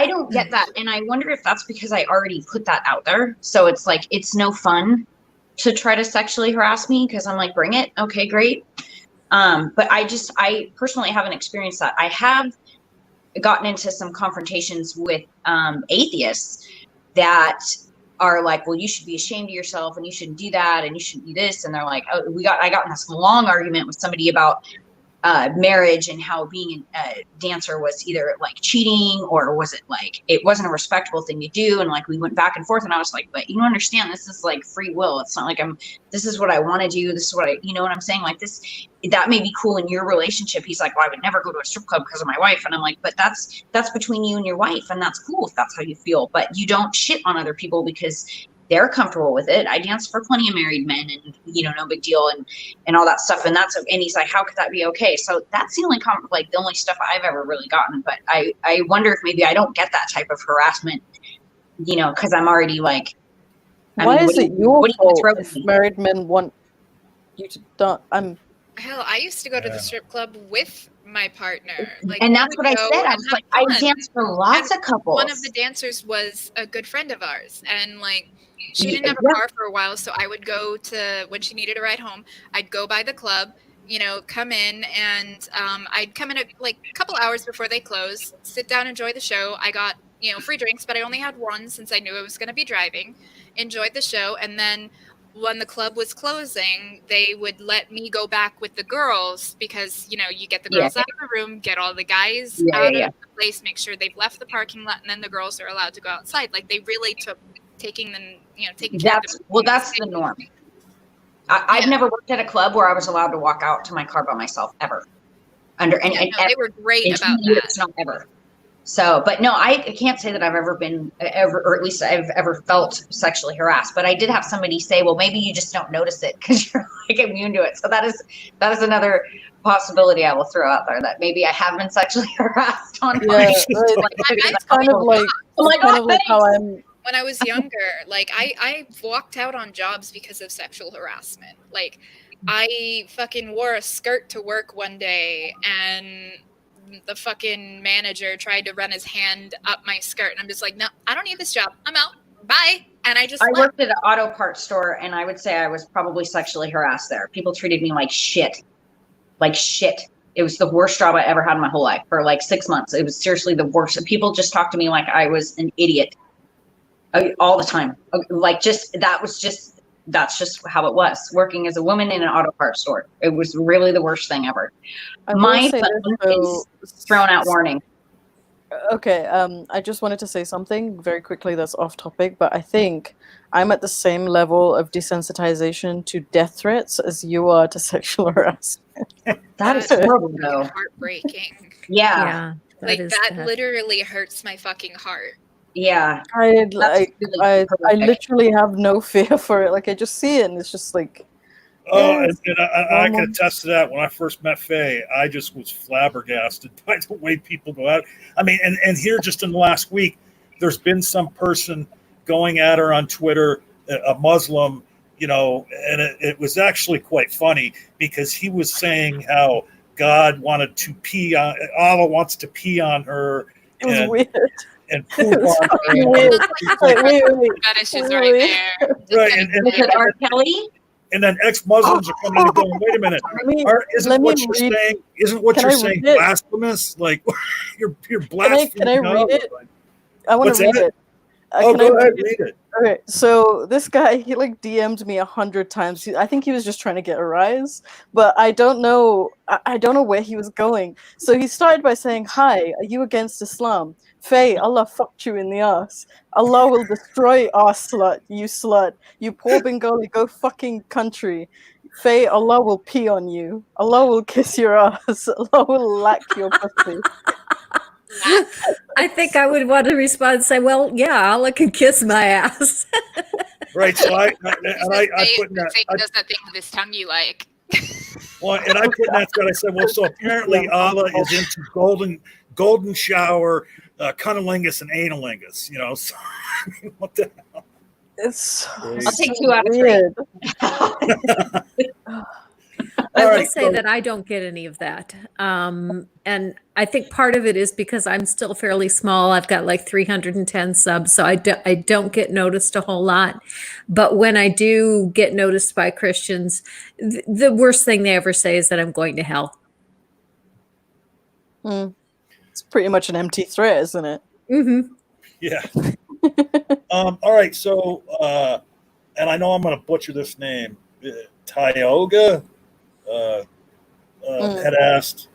don't get that, and I wonder if that's because I already put that out there. So it's like it's no fun to try to sexually harass me because I'm like, bring it, okay, great. But I personally haven't experienced that. I have gotten into some confrontations with atheists that are like, well, you should be ashamed of yourself and you shouldn't do that and you shouldn't do this. And they're like, I got in this long argument with somebody about marriage and how being a dancer was either like cheating or was it like it wasn't a respectable thing to do, and like we went back and forth, and I was like, but you don't understand, this is like free will. It's not like this is what I want to do, this is what I, you know what I'm saying, like this, that may be cool in your relationship. He's like, well, I would never go to a strip club because of my wife, and I'm like, but that's between you and your wife, and that's cool if that's how you feel, but you don't shit on other people because they're comfortable with it. I danced for plenty of married men, and no big deal, and all that stuff. And and he's like, how could that be okay? So that's the only the only stuff I've ever really gotten. But I wonder if maybe I don't get that type of harassment, because I'm already like, why is it your fault if married men want you to dance? Hell, I used to go to the strip club with my partner. And that's what I said. I was like, I danced for lots of couples. One of the dancers was a good friend of ours, and she didn't have a car for a while, so I would go to, when she needed a ride home, I'd go by the club, come in, and I'd come in a couple hours before they closed, sit down, enjoy the show. I got, free drinks, but I only had one since I knew I was going to be driving, enjoyed the show, and then when the club was closing, they would let me go back with the girls because, you get the girls out of the room, get all the guys out of the place, make sure they've left the parking lot, and then the girls are allowed to go outside. They really took taking them, taking care of them. Well, that's the norm. I've never worked at a club where I was allowed to walk out to my car by myself ever. They were great about that. It's not ever. So, but no, I can't say that I've ever been or at least I've ever felt sexually harassed. But I did have somebody say, well, maybe you just don't notice it because you're immune to it. So that is another possibility I will throw out there, that maybe I have been sexually harassed on. That's kind of like how I'm. When I was younger, I walked out on jobs because of sexual harassment. I fucking wore a skirt to work one day, and the fucking manager tried to run his hand up my skirt, and I'm just like, no, I don't need this job. I'm out. Bye. And I worked at an auto parts store, and I would say I was probably sexually harassed there. People treated me like shit. Like shit. It was the worst job I ever had in my whole life for 6 months. It was seriously the worst. People just talked to me like I was an idiot. All the time. That's just how it was working as a woman in an auto parts store. It was really the worst thing ever. My phone is thrown out warning. Okay, I just wanted to say something very quickly that's off topic, but I think I'm at the same level of desensitization to death threats as you are to sexual harassment. That is horrible, though. Heartbreaking. Yeah. That literally hurts my fucking heart. Yeah, I literally have no fear for it. I just see it, and it's just like. Oh, and I can attest to that. When I first met Fay, I just was flabbergasted by the way people go out. I mean, and here just in the last week, there's been some person going at her on Twitter, a Muslim, and it was actually quite funny because he was saying how God wanted to pee on, Allah wants to pee on her. It was weird. And poop on her. Fetishes right there. Right, and R. Kelly. And then ex-Muslims are coming in and going, wait a minute, isn't what you're saying blasphemous? You're blasphemous. Can I read it? I want to read it. Go ahead, read it. Okay, so this guy, he DM'd me 100 times. I think he was just trying to get a rise, but I don't know. I don't know where he was going. So he started by saying, "Hi, are you against Islam? Faye, Allah fucked you in the ass. Allah will destroy our slut, you poor Bengali, go fucking country. Faye, Allah will pee on you. Allah will kiss your ass. Allah will lack your pussy." I think I would want to respond and say, well, yeah, Allah can kiss my ass. Right, so I put in that. Satan does that thing with his tongue you like. Well, and I put in that thread, I said, well, so apparently Allah is into golden shower, cunnilingus, and analingus, so I mean, what the hell? It's I'll take 2 out of 3. I will say that I don't get any of that. And I think part of it is because I'm still fairly small. I've got 310 subs, so I don't get noticed a whole lot. But when I do get noticed by Christians, the worst thing they ever say is that I'm going to hell. It's pretty much an empty threat, isn't it? Mm-hmm. Yeah. All right, so, and I know I'm going to butcher this name, Tioga. had asked,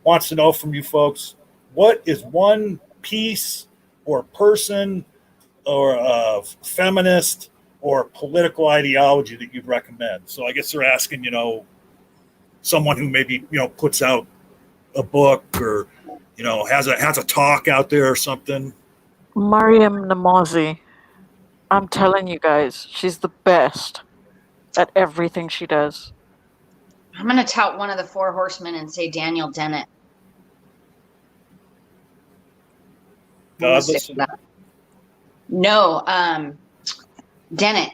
wants to know from you folks, what is one piece or person or feminist or political ideology that you'd recommend? So I guess they're asking, someone who maybe, puts out a book or, has a talk out there or something. Mariam Namazi. I'm telling you guys, she's the best at everything she does. I'm going to tout one of the four horsemen and say Daniel Dennett. Godless? No, Dennett,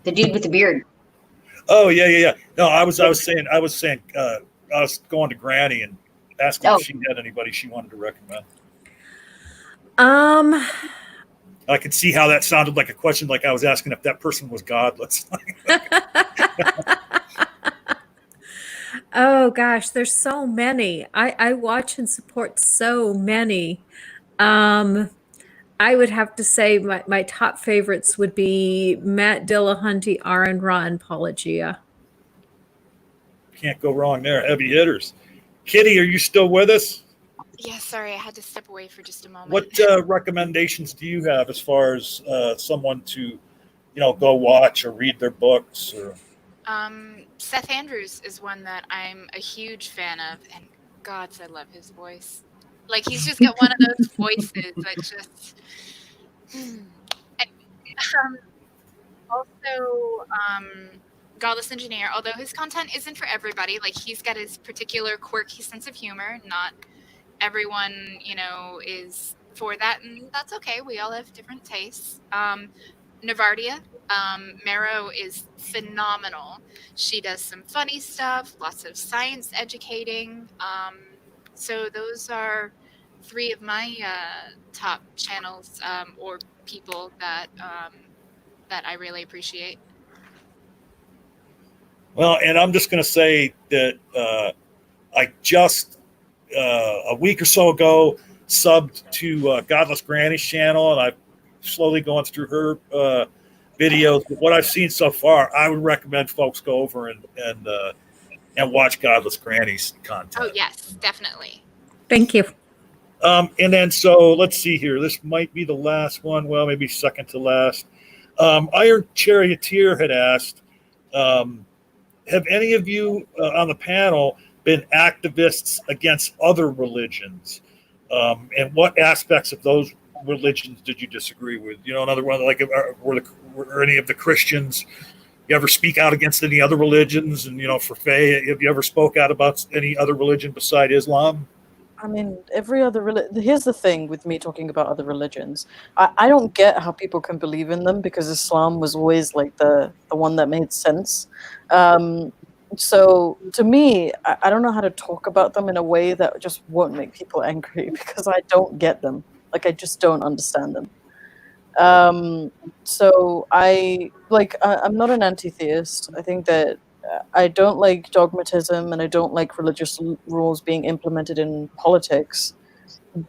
the dude with the beard. Oh yeah. No, I was saying, I was going to Granny and asking if she had anybody she wanted to recommend. I could see how that sounded like a question, like I was asking if that person was godless. Oh gosh, there's so many. I watch and support so many. I would have to say my top favorites would be Matt Dillahunty, Aaron Ra, and Paula Gia. Can't go wrong there. Heavy hitters. Kitty, are you still with us? Yeah, sorry, I had to step away for just a moment. What recommendations do you have as far as someone to, go watch or read their books? Or... Seth Andrews is one that I'm a huge fan of, and gods, I love his voice. Like, he's just got one of those voices that just... Also, Godless Engineer, although his content isn't for everybody, like, he's got his particular quirky sense of humor. Not everyone, is for that, and that's okay. We all have different tastes. Navardia, Marrow is phenomenal. She does some funny stuff, lots of science educating. So those are three of my top channels or people that I really appreciate. Well, and I'm just going to say that I just a week or so ago subbed to Godless Granny's channel, and I've slowly going through her videos. But what I've seen so far, I would recommend folks go over and watch Godless Granny's content. Oh yes, definitely. Thank you. And then so let's see here. This might be the last one. Well, maybe second to last. Iron Charioteer had asked, have any of you on the panel been activists against other religions? And what aspects of those religions did you disagree with? Another one, like were any of the Christians, you ever speak out against any other religions? And, for Fay, have you ever spoke out about any other religion beside Islam? I mean, every other religion. Here's the thing with me talking about other religions. I don't get how people can believe in them because Islam was always like the one that made sense. So to me, I don't know how to talk about them in a way that just won't make people angry because I don't get them. Like, I just don't understand them. So I'm not an anti-theist. I think that I don't like dogmatism and I don't like religious rules being implemented in politics,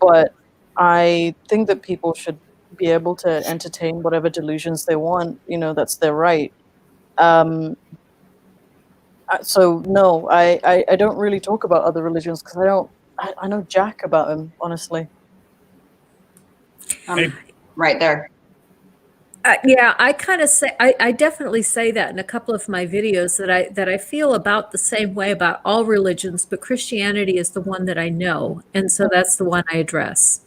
but I think that people should be able to entertain whatever delusions they want. That's their right. So no, I don't really talk about other religions because I know jack about them, honestly. Right there. Yeah, I kind of say I definitely say that in a couple of my videos that I feel about the same way about all religions, but Christianity is the one that I know, and so that's the one I address.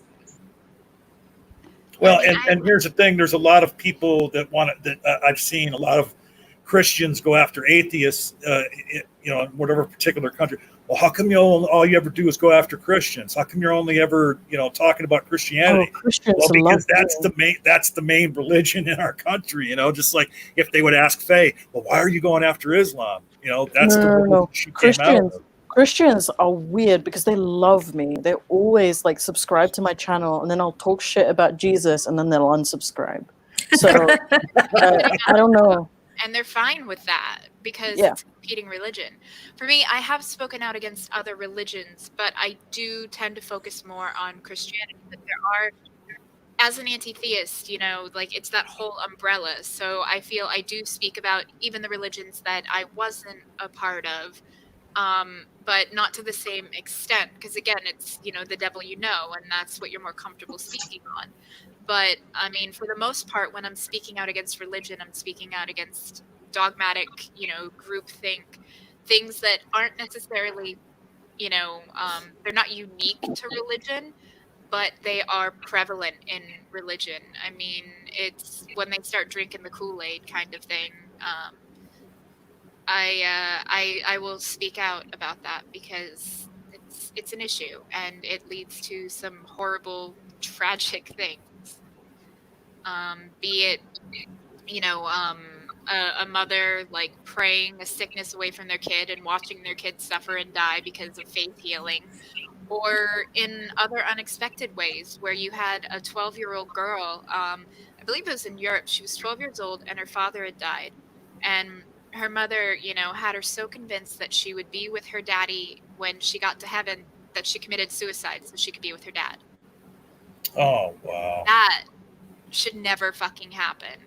Well, and here's the thing: there's a lot of people that I've seen a lot of Christians go after atheists, in whatever particular country. Well, how come all you ever do is go after Christians? How come you're only ever, talking about Christianity? Christians well, because that's the main religion in our country. Just like if they would ask Faye, well, why are you going after Islam? That's the religion she came out of. Christians are weird because they love me. They always subscribe to my channel, and then I'll talk shit about Jesus, and then they'll unsubscribe. So I don't know. And they're fine with that because it's a competing religion. For me, I have spoken out against other religions, but I do tend to focus more on Christianity. But there are, as an anti-theist, it's that whole umbrella. So I feel I do speak about even the religions that I wasn't a part of, but not to the same extent, because again, it's, you know, the devil you know, and that's what you're more comfortable speaking on. But I mean, for the most part, when I'm speaking out against religion, I'm speaking out against dogmatic, you know, groupthink, things that aren't necessarily, you know, they're not unique to religion, but they are prevalent in religion. I mean, it's when they start drinking the Kool-Aid kind of thing. I will speak out about that because it's an issue and it leads to some horrible, tragic things. Be it, you know, a mother like praying a sickness away from their kid and watching their kid suffer and die because of faith healing, or in other unexpected ways where you had a 12-year-old girl, I believe it was in Europe, she was 12 years old and her father had died, and her mother, you know, had her so convinced that she would be with her daddy when she got to heaven that she committed suicide so she could be with her dad. Oh, wow. That should never fucking happen,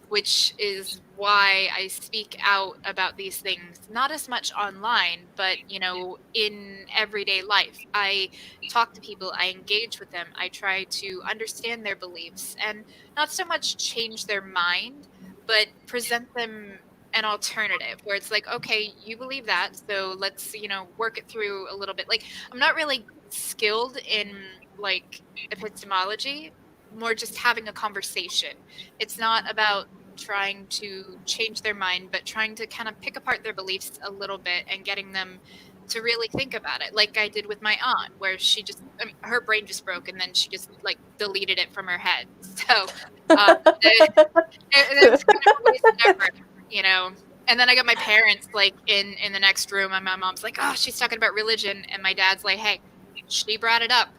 which is why I speak out about these things, not as much online, but, you know, in everyday life. I talk to people, I engage with them, I try to understand their beliefs and not so much change their mind, but present them an alternative where it's like, okay, you believe that, so let's, you know, work it through a little bit. Like, I'm not really skilled in like epistemology, more just having a conversation. It's not about trying to change their mind, but trying to kind of pick apart their beliefs a little bit and getting them to really think about it, like I did with my aunt, where she just, I mean, her brain just broke and then she just like deleted it from her head. So it's kind of a waste of effort, you know. And then I got my parents like in the next room, and my mom's like, "Oh, she's talking about religion," and my dad's like, "Hey, she brought it up.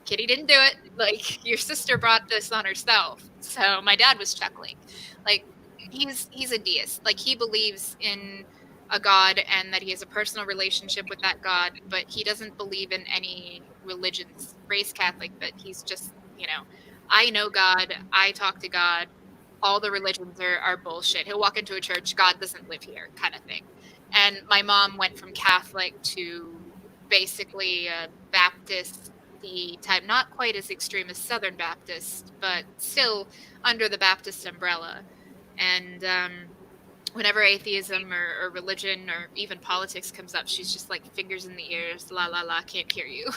Kitty didn't do it. Like, your sister brought this on herself." So my dad was chuckling. Like, he's a deist. Like, he believes in a God and that he has a personal relationship with that God, but he doesn't believe in any religions. Raised Catholic, but he's just, you know, I know God, I talk to God, all the religions are bullshit. He'll walk into a church, God doesn't live here, kind of thing. And my mom went from Catholic to basically a Baptist type, not quite as extreme as Southern Baptist, but still under the Baptist umbrella. And whenever atheism or religion or even politics comes up, she's just like fingers in the ears, la la la, can't hear you.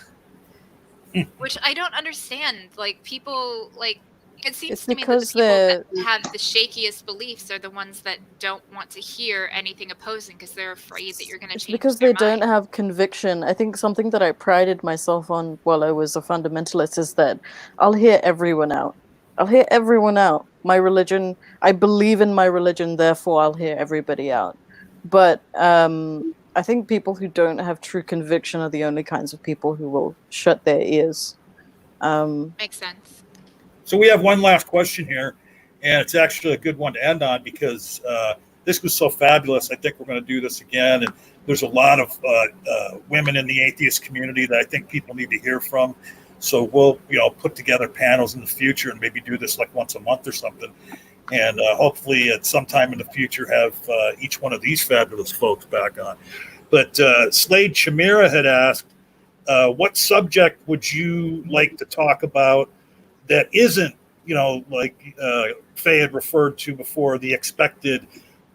Which I don't understand. Like, people, like, it seems It's to me that the because people that they're have the shakiest beliefs are the ones that don't want to hear anything opposing because they're afraid that you're going to it's change because their they mind. don't have conviction. I think something that I prided myself on while I was a fundamentalist is that I'll hear everyone out. I'll hear everyone out. My religion, I believe in my religion, therefore I'll hear everybody out. But I think people who don't have true conviction are the only kinds of people who will shut their ears. Makes sense. So we have one last question here, and it's actually a good one to end on because this was so fabulous. I think we're going to do this again, and there's a lot of women in the atheist community that I think people need to hear from. So we'll, you know, put together panels in the future and maybe do this like once a month or something, and hopefully at some time in the future have each one of these fabulous folks back on. But Slade Shamira had asked, what subject would you like to talk about that isn't, you know, like Fay had referred to before, the expected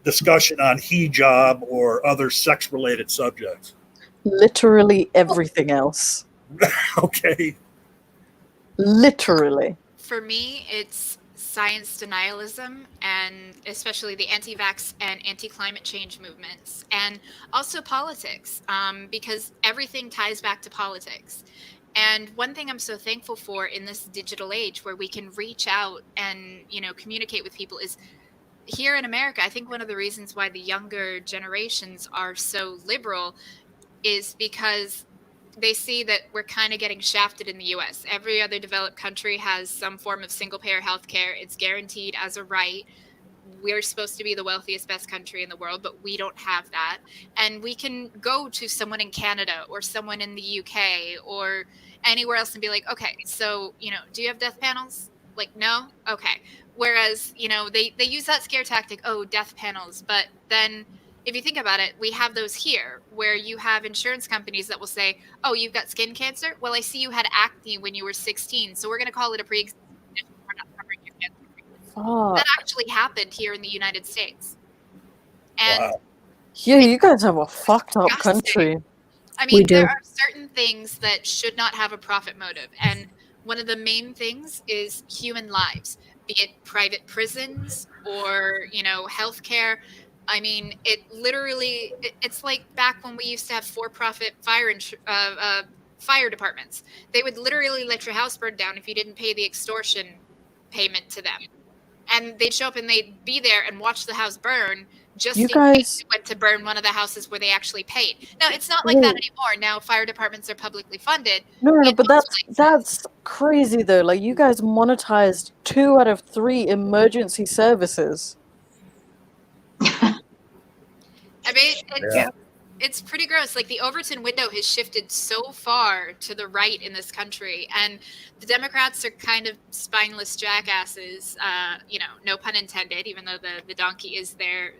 discussion on hijab or other sex-related subjects? Literally everything else. Okay. Literally. For me, it's science denialism, and especially the anti-vax and anti-climate change movements, and also politics, because everything ties back to politics. And one thing I'm so thankful for in this digital age where we can reach out and, you know, communicate with people is here in America. I think one of the reasons why the younger generations are so liberal is because they see that we're kind of getting shafted in the US. Every other developed country has some form of single payer healthcare. It's guaranteed as a right. We're supposed to be the wealthiest, best country in the world, but we don't have that. And we can go to someone in Canada or someone in the UK or anywhere else and be like, okay, so, you know, do you have death panels? Like, no? Okay. Whereas, you know, they use that scare tactic, oh, death panels. But then if you think about it, we have those here where you have insurance companies that will say, oh, you've got skin cancer? Well, I see you had acne when you were 16, so we're going to call it a pre-existing condition. We're not covering your cancer treatment. That actually happened here in the United States. And yeah, you guys have a fucked up country. I mean, there are certain things that should not have a profit motive. And one of the main things is human lives, be it private prisons or, you know, healthcare. I mean, it literally, it's like back when we used to have for-profit fire departments. They would literally let your house burn down if you didn't pay the extortion payment to them. And they'd show up and they'd be there and watch the house burn just in case they went to burn one of the houses where they actually paid. Now, it's not like that anymore. Now, fire departments are publicly funded. No, but that's crazy, though. Like, you guys monetized 2 out of 3 emergency services. I mean, it's pretty gross. Like, the Overton window has shifted so far to the right in this country, and the Democrats are kind of spineless jackasses. You know, no pun intended. Even though the donkey is their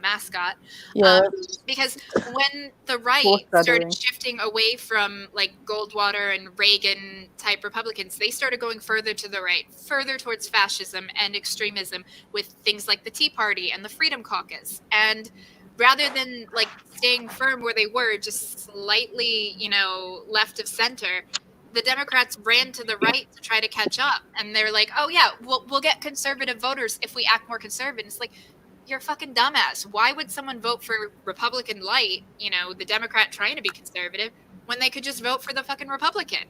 mascot. Yeah. Because when the right started shifting away from like Goldwater and Reagan type Republicans, they started going further to the right, further towards fascism and extremism with things like the Tea Party and the Freedom Caucus. And rather than like staying firm where they were, just slightly, you know, left of center, the Democrats ran to the right to try to catch up. And they're like, oh yeah, we'll get conservative voters if we act more conservative. It's like, you're a fucking dumbass. Why would someone vote for Republican light, you know, the Democrat trying to be conservative, when they could just vote for the fucking Republican?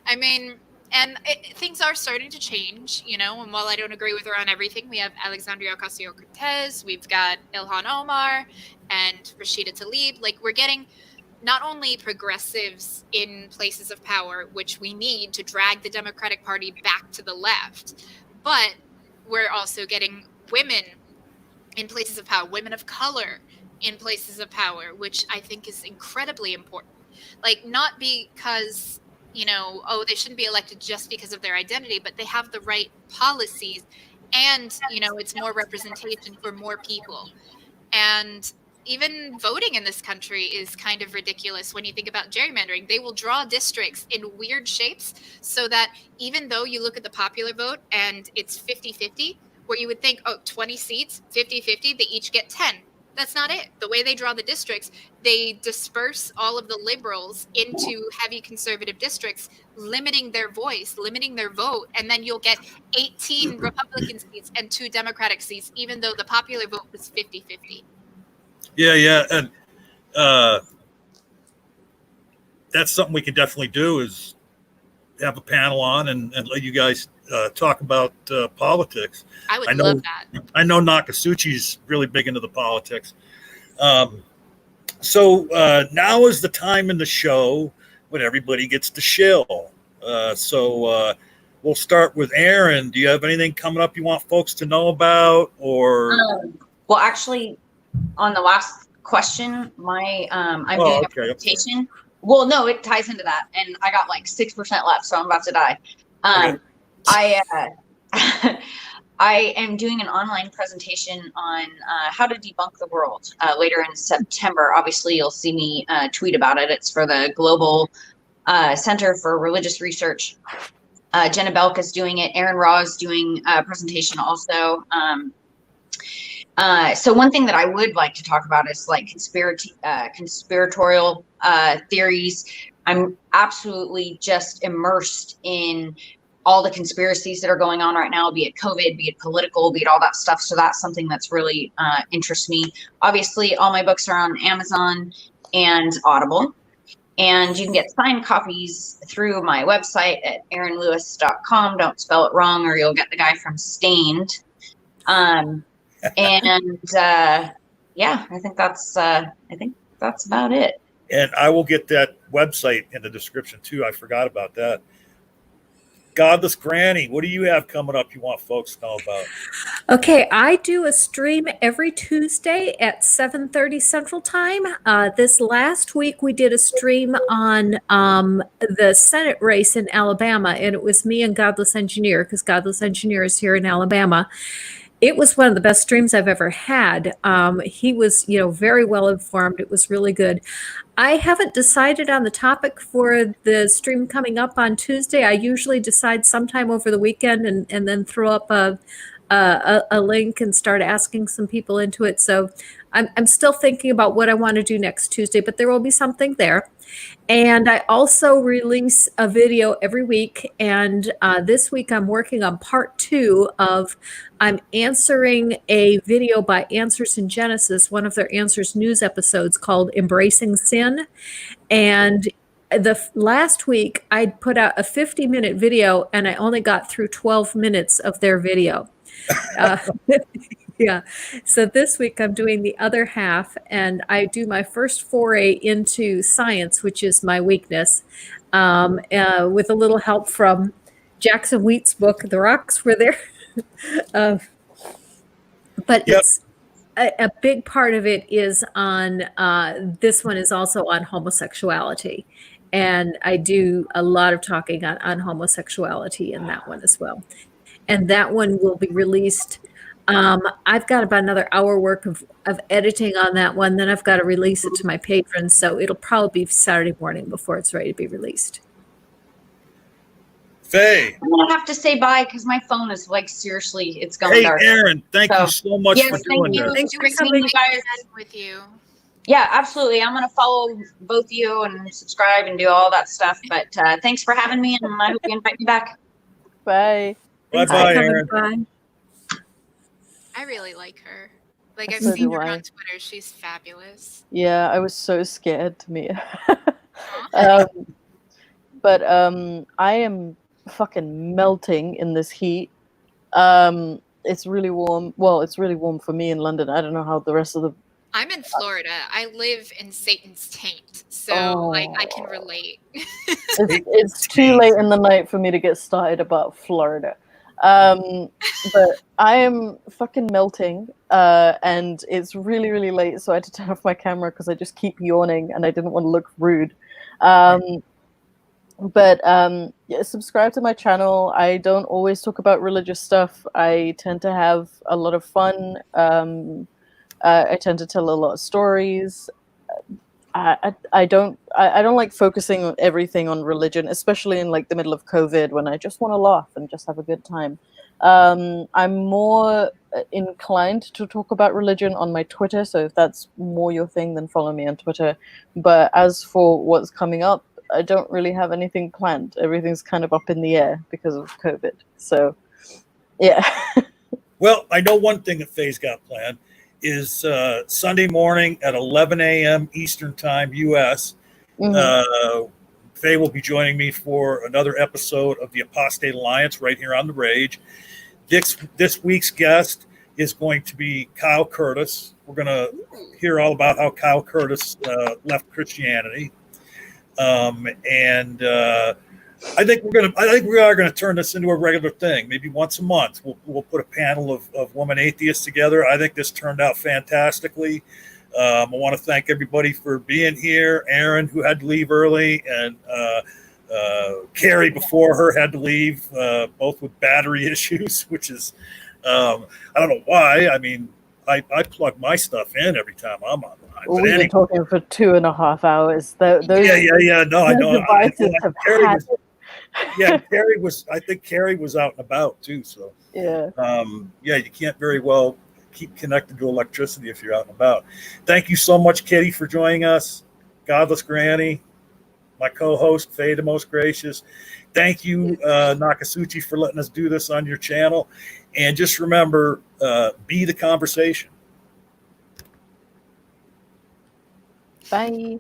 I mean, and things are starting to change, you know, and while I don't agree with her on everything, we have Alexandria Ocasio-Cortez, we've got Ilhan Omar and Rashida Tlaib. Like, we're getting not only progressives in places of power, which we need to drag the Democratic Party back to the left, but we're also getting women in places of power, women of color in places of power, which I think is incredibly important. Like, not because, you know, oh, they shouldn't be elected just because of their identity, but they have the right policies and, you know, it's more representation for more people. And even voting in this country is kind of ridiculous when you think about gerrymandering. They will draw districts in weird shapes so that even though you look at the popular vote and it's 50-50, where you would think, oh, 20 seats, 50-50, they each get 10. That's not it. The way they draw the districts, they disperse all of the liberals into heavy conservative districts, limiting their voice, limiting their vote, and then you'll get 18 Republican seats and 2 Democratic seats, even though the popular vote was 50-50. Yeah, and that's something we can definitely do, is have a panel on and let you guys talk about politics. I would love that. I know Nakasuchi's really big into the politics. So now is the time in the show when everybody gets to shill. So we'll start with Erin. Do you have anything coming up you want folks to know about? Or well, actually, on the last question, I'm doing a presentation. Well, no, it ties into that, and I got like 6% left, so I'm about to die. I am doing an online presentation on how to debunk the world later in September. Obviously, you'll see me tweet about it. It's for the Global Center for Religious Research. Jenna Belk is doing it. Erin Louis is doing a presentation also. So one thing that I would like to talk about is like conspiratorial theories. I'm absolutely just immersed in all the conspiracies that are going on right now, be it COVID, be it political, be it all that stuff. So that's something that's really interests me. Obviously, all my books are on Amazon and Audible. And you can get signed copies through my website at erinlouis.com. Don't spell it wrong or you'll get the guy from Stained. Yeah, I think that's about it. And I will get that website in the description too. I forgot about that. Godless Granny, what do you have coming up you want folks to know about? Okay, I do a stream every Tuesday at 7:30 Central Time. This last week we did a stream on the Senate race in Alabama, and it was me and Godless Engineer, because Godless Engineer is here in Alabama. it was one of the best streams I've ever had. He was, very well informed. It was really good. I haven't decided on the topic for the stream coming up on Tuesday. I usually decide sometime over the weekend and then throw up a link and start asking some people into it. So I'm still thinking about what I want to do next Tuesday, but there will be something there. And I also release a video every week. And this week I'm working on part 2 of I'm answering a video by Answers in Genesis, one of their Answers News episodes called Embracing Sin. And last week I put out a 50-minute video and I only got through 12 minutes of their video. Yeah. So this week I'm doing the other half, and I do my first foray into science, which is my weakness, with a little help from Jackson Wheat's book, The Rocks Were There. But Yep. it's a big part of it is on, this one is also on homosexuality. And I do a lot of talking on homosexuality in that one as well. And that one will be released. I've got about another hour work of editing on that one. Then I've got to release it to my patrons. So it'll probably be Saturday morning before it's ready to be released. Faye. I'm gonna have to say bye because my phone is like seriously, it's going Hey, dark. Aaron, thank you so much Yes, for thank doing you. this. Thanks for It was coming. me, guys. With you. Yeah, absolutely. I'm gonna follow both you and subscribe and do all that stuff. But thanks for having me, and I hope you invite me back. Bye. Thanks Bye-bye, for coming Aaron. by. I really like her. Like, I've So seen do her I. on Twitter. She's fabulous. Yeah, I was so scared to meet her. Aw. But I am fucking melting in this heat. It's really warm. Well, it's really warm for me in London. I don't know how the rest of the... I'm in Florida. I live in Satan's taint, so like I can relate. It's too late in the night for me to get started about Florida. But I am fucking melting, and it's really, really late, so I had to turn off my camera because I just keep yawning and I didn't want to look rude. But yeah, subscribe to my channel. I don't always talk about religious stuff. I tend to have a lot of fun. I tend to tell a lot of stories. I don't like focusing on everything on religion, especially in like the middle of COVID when I just want to laugh and just have a good time. I'm more inclined to talk about religion on my Twitter, so if that's more your thing, then follow me on Twitter. But as for what's coming up, I don't really have anything planned. Everything's kind of up in the air because of COVID. So, yeah. Well, I know one thing that Faye's got planned is Sunday morning at 11 a.m. Eastern Time, U.S. Faye will be joining me for another episode of the Apostate Alliance right here on The Rage. This week's guest is going to be Kyle Curtis. We're going to hear all about how Kyle Curtis left Christianity. I think we are going to turn this into a regular thing. Maybe once a month, we'll put a panel of women atheists together. I think this turned out fantastically. I want to thank everybody for being here. Erin, who had to leave early, and Carrie before her had to leave, both with battery issues, which is I don't know why. I mean, I plug my stuff in every time I'm online. We've been talking for 2.5 hours. Those yeah. No, I know. Devices have had it. Yeah, Carrie was. I think Carrie was out and about too. So yeah, you can't very well keep connected to electricity if you're out and about. Thank you so much, Kitty, for joining us. Godless Granny, my co-host, Fay The Most Gracious. Thank you, Nakasuchi, for letting us do this on your channel. And just remember, be the conversation. bye.